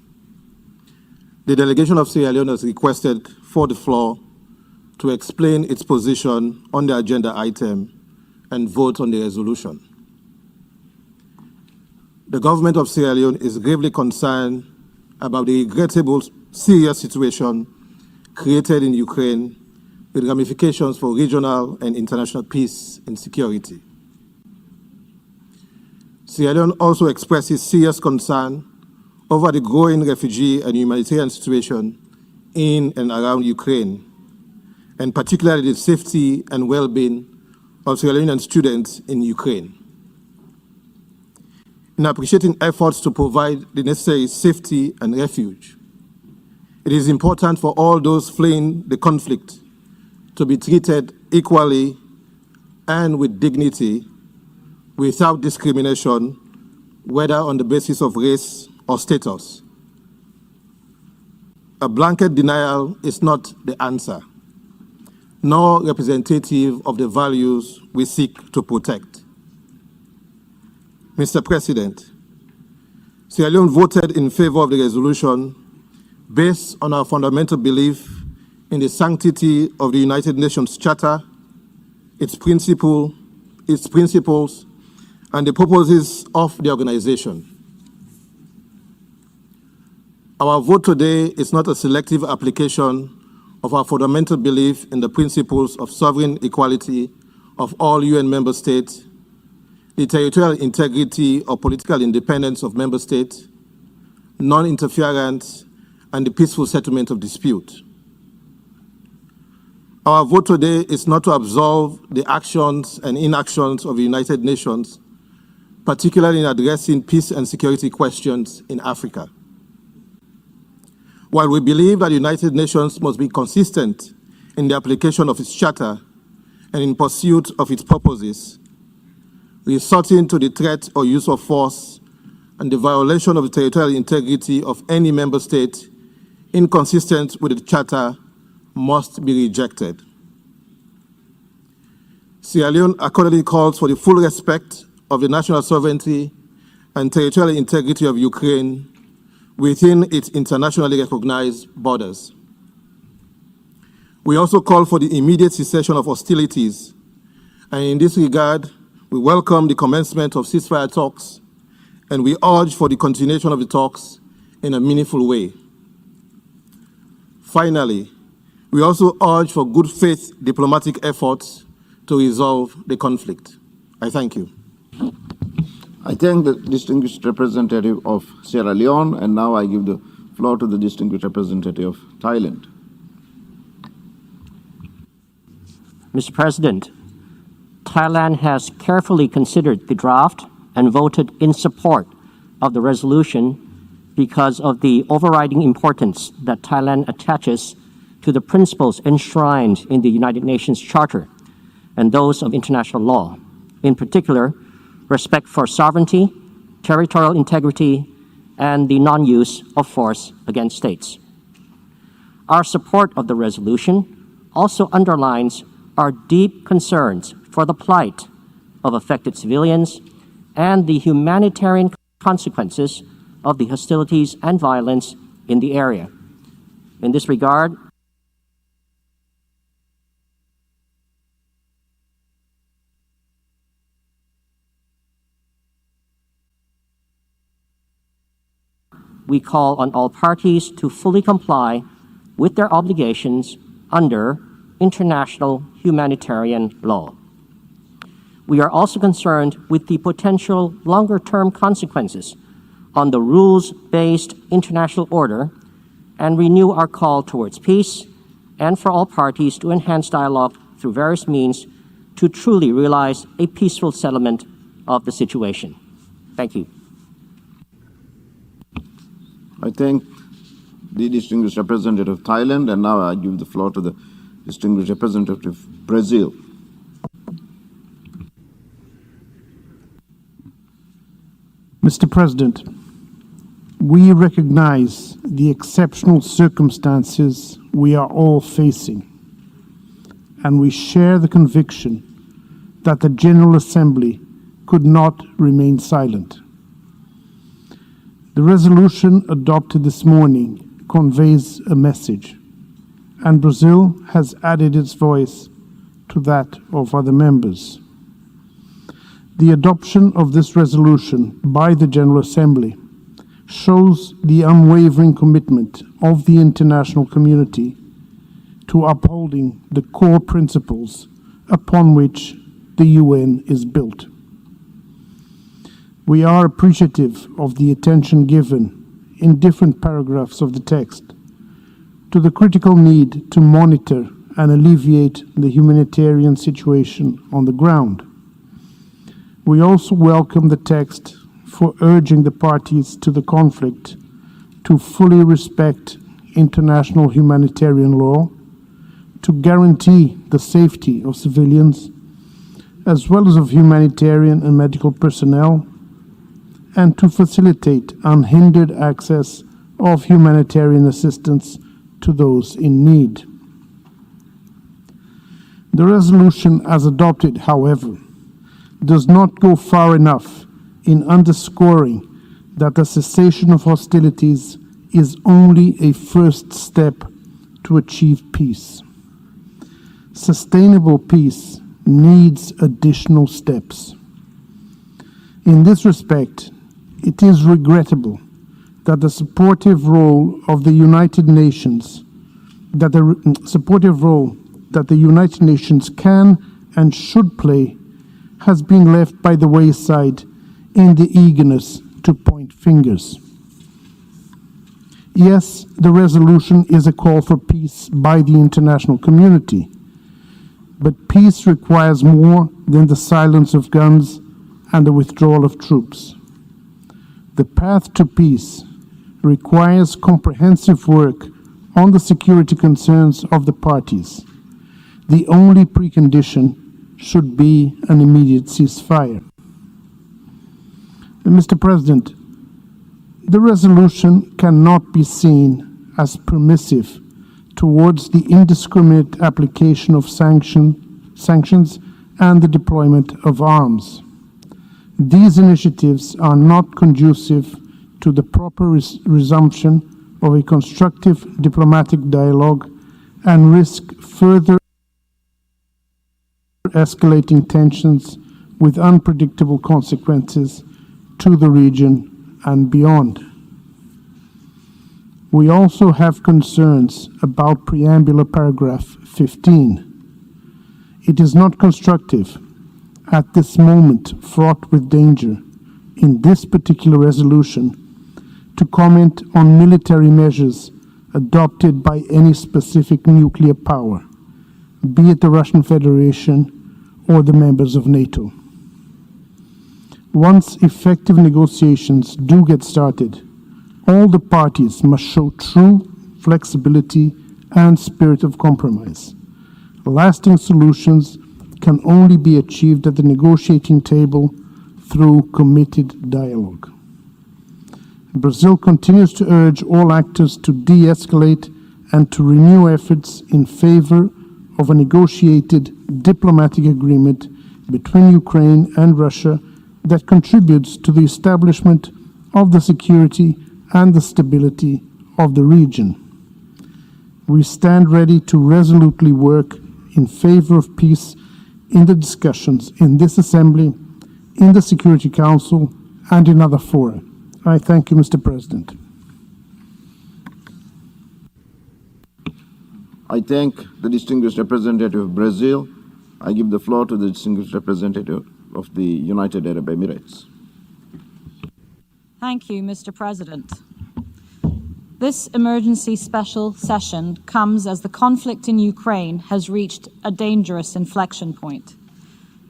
the delegation of Sierra Leone has requested for the floor to explain its position on the agenda item and vote on the resolution. The government of Sierra Leone is gravely concerned about the regrettable serious situation created in Ukraine with ramifications for regional and international peace and security. Sierra Leone also expresses serious concern over the growing refugee and humanitarian situation in and around Ukraine, and particularly the safety and well-being of Sierra Leonean students in Ukraine. In appreciating efforts to provide the necessary safety and refuge, it is important for all those fleeing the conflict to be treated equally and with dignity, without discrimination, whether on the basis of race or status. A blanket denial is not the answer, nor representative of the values we seek to protect. Mr. President, Sierra Leone voted in favor of the resolution based on our fundamental belief in the sanctity of the United Nations Charter, its principles, and the purposes of the organization. Our vote today is not a selective application of our fundamental belief in the principles of sovereign equality of all UN member states, the territorial integrity or political independence of member states, non-interference, and the peaceful settlement of dispute. Our vote today is not to absolve the actions and inactions of the United Nations, particularly in addressing peace and security questions in Africa. While we believe that the United Nations must be consistent in the application of its charter and in pursuit of its purposes, resorting to the threat or use of force and the violation of the territorial integrity of any member state inconsistent with the charter must be rejected. Sierra Leone accordingly calls for the full respect of the national sovereignty and territorial integrity of Ukraine within its internationally recognized borders. We also call for the immediate cessation of hostilities, and in this regard, we welcome the commencement of ceasefire talks, and we urge for the continuation of the talks in a meaningful way. Finally, we also urge for good faith diplomatic efforts to resolve the conflict. I thank you. I thank the distinguished representative of Sierra Leone, and now I give the floor to the distinguished representative of Thailand. Mr. President, Thailand has carefully considered the draft and voted in support of the resolution because of the overriding importance that Thailand attaches to the principles enshrined in the United Nations Charter and those of international law, in particular, respect for sovereignty, territorial integrity, and the non-use of force against states. Our support of the resolution also underlines our deep concerns for the plight of affected civilians and the humanitarian consequences of the hostilities and violence in the area. In this regard, we call on all parties to fully comply with their obligations under international humanitarian law. We are also concerned with the potential longer-term consequences on the rules-based international order and renew our call towards peace and for all parties to enhance dialogue through various means to truly realize a peaceful settlement of the situation. Thank you. I thank the distinguished representative of Thailand, and now I give the floor to the distinguished representative of Brazil. Mr. President, we recognize the exceptional circumstances we are all facing, and we share the conviction that the General Assembly could not remain silent. The resolution adopted this morning conveys a message, and Brazil has added its voice to that of other members. The adoption of this resolution by the General Assembly shows the unwavering commitment of the international community to upholding the core principles upon which the UN is built. We are appreciative of the attention given in different paragraphs of the text to the critical need to monitor and alleviate the humanitarian situation on the ground. We also welcome the text for urging the parties to the conflict to fully respect international humanitarian law, to guarantee the safety of civilians, as well as of humanitarian and medical personnel, and to facilitate unhindered access of humanitarian assistance to those in need. The resolution as adopted, however, does not go far enough in underscoring that the cessation of hostilities is only a first step to achieve peace. Sustainable peace needs additional steps. In this respect, it is regrettable that the supportive role of the United Nations, that the United Nations can and should play, has been left by the wayside in the eagerness to point fingers. Yes, the resolution is a call for peace by the international community, but peace requires more than the silence of guns and the withdrawal of troops. The path to peace requires comprehensive work on the security concerns of the parties. The only precondition should be an immediate ceasefire. Mr. President, the resolution cannot be seen as permissive towards the indiscriminate application of sanctions and the deployment of arms. These initiatives are not conducive to the proper resumption of a constructive diplomatic dialogue and risk further escalating tensions with unpredictable consequences to the region and beyond. We also have concerns about preambular paragraph 15. It is not constructive at this moment fraught with danger in this particular resolution to comment on military measures adopted by any specific nuclear power, be it the Russian Federation or the members of NATO. Once effective negotiations do get started, all the parties must show true flexibility and spirit of compromise. Lasting solutions can only be achieved at the negotiating table through committed dialogue. Brazil continues to urge all actors to de-escalate and to renew efforts in favor of a negotiated diplomatic agreement between Ukraine and Russia that contributes to the establishment of the security and the stability of the region. We stand ready to resolutely work in favor of peace in the discussions in this Assembly, in the Security Council, and in other fora. I thank you, Mr. President. I thank the distinguished representative of Brazil. I give the floor to the distinguished representative of the United Arab Emirates. Thank you, Mr. President. This emergency special session comes as the conflict in Ukraine has reached a dangerous inflection point.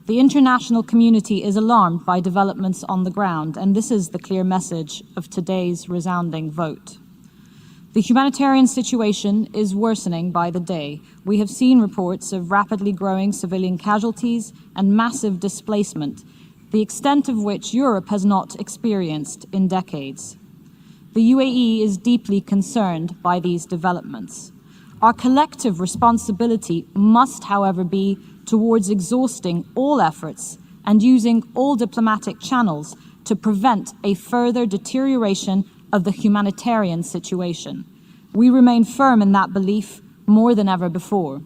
The international community is alarmed by developments on the ground, and this is the clear message of today's resounding vote. The humanitarian situation is worsening by the day. We have seen reports of rapidly growing civilian casualties and massive displacement, the extent of which Europe has not experienced in decades. The UAE is deeply concerned by these developments. Our collective responsibility must, however, be towards exhausting all efforts and using all diplomatic channels to prevent a further deterioration of the humanitarian situation. We remain firm in that belief more than ever before.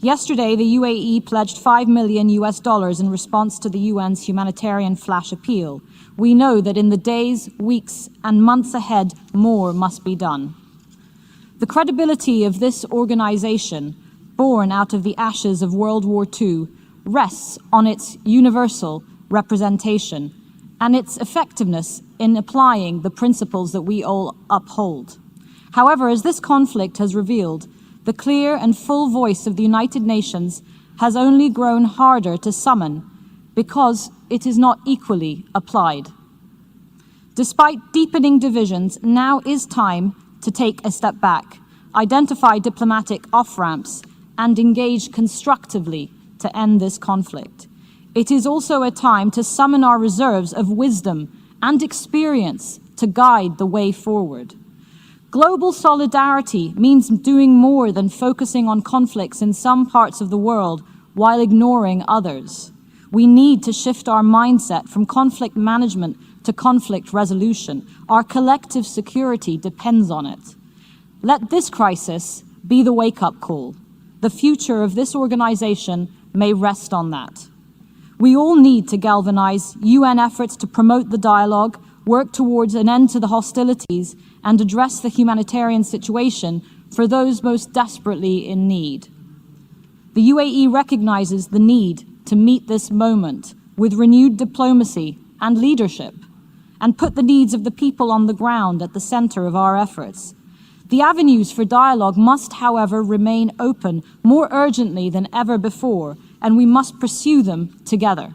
Yesterday, the UAE pledged $5 million in response to the UN's humanitarian flash appeal. We know that in the days, weeks, and months ahead, more must be done. The credibility of this organization, born out of the ashes of World War II, rests on its universal representation and its effectiveness in applying the principles that we all uphold. However, as this conflict has revealed, the clear and full voice of the United Nations has only grown harder to summon because it is not equally applied. Despite deepening divisions, now is time to take a step back, identify diplomatic off-ramps, and engage constructively to end this conflict. It is also a time to summon our reserves of wisdom and experience to guide the way forward. Global solidarity means doing more than focusing on conflicts in some parts of the world while ignoring others. We need to shift our mindset from conflict management to conflict resolution. Our collective security depends on it. Let this crisis be the wake-up call. The future of this organization may rest on that. We all need to galvanize UN efforts to promote the dialogue, work towards an end to the hostilities, and address the humanitarian situation for those most desperately in need. The UAE recognizes the need to meet this moment with renewed diplomacy and leadership, and put the needs of the people on the ground at the center of our efforts. The avenues for dialogue must, however, remain open more urgently than ever before, and we must pursue them together.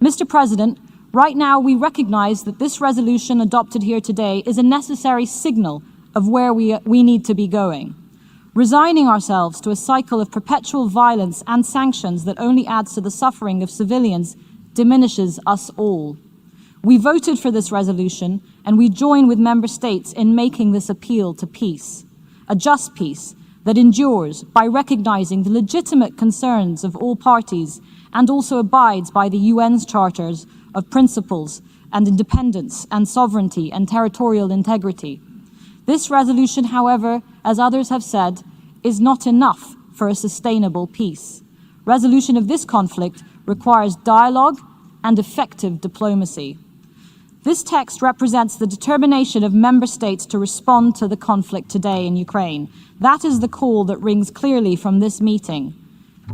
Mr. President, right now we recognize that this resolution adopted here today is a necessary signal of where we need to be going. Resigning ourselves to a cycle of perpetual violence and sanctions that only adds to the suffering of civilians diminishes us all. We voted for this resolution, and we join with member states in making this appeal to peace, a just peace that endures by recognizing the legitimate concerns of all parties and also abides by the UN's charters of principles and independence and sovereignty and territorial integrity. This resolution, however, as others have said, is not enough for a sustainable peace. Resolution of this conflict requires dialogue and effective diplomacy. This text represents the determination of member states to respond to the conflict today in Ukraine. That is the call that rings clearly from this meeting.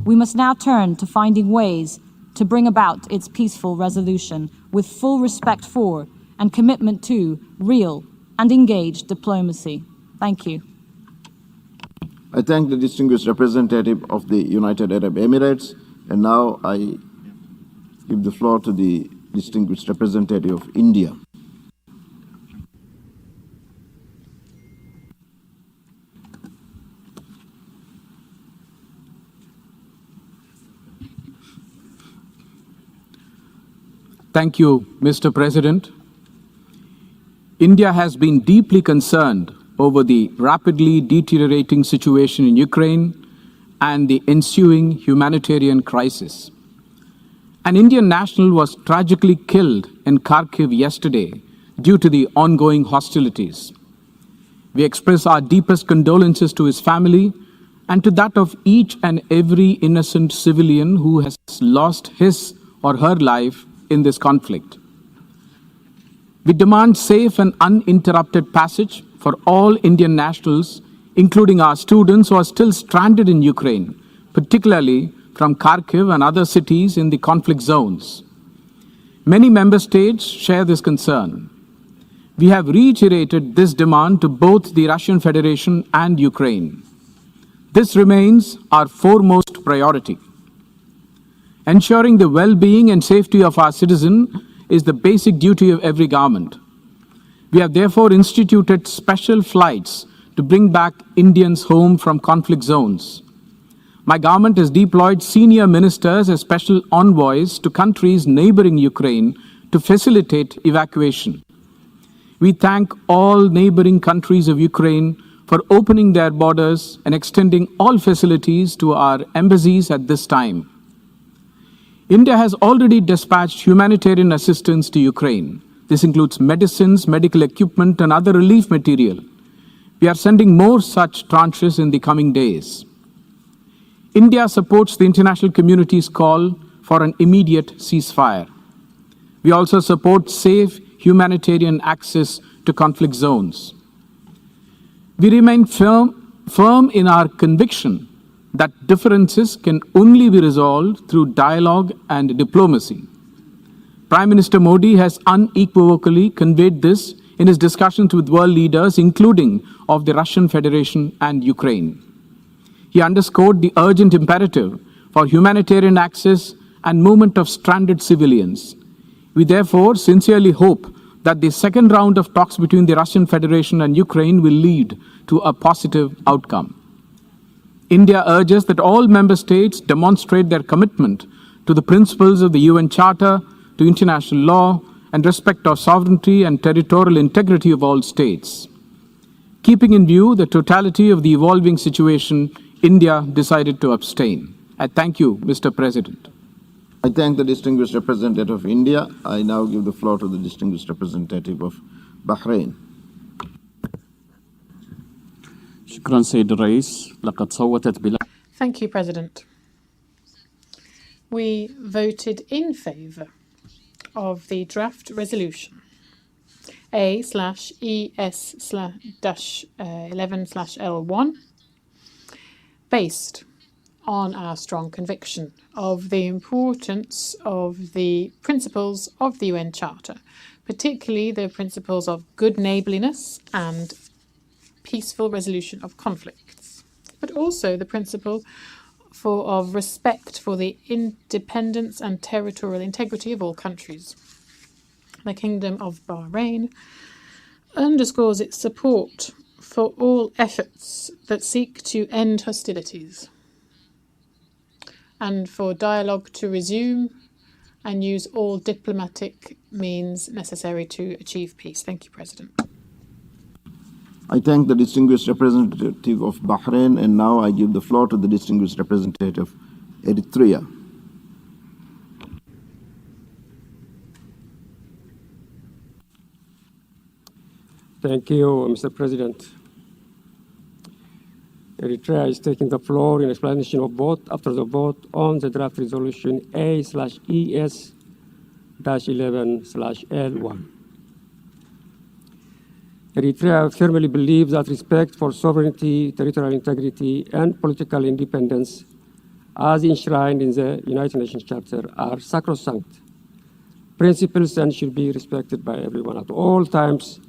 We must now turn to finding ways to bring about its peaceful resolution with full respect for and commitment to real and engaged diplomacy. Thank you. I thank the distinguished representative of the United Arab Emirates, and now I give the floor to the distinguished representative of India. Thank you, Mr. President. India has been deeply concerned over the rapidly deteriorating situation in Ukraine and the ensuing humanitarian crisis. An Indian national was tragically killed in Kharkiv yesterday due to the ongoing hostilities. We express our deepest condolences to his family and to that of each and every innocent civilian who has lost his or her life in this conflict. We demand safe and uninterrupted passage for all Indian nationals, including our students who are still stranded in Ukraine, particularly from Kharkiv and other cities in the conflict zones. Many member states share this concern. We have reiterated this demand to both the Russian Federation and Ukraine. This remains our foremost priority. Ensuring the well-being and safety of our citizens is the basic duty of every government. We have therefore instituted special flights to bring back Indians home from conflict zones. My government has deployed senior ministers as special envoys to countries neighboring Ukraine to facilitate evacuation. We thank all neighboring countries of Ukraine for opening their borders and extending all facilities to our embassies at this time. India has already dispatched humanitarian assistance to Ukraine. This includes medicines, medical equipment, and other relief material. We are sending more such tranches in the coming days. India supports the international community's call for an immediate ceasefire. We also support safe humanitarian access to conflict zones. We remain firm in our conviction that differences can only be resolved through dialogue and diplomacy. Prime Minister Modi has unequivocally conveyed this in his discussions with world leaders, including of the Russian Federation and Ukraine. He underscored the urgent imperative for humanitarian access and movement of stranded civilians. We therefore sincerely hope that the second round of talks between the Russian Federation and Ukraine will lead to a positive outcome. India urges that all member states demonstrate their commitment to the principles of the UN Charter, to international law, and respect of sovereignty and territorial integrity of all states. Keeping in view the totality of the evolving situation, India decided to abstain. I thank you, Mr. President. I thank the distinguished representative of India. I now give the floor to the distinguished representative of Bahrain. Thank you, President. We voted in favour of the draft resolution A/ES/11/L1 based on our strong conviction of the importance of the principles of the UN Charter, particularly the principles of good neighbourliness and peaceful resolution of conflicts, but also the principle of respect for the independence and territorial integrity of all countries. The Kingdom of Bahrain underscores its support for all efforts that seek to end hostilities and for dialogue to resume and use all diplomatic means necessary to achieve peace. Thank you, President. I thank the distinguished representative of Bahrain, and now I give the floor to the distinguished representative of Eritrea. Thank you, Mr. President. Eritrea is taking the floor in explanation of vote after the vote on the draft resolution A/ES-11/L1. Eritrea firmly believes that respect for sovereignty, territorial integrity, and political independence, as enshrined in the United Nations Charter, are sacrosanct principles and should be respected by everyone at all times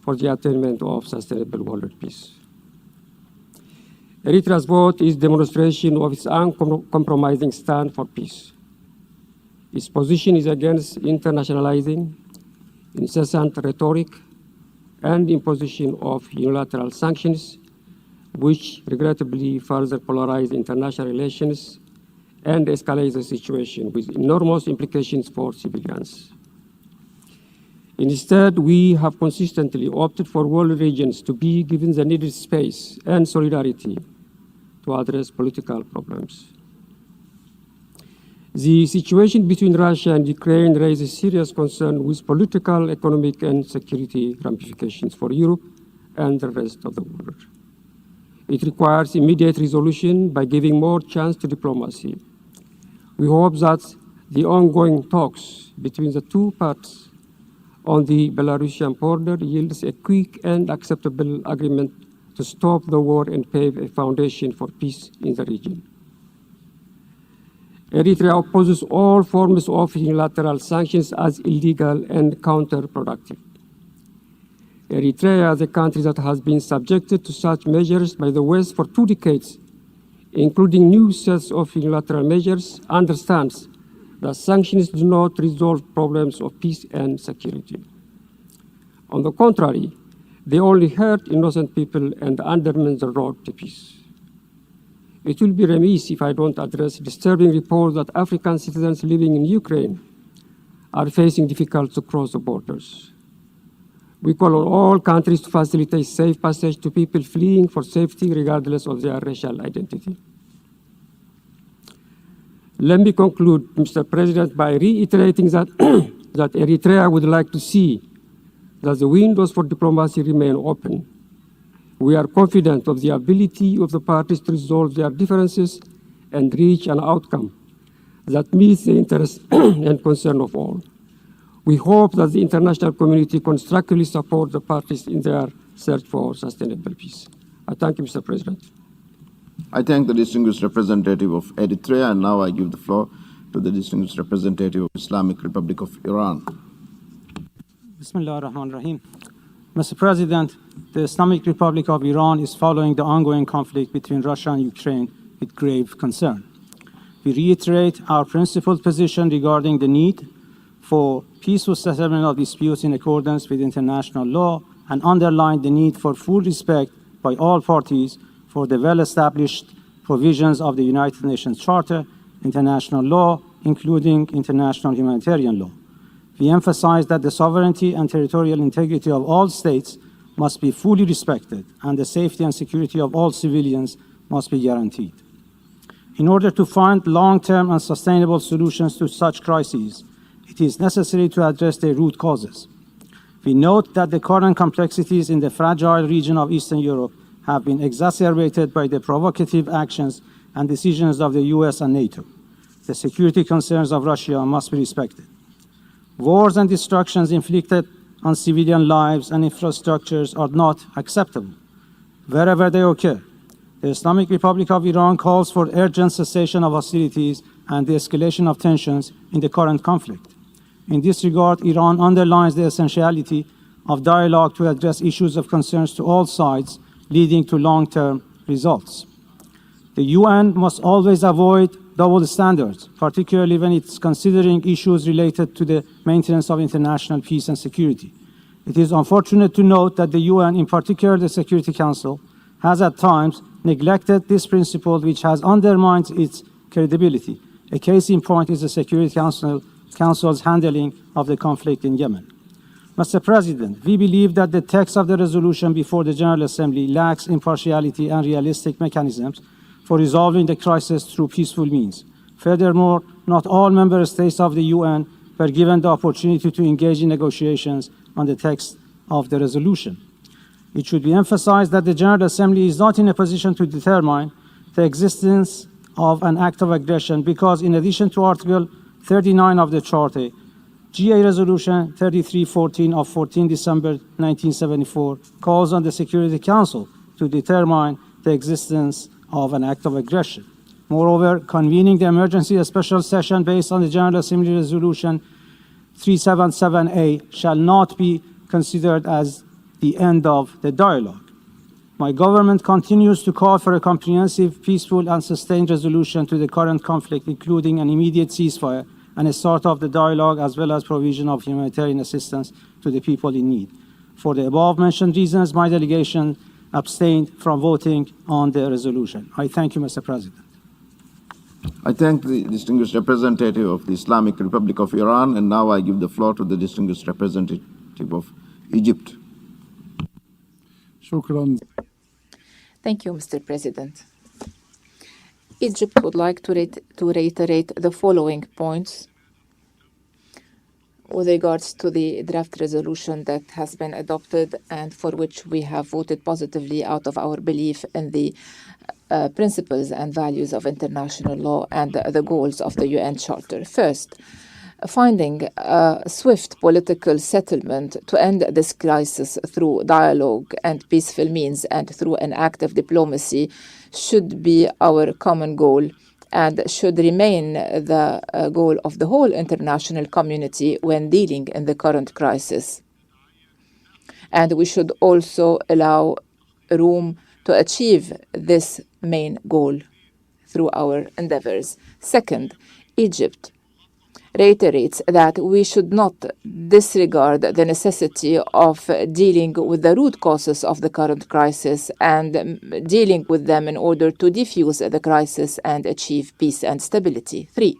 for the attainment of sustainable world peace. Eritrea's vote is demonstration of its uncompromising stand for peace. Its position is against internationalizing, incessant rhetoric, and imposition of unilateral sanctions, which regrettably further polarize international relations and escalate the situation with enormous implications for civilians. Instead, we have consistently opted for world regions to be given the needed space and solidarity to address political problems. The situation between Russia and Ukraine raises serious concern with political, economic, and security ramifications for Europe and the rest of the world. It requires immediate resolution by giving more chance to diplomacy. We hope that the ongoing talks between the two parties on the Belarusian border yields a quick and acceptable agreement to stop the war and pave a foundation for peace in the region. Eritrea opposes all forms of unilateral sanctions as illegal and counterproductive. Eritrea, as a country that has been subjected to such measures by the West for 2 decades, including new sets of unilateral measures, understands that sanctions do not resolve problems of peace and security. On the contrary, they only hurt innocent people and undermine the road to peace. It will be remiss if I don't address disturbing reports that African citizens living in Ukraine are facing difficulty to cross the borders. We call on all countries to facilitate safe passage to people fleeing for safety regardless of their racial identity. Let me conclude, Mr. President, by reiterating that, that Eritrea would like to see that the windows for diplomacy remain open. We are confident of the ability of the parties to resolve their differences and reach an outcome that meets the interests and concern of all. We hope that the international community constructively support the parties in their search for sustainable peace. I thank you, Mr. President. I thank the distinguished representative of Eritrea, and now I give the floor to the distinguished representative of Islamic Republic of Iran. Bismillah ar-Rahman ar-Rahim. Mr. President, the Islamic Republic of Iran is following the ongoing conflict between Russia and Ukraine with grave concern. We reiterate our principled position regarding the need for peaceful settlement of disputes in accordance with international law and underline the need for full respect by all parties for the well-established provisions of the United Nations Charter, international law, including international humanitarian law. We emphasize that the sovereignty and territorial integrity of all states must be fully respected, and the safety and security of all civilians must be guaranteed. In order to find long-term and sustainable solutions to such crises, it is necessary to address their root causes. We note that the current complexities in the fragile region of Eastern Europe have been exacerbated by the provocative actions and decisions of the US and NATO. The security concerns of Russia must be respected. Wars and destructions inflicted on civilian lives and infrastructures are not acceptable, wherever they occur. The Islamic Republic of Iran calls for urgent cessation of hostilities and the escalation of tensions in the current conflict. In this regard, Iran underlines the essentiality of dialogue to address issues of concerns to all sides, leading to long-term results. The UN must always avoid double standards, particularly when it's considering issues related to the maintenance of international peace and security. It is unfortunate to note that the UN, in particular the Security Council, has at times neglected this principle, which has undermined its credibility. A case in point is the Security Council's handling of the conflict in Yemen. Mr. President, we believe that the text of the resolution before the General Assembly lacks impartiality and realistic mechanisms for resolving the crisis through peaceful means. Furthermore, not all member states of the UN were given the opportunity to engage in negotiations on the text of the resolution. It should be emphasized that the General Assembly is not in a position to determine the existence of an act of aggression because, in addition to Article 39 of the Charter, GA Resolution 3314 of 14 December 1974 calls on the Security Council to determine the existence of an act of aggression. Moreover, convening the emergency special session based on the General Assembly Resolution 377A shall not be considered as the end of the dialogue. My government continues to call for a comprehensive, peaceful, and sustained resolution to the current conflict, including an immediate ceasefire and a start of the dialogue, as well as provision of humanitarian assistance to the people in need. For the above-mentioned reasons, my delegation abstained from voting on the resolution. I thank you, Mr. President. I thank the distinguished representative of the Islamic Republic of Iran, and now I give the floor to the distinguished representative of Egypt. Shukran. Thank you, Mr. President. Egypt would like to reiterate the following points with regards to the draft resolution that has been adopted and for which we have voted positively out of our belief in the principles and values of international law and the goals of the UN Charter. First, finding a swift political settlement to end this crisis through dialogue and peaceful means and through an active diplomacy should be our common goal and should remain the goal of the whole international community when dealing in the current crisis. And we should also allow room to achieve this main goal through our endeavors. Second, Egypt reiterates that we should not disregard the necessity of dealing with the root causes of the current crisis and dealing with them in order to defuse the crisis and achieve peace and stability. 3.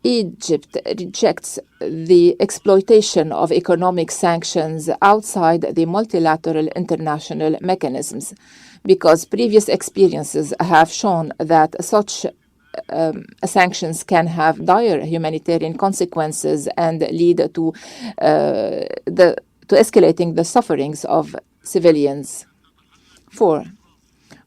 Egypt rejects the exploitation of economic sanctions outside the multilateral international mechanisms. because previous experiences have shown that such sanctions can have dire humanitarian consequences and lead to escalating the sufferings of civilians. 4.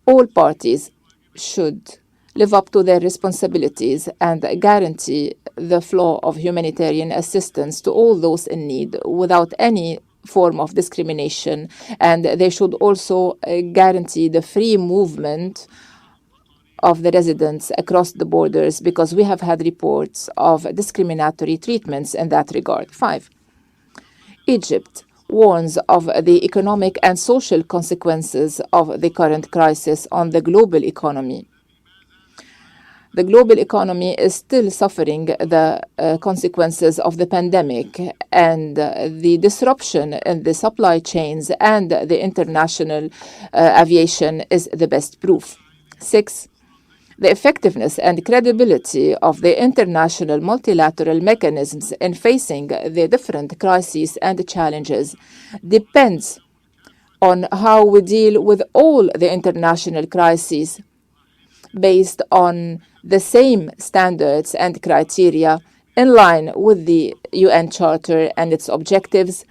All parties should live up to their responsibilities and guarantee the flow of humanitarian assistance to all those in need without any form of discrimination, and they should also guarantee the free movement of the residents across the borders, because we have had reports of discriminatory treatments in that regard. 5. Egypt warns of the economic and social consequences of the current crisis on the global economy. The global economy is still suffering the consequences of the pandemic, and the disruption in the supply chains and the international aviation is the best proof. 6. The effectiveness and credibility of the international multilateral mechanisms in facing the different crises and challenges depends on how we deal with all the international crises based on the same standards and criteria in line with the UN Charter and its objectives,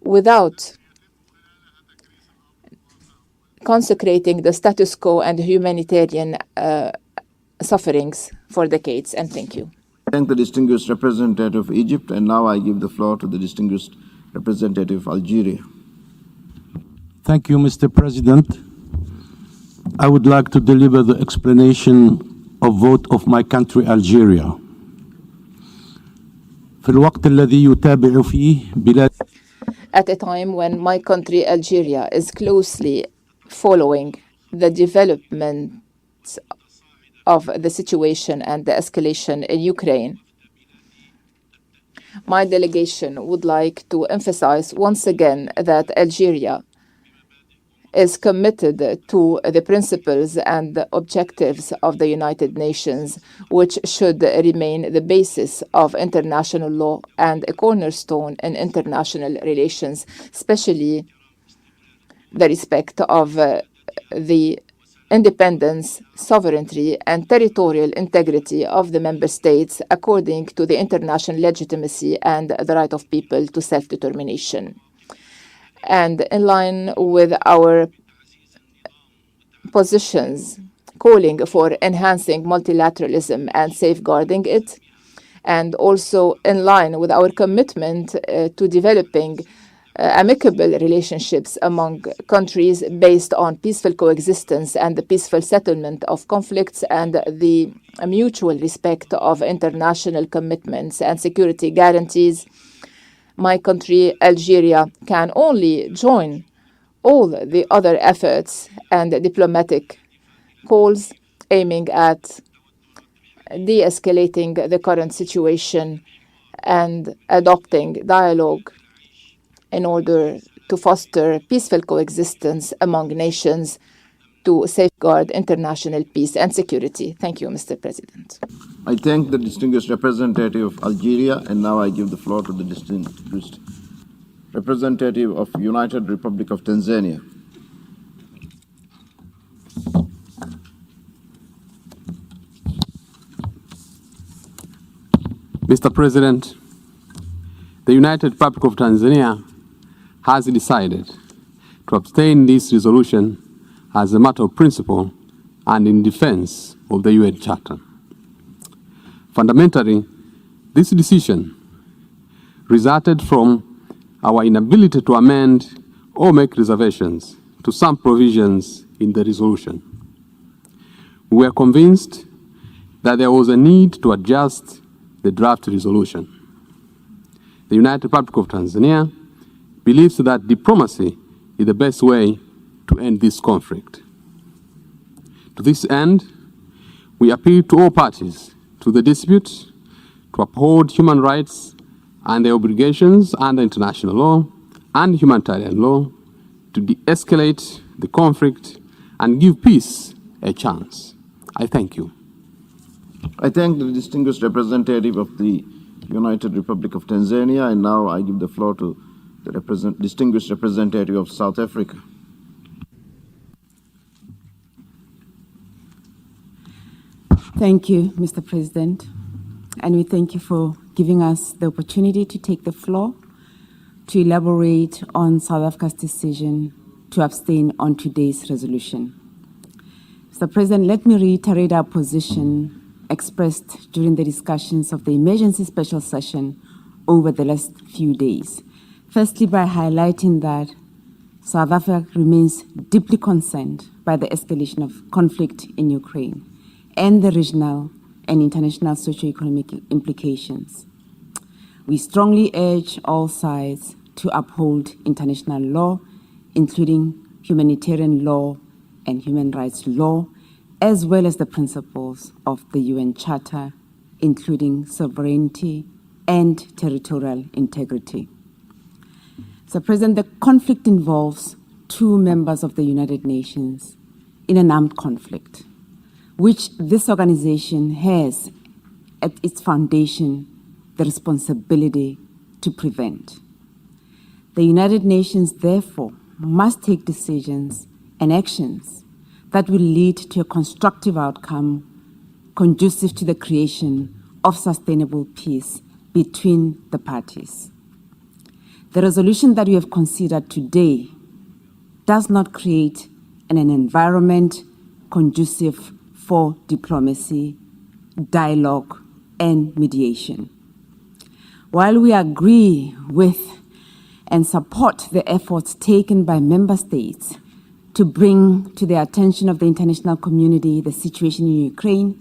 without consecrating the status quo and humanitarian sufferings for decades. And thank you. Thank the distinguished representative of Egypt, and now I give the floor to the distinguished representative of Algeria. Thank you, Mr. President. I would like to deliver the explanation of vote of my country, Algeria. في الوقت الذي يتابع فيه بلاد At a time when my country, Algeria, is closely following the development of the situation and the escalation in Ukraine, my delegation would like to emphasize once again that Algeria is committed to the principles and the objectives of the United Nations, which should remain the basis of international law and a cornerstone in international relations, especially the respect of the independence, sovereignty, and territorial integrity of the member states according to the international legitimacy and the right of people to self-determination. And in line with our positions calling for enhancing multilateralism and safeguarding it, and also in line with our commitment to developing amicable relationships among countries based on peaceful coexistence and the peaceful settlement of conflicts and the mutual respect of international commitments and security guarantees, my country, Algeria, can only join all the other efforts and diplomatic calls aiming at de-escalating the current situation and adopting dialogue in order to foster peaceful coexistence among nations to safeguard international peace and security. Thank you, Mr. President. I thank the distinguished representative of Algeria, and now I give the floor to the distinguished representative of United Republic of Tanzania. Mr. President, the United Republic of Tanzania has decided to abstain this resolution as a matter of principle and in defense of the UN Charter. Fundamentally, this decision resulted from our inability to amend or make reservations to some provisions in the resolution. We were convinced that there was a need to adjust the draft resolution. The United Republic of Tanzania believes that diplomacy is the best way to end this conflict. To this end, we appeal to all parties to the dispute to uphold human rights and their obligations under international law and humanitarian law, to de-escalate the conflict and give peace a chance. I thank you. I thank the distinguished representative of the United Republic of Tanzania, and now I give the floor to the distinguished representative of South Africa. Thank you, Mr. President. And we thank you for giving us the opportunity to take the floor to elaborate on South Africa's decision to abstain on today's resolution. Mr. President, let me reiterate our position expressed during the discussions of the emergency special session over the last few days. Firstly, by highlighting that South Africa remains deeply concerned by the escalation of conflict in Ukraine and the regional and international socio-economic implications. We strongly urge all sides to uphold international law, including humanitarian law and human rights law, as well as the principles of the UN Charter, including sovereignty and territorial integrity. Mr. President, the conflict involves two members of the United Nations in an armed conflict, which this organization has at its foundation the responsibility to prevent. The United Nations, therefore, must take decisions and actions that will lead to a constructive outcome conducive to the creation of sustainable peace between the parties. The resolution that we have considered today does not create an environment conducive for diplomacy, dialogue, and mediation. While we agree with and support the efforts taken by member states to bring to the attention of the international community the situation in Ukraine,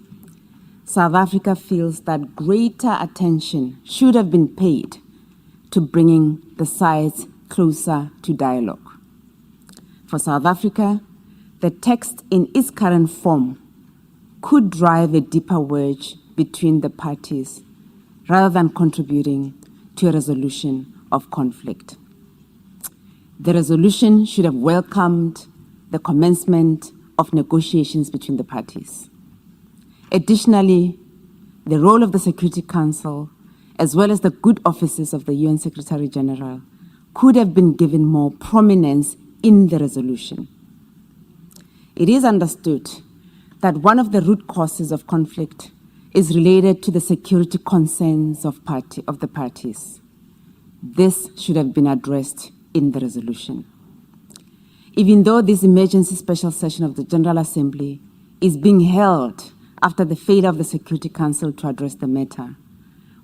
South Africa feels that greater attention should have been paid to bringing the sides closer to dialogue. For South Africa, the text in its current form could drive a deeper wedge between the parties rather than contributing to a resolution of conflict. The resolution should have welcomed the commencement of negotiations between the parties. Additionally, the role of the Security Council, as well as the good offices of the UN Secretary General, could have been given more prominence in the resolution. It is understood that one of the root causes of conflict is related to the security concerns of the parties. This should have been addressed in the resolution. Even though this emergency special session of the General Assembly is being held after the failure of the Security Council to address the matter,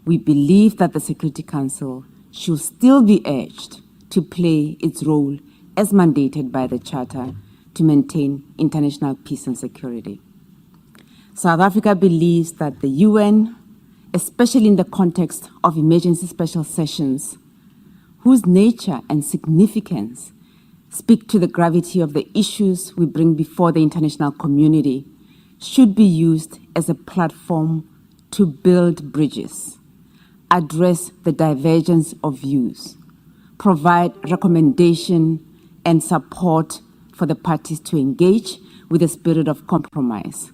we believe that the Security Council should still be urged to play its role as mandated by the Charter to maintain international peace and security. South Africa believes that the UN, especially in the context of emergency special sessions, whose nature and significance speak to the gravity of the issues we bring before the international community, should be used as a platform to build bridges, address the divergence of views, provide recommendation and support for the parties to engage with a spirit of compromise,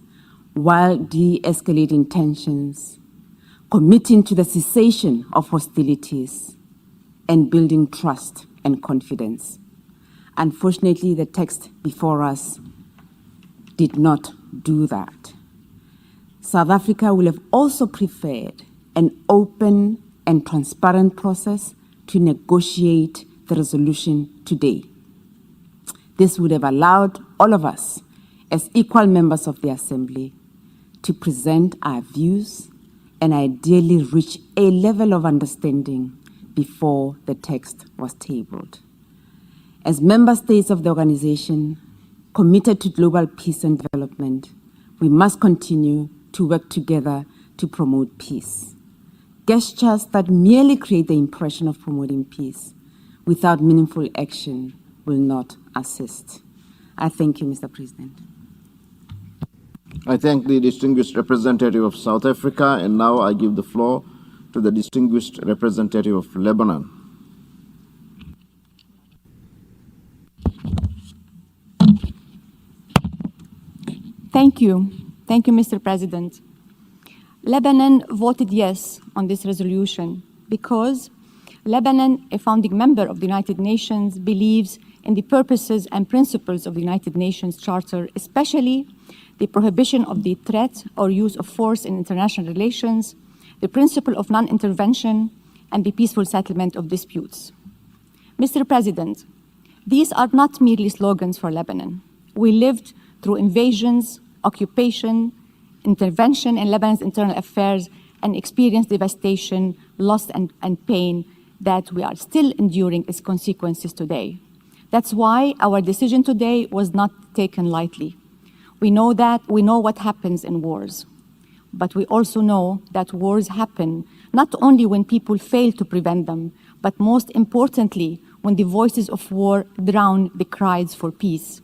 while de-escalating tensions, committing to the cessation of hostilities, and building trust and confidence. Unfortunately, the text before us did not do that. South Africa will have also preferred an open and transparent process to negotiate the resolution today. This would have allowed all of us, as equal members of the Assembly, to present our views and ideally reach a level of understanding before the text was tabled. As member states of the organization committed to global peace and development, we must continue to work together to promote peace. Gestures that merely create the impression of promoting peace without meaningful action will not assist. I thank you, Mr. President. I thank the distinguished representative of South Africa, and now I give the floor to the distinguished representative of Lebanon. Thank you. Thank you, Mr. President. Lebanon voted yes on this resolution because Lebanon, a founding member of the United Nations, believes in the purposes and principles of the United Nations Charter, especially the prohibition of the threat or use of force in international relations, the principle of non-intervention, and the peaceful settlement of disputes. Mr. President, these are not merely slogans for Lebanon. We lived through invasions, occupation, intervention in Lebanon's internal affairs, and experienced devastation, loss, and pain that we are still enduring its consequences today. That's why our decision today was not taken lightly. We know what happens in wars, but we also know that wars happen not only when people fail to prevent them, but most importantly, when the voices of war drown the cries for peace.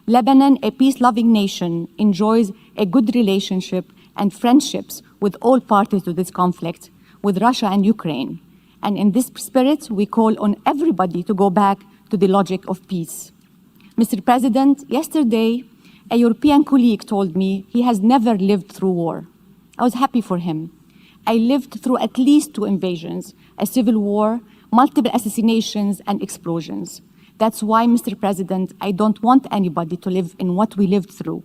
Lebanon, a peace-loving nation, enjoys a good relationship and friendships with all parties to this conflict, with Russia and Ukraine. And in this spirit, we call on everybody to go back to the logic of peace. Mr. President, yesterday, a European colleague told me he has never lived through war. I was happy for him. I lived through at least 2 invasions, a civil war, multiple assassinations, and explosions. That's why, Mr. President, I don't want anybody to live in what we lived through.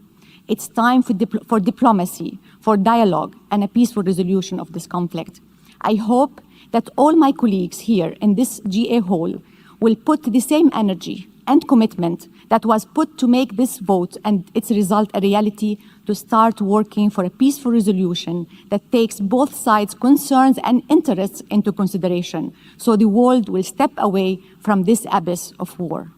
It's time for diplomacy, for dialogue, and a peaceful resolution of this conflict. I hope that all my colleagues here in this GA hall will put the same energy and commitment that was put to make this vote and its result a reality, to start working for a peaceful resolution that takes both sides' concerns and interests into consideration, so the world will step away from this abyss of war.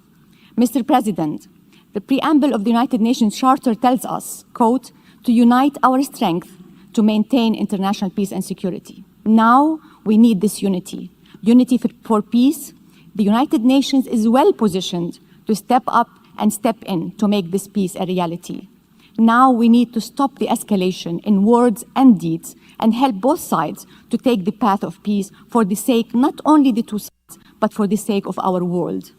Mr. President, the preamble of the United Nations Charter tells us, quote, to unite our strength to maintain international peace and security. Now we need this unity. Unity for peace. The United Nations is well positioned to step up and step in to make this peace a reality. Now we need to stop the escalation in words and deeds and help both sides to take the path of peace for the sake not only the 2 sides, but for the sake of our world.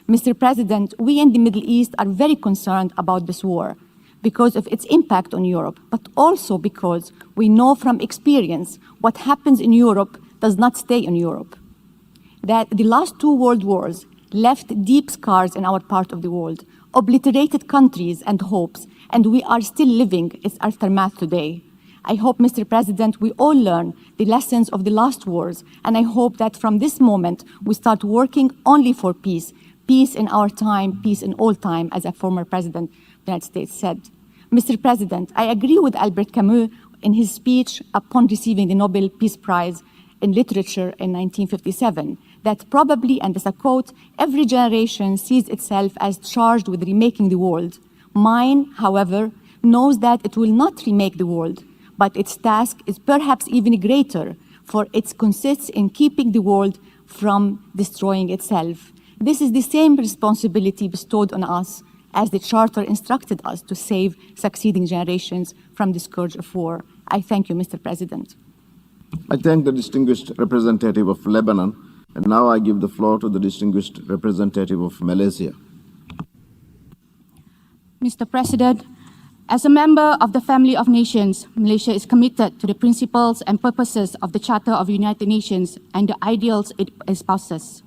Mr. President, we in the Middle East are very concerned about this war because of its impact on Europe, but also because we know from experience what happens in Europe does not stay in Europe. That the last 2 world wars left deep scars in our part of the world, obliterated countries and hopes, and we are still living its aftermath today. I hope, Mr. President, we all learn the lessons of the last wars, and I hope that from this moment we start working only for peace, peace in our time, peace in all time, as a former president of the United States said. Mr. President, I agree with Albert Camus in his speech upon receiving the Nobel Peace Prize in Literature in 1957, that probably, and as a quote, every generation sees itself as charged with remaking the world. Mine, however, knows that it will not remake the world, but its task is perhaps even greater, for it consists in keeping the world from destroying itself. This is the same responsibility bestowed on us as the Charter instructed us to save succeeding generations from the scourge of war. I thank you, Mr. President. I thank the distinguished representative of Lebanon, and now I give the floor to the distinguished representative of Malaysia. Mr. President, as a member of the family of nations, Malaysia is committed to the principles and purposes of the Charter of the United Nations and the ideals it espouses.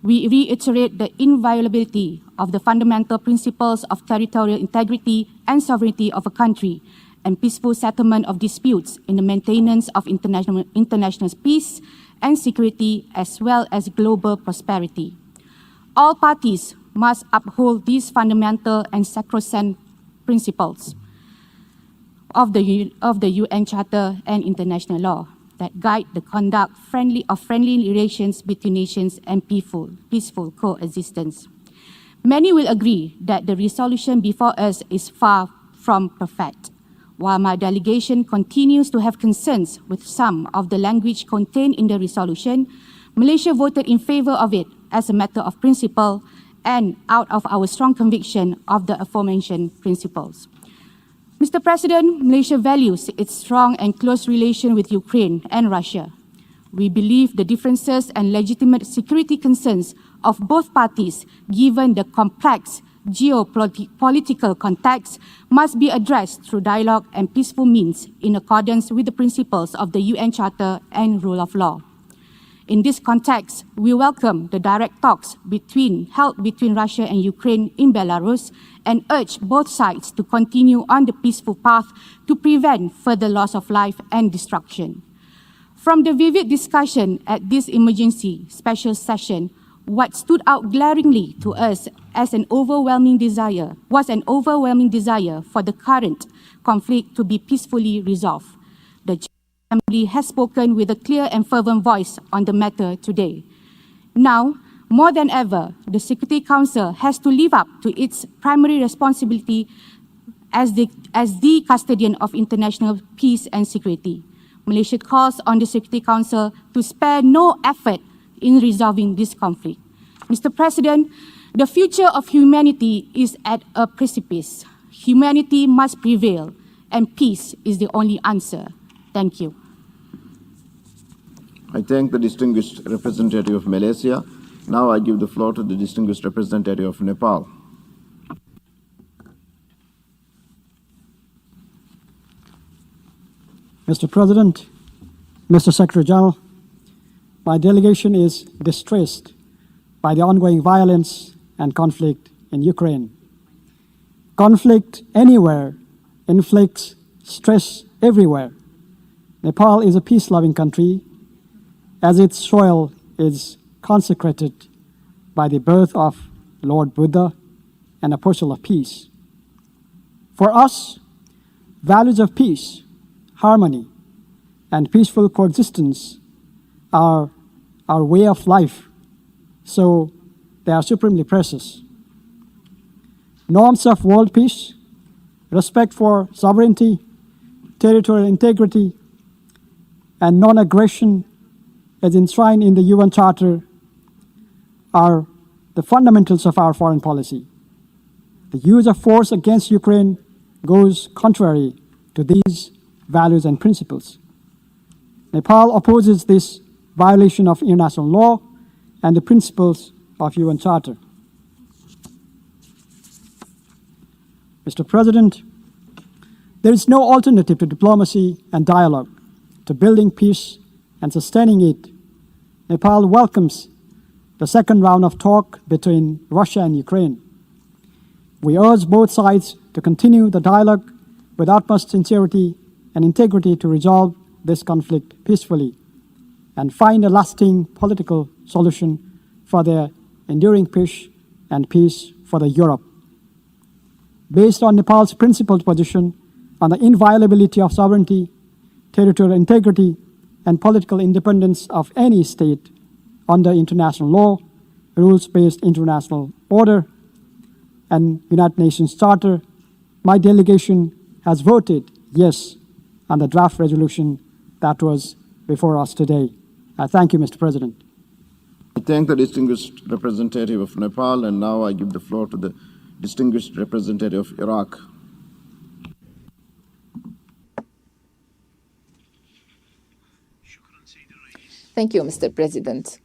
We reiterate the inviolability of the fundamental principles of territorial integrity and sovereignty of a country, and peaceful settlement of disputes in the maintenance of international peace and security, as well as global prosperity. All parties must uphold these fundamental and sacrosanct principles of the UN Charter and international law that guide the conduct of friendly relations between nations and peaceful coexistence. Many will agree that the resolution before us is far from perfect. While my delegation continues to have concerns with some of the language contained in the resolution, Malaysia voted in favor of it as a matter of principle and out of our strong conviction of the aforementioned principles. Mr. President, Malaysia values its strong and close relation with Ukraine and Russia. We believe the differences and legitimate security concerns of both parties, given the complex geopolitical context, must be addressed through dialogue and peaceful means in accordance with the principles of the UN Charter and rule of law. In this context, we welcome the direct talks held between Russia and Ukraine in Belarus and urge both sides to continue on the peaceful path to prevent further loss of life and destruction. From the vivid discussion at this emergency special session, what stood out glaringly to us was an overwhelming desire for the current conflict to be peacefully resolved. The Assembly has spoken with a clear and fervent voice on the matter today. Now, more than ever, the Security Council has to live up to its primary responsibility as the custodian of international peace and security. Malaysia calls on the Security Council to spare no effort in resolving this conflict. Mr. President, the future of humanity is at a precipice. Humanity must prevail, and peace is the only answer. Thank you. I thank the distinguished representative of Malaysia. Now I give the floor to the distinguished representative of Nepal. Mr. President, Mr. Secretary General, my delegation is distressed by the ongoing violence and conflict in Ukraine. Conflict anywhere inflicts stress everywhere. Nepal is a peace-loving country, as its soil is consecrated by the birth of Lord Buddha, an apostle of peace. For us, values of peace, harmony, and peaceful coexistence are our way of life, so they are supremely precious. Norms of world peace, respect for sovereignty, territorial integrity, and non-aggression as enshrined in the UN Charter are the fundamentals of our foreign policy. The use of force against Ukraine goes contrary to these values and principles. Nepal opposes this violation of international law and the principles of UN Charter. Mr. President, there is no alternative to diplomacy and dialogue, to building peace and sustaining it. Nepal welcomes the second round of talk between Russia and Ukraine. We urge both sides to continue the dialogue with utmost sincerity and integrity to resolve this conflict peacefully and find a lasting political solution for their enduring peace and peace for the Europe. Based on Nepal's principled position on the inviolability of sovereignty, territorial integrity, and political independence of any state under international law, rules-based international order, and United Nations Charter, my delegation has voted yes on the draft resolution that was before us today. I thank you, Mr. President. I thank the distinguished representative of Nepal, and now I give the floor to the distinguished representative of Iraq. Thank you, Mr. President.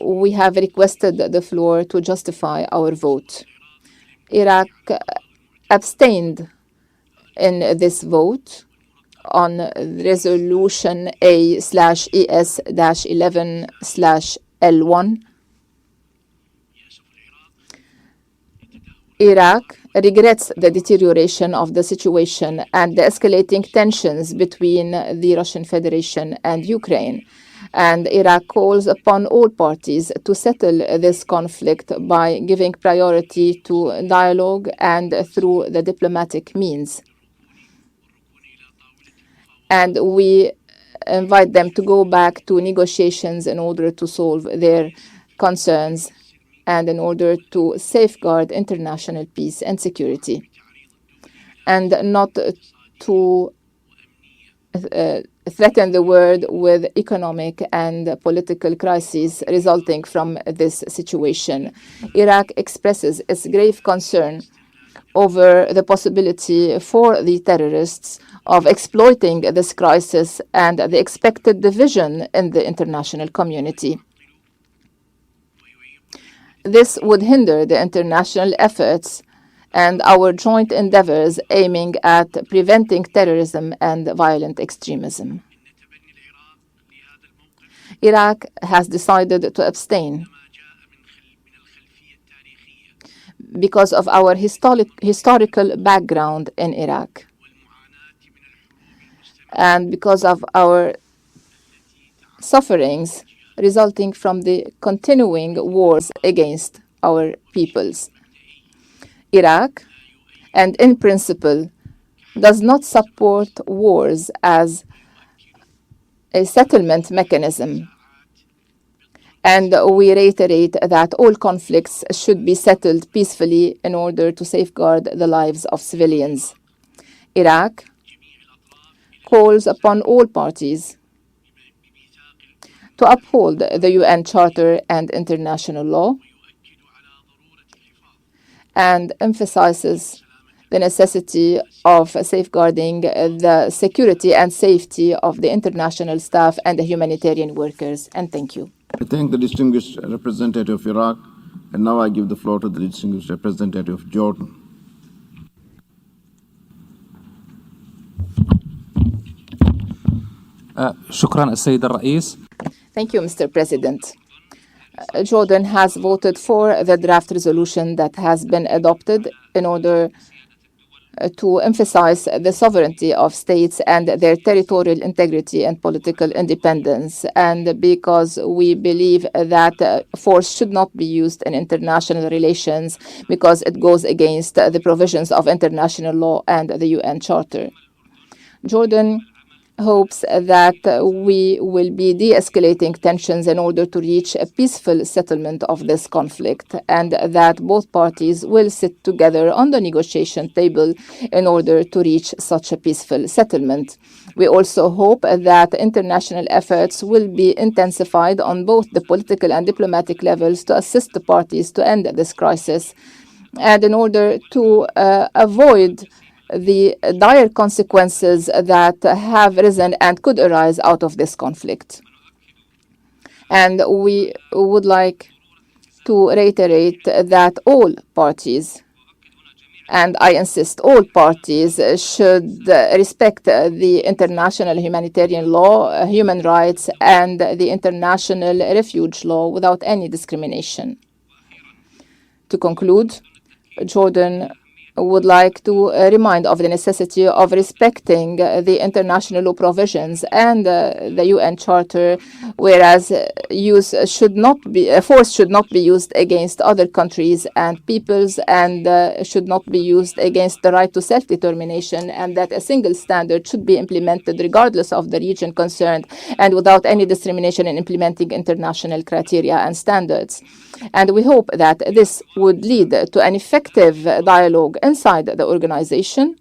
We have requested the floor to justify our vote. Iraq abstained in this vote on resolution A/ES-11/L1. Iraq regrets the deterioration of the situation and the escalating tensions between the Russian Federation and Ukraine. And Iraq calls upon all parties to settle this conflict by giving priority to dialogue and through the diplomatic means. And we invite them to go back to negotiations in order to solve their concerns and in order to safeguard international peace and security, and not to threaten the world with economic and political crises resulting from this situation. Iraq expresses its grave concern over the possibility for the terrorists of exploiting this crisis and the expected division in the international community. This would hinder the international efforts and our joint endeavors aiming at preventing terrorism and violent extremism. Iraq has decided to abstain because of our historical background in Iraq and because of our sufferings resulting from the continuing wars against our peoples. Iraq, and in principle, does not support wars as a settlement mechanism. And we reiterate that all conflicts should be settled peacefully in order to safeguard the lives of civilians. Iraq calls upon all parties to uphold the UN Charter and international law and emphasizes the necessity of safeguarding the security and safety of the international staff and the humanitarian workers. And thank you. I thank the distinguished representative of Iraq, and now I give the floor to the distinguished representative of Jordan. شكرا السيد الرئيس. Thank you, Mr. President. Jordan has voted for the draft resolution that has been adopted in order to emphasize the sovereignty of states and their territorial integrity and political independence, and because we believe that force should not be used in international relations because it goes against the provisions of international law and the UN Charter. Jordan hopes that we will be de-escalating tensions in order to reach a peaceful settlement of this conflict, and that both parties will sit together on the negotiation table in order to reach such a peaceful settlement. We also hope that international efforts will be intensified on both the political and diplomatic levels to assist the parties to end this crisis, and in order to avoid the dire consequences that have risen and could arise out of this conflict. And we would like to reiterate that all parties, and I insist all parties, should respect the international humanitarian law, human rights, and the international refuge law without any discrimination. To conclude, Jordan would like to remind of the necessity of respecting the international law provisions and the UN Charter, whereas force should not be used against other countries and peoples, and should not be used against the right to self-determination, and that a single standard should be implemented regardless of the region concerned and without any discrimination in implementing international criteria and standards. And we hope that this would lead to an effective dialogue inside the organization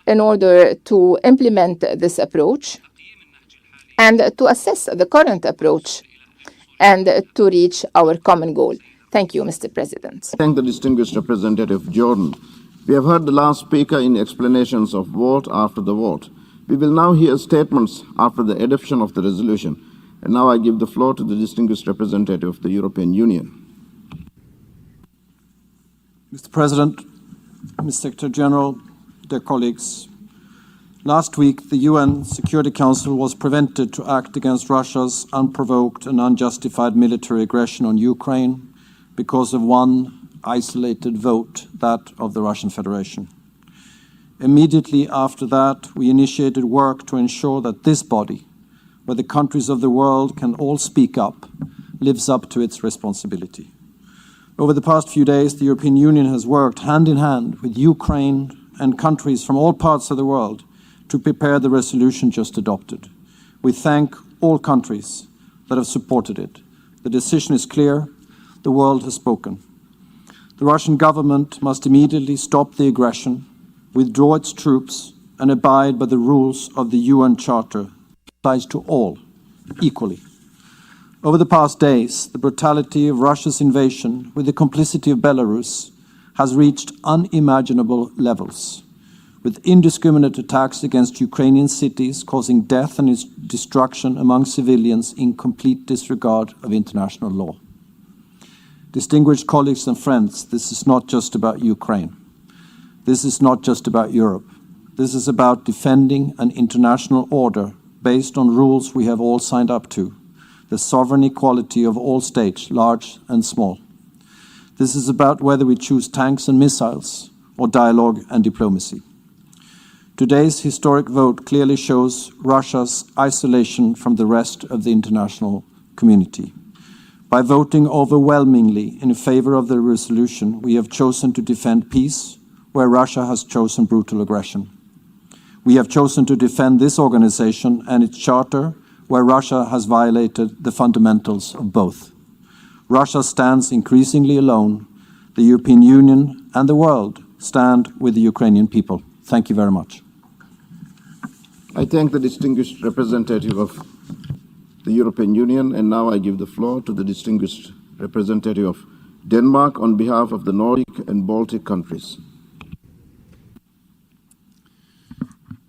in order to implement this approach and to assess the current approach and to reach our common goal. Thank you, Mr. President. Thank the distinguished representative of Jordan. We have heard the last speaker in explanations of vote after the vote. We will now hear statements after the adoption of the resolution. And now I give the floor to the distinguished representative of the European Union. Mr. President, Mr. Secretary General, dear colleagues, last week the UN Security Council was prevented to act against Russia's unprovoked and unjustified military aggression on Ukraine because of one isolated vote, that of the Russian Federation. Immediately after that, we initiated work to ensure that this body, where the countries of the world can all speak up, lives up to its responsibility. Over the past few days, the European Union has worked hand in hand with Ukraine and countries from all parts of the world to prepare the resolution just adopted. We thank all countries that have supported it. The decision is clear. The world has spoken. The Russian government must immediately stop the aggression, withdraw its troops, and abide by the rules of the UN Charter. Applies to all equally. Over the past days, the brutality of Russia's invasion with the complicity of Belarus has reached unimaginable levels, with indiscriminate attacks against Ukrainian cities causing death and destruction among civilians in complete disregard of international law. Distinguished colleagues and friends, this is not just about Ukraine. This is not just about Europe. This is about defending an international order based on rules we have all signed up to, the sovereign equality of all states, large and small. This is about whether we choose tanks and missiles or dialogue and diplomacy. Today's historic vote clearly shows Russia's isolation from the rest of the international community. By voting overwhelmingly in favor of the resolution, we have chosen to defend peace where Russia has chosen brutal aggression. We have chosen to defend this organization and its charter where Russia has violated the fundamentals of both. Russia stands increasingly alone. The European Union and the world stand with the Ukrainian people. Thank you very much. I thank the distinguished representative of the European Union, and now I give the floor to the distinguished representative of Denmark on behalf of the Nordic and Baltic countries.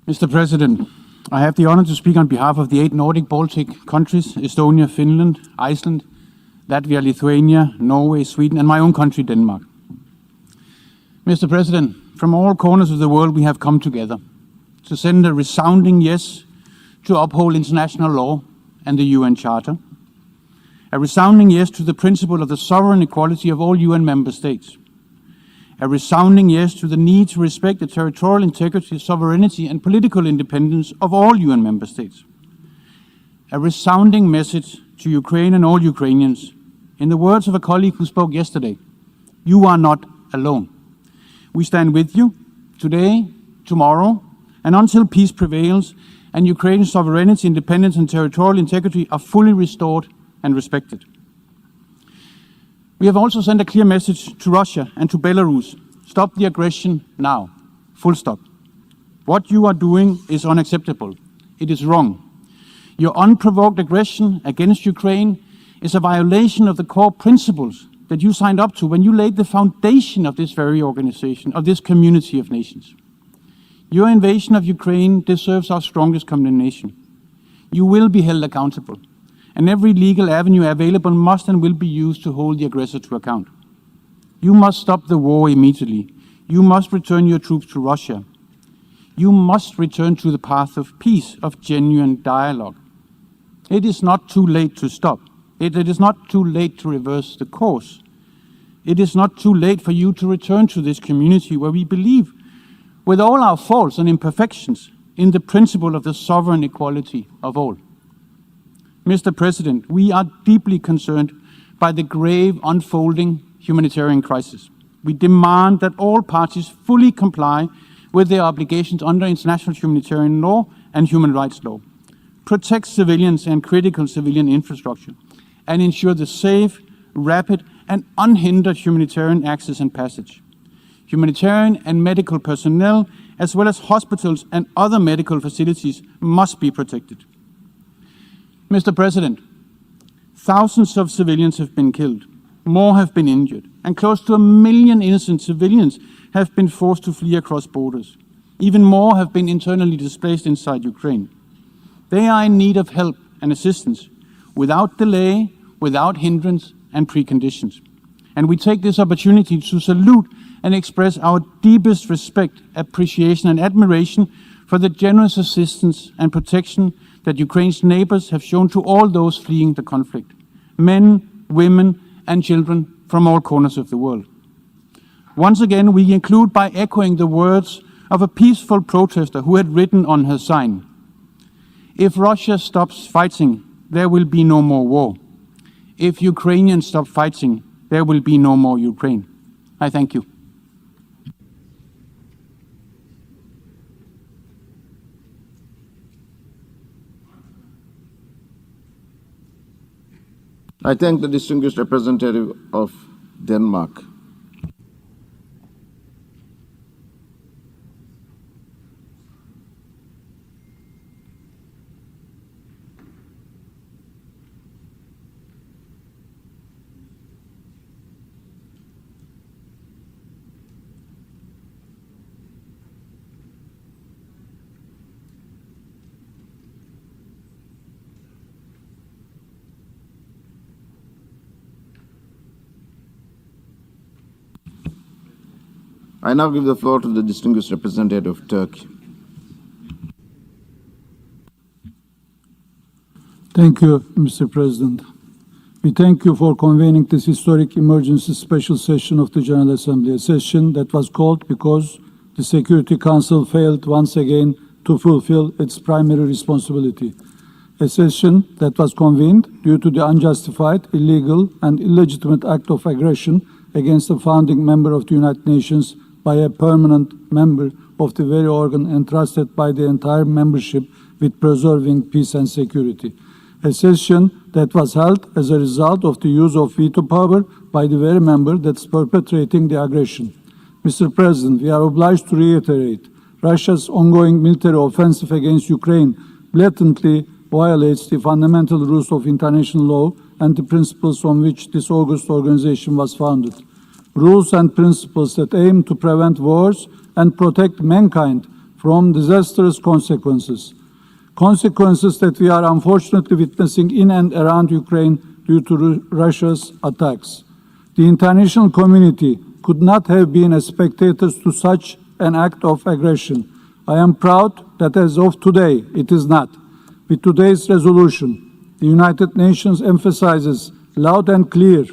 Mr. President, I have the honor to speak on behalf of the 8 Nordic Baltic countries, Estonia, Finland, Iceland, Latvia, Lithuania, Norway, Sweden, and my own country, Denmark. Mr. President, from all corners of the world we have come together to send a resounding yes to uphold international law and the UN Charter, a resounding yes to the principle of the sovereign equality of all UN member states, a resounding yes to the need to respect the territorial integrity, sovereignty and political independence of all UN member states, a resounding message to Ukraine and all Ukrainians. In the words of a colleague who spoke yesterday, you are not alone. We stand with you today, tomorrow, and until peace prevails and Ukraine's sovereignty, independence and territorial integrity are fully restored and respected. We have also sent a clear message to Russia and to Belarus. Stop the aggression now. Full stop. What you are doing is unacceptable. It is wrong. Your unprovoked aggression against Ukraine is a violation of the core principles that you signed up to when you laid the foundation of this very organization, of this community of nations. Your invasion of Ukraine deserves our strongest condemnation. You will be held accountable, and every legal avenue available must and will be used to hold the aggressor to account. You must stop the war immediately. You must return your troops to Russia. You must return to the path of peace, of genuine dialogue. It is not too late to stop. It is not too late to reverse the course. It is not too late for you to return to this community where we believe, with all our faults and imperfections, in the principle of the sovereign equality of all. Mr. President, we are deeply concerned by the grave unfolding humanitarian crisis. We demand that all parties fully comply with their obligations under international humanitarian law and human rights law, protect civilians and critical civilian infrastructure, and ensure the safe, rapid, and unhindered humanitarian access and passage. Humanitarian and medical personnel, as well as hospitals and other medical facilities, must be protected. Mr. President, thousands of civilians have been killed, more have been injured, and close to 1 million innocent civilians have been forced to flee across borders. Even more have been internally displaced inside Ukraine. They are in need of help and assistance, without delay, without hindrance and preconditions. And we take this opportunity to salute and express our deepest respect, appreciation and admiration for the generous assistance and protection that Ukraine's neighbors have shown to all those fleeing the conflict, men, women and children from all corners of the world. Once again, we conclude by echoing the words of a peaceful protester who had written on her sign, "If Russia stops fighting, there will be no more war. If Ukrainians stop fighting, there will be no more Ukraine." I thank you. I thank the distinguished representative of Denmark. I now give the floor to the distinguished representative of Turkey. Thank you, Mr. President. We thank you for convening this historic emergency special session of the General Assembly, a session that was called because the Security Council failed once again to fulfill its primary responsibility. A session that was convened due to the unjustified, illegal, and illegitimate act of aggression against a founding member of the United Nations by a permanent member of the very organ entrusted by the entire membership with preserving peace and security. A session that was held as a result of the use of veto power by the very member that's perpetrating the aggression. Mr. President, we are obliged to reiterate Russia's ongoing military offensive against Ukraine blatantly violates the fundamental rules of international law and the principles on which this august organization was founded. Rules and principles that aim to prevent wars and protect mankind from disastrous consequences. Consequences that we are unfortunately witnessing in and around Ukraine due to Russia's attacks. The international community could not have been as spectators to such an act of aggression. I am proud that as of today, it is not. With today's resolution, the United Nations emphasizes loud and clear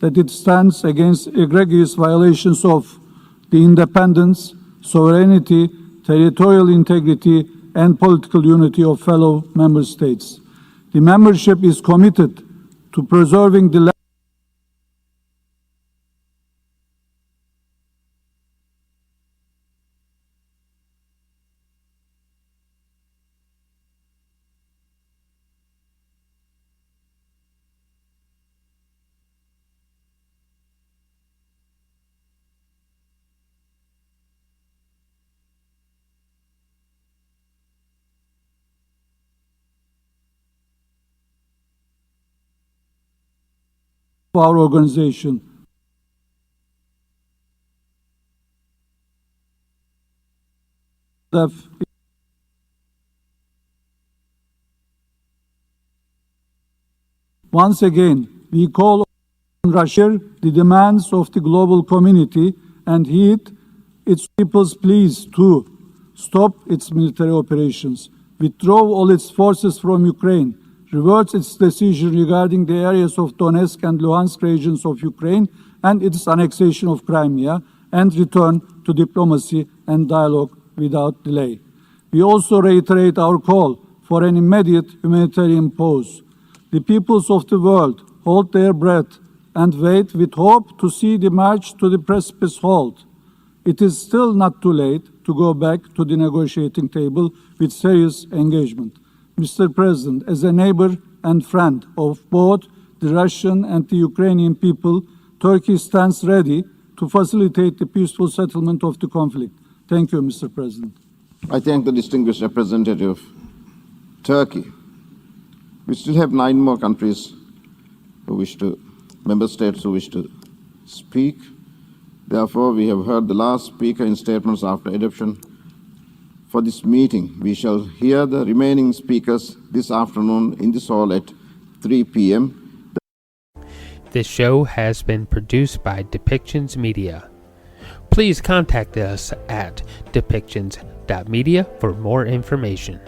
that it stands against egregious violations of the independence, sovereignty, territorial integrity, and political unity of fellow member states. The membership is committed to preserving the our organization. Once again, we call on Russia the demands of the global community and heed its people's pleas to stop its military operations, withdraw all its forces from Ukraine, reverts its decision regarding the areas of Donetsk and Luhansk regions of Ukraine and its annexation of Crimea, and return to diplomacy and dialogue without delay. We also reiterate our call for an immediate humanitarian pause. The peoples of the world hold their breath and wait with hope to see the march to the precipice halt. It is still not too late to go back to the negotiating table with serious engagement. Mr. President, as a neighbor and friend of both the Russian and the Ukrainian people, Turkey stands ready to facilitate the peaceful settlement of the conflict. Thank you, Mr. President. I thank the distinguished representative of Turkey. We still have 9 more countries member states who wish to speak. Therefore, we have heard the last speaker in statements after adoption. For this meeting, we shall hear the remaining speakers this afternoon in this hall at 3 p.m. This show has been produced by Depictions Media. Please contact us at depictions.media for more information.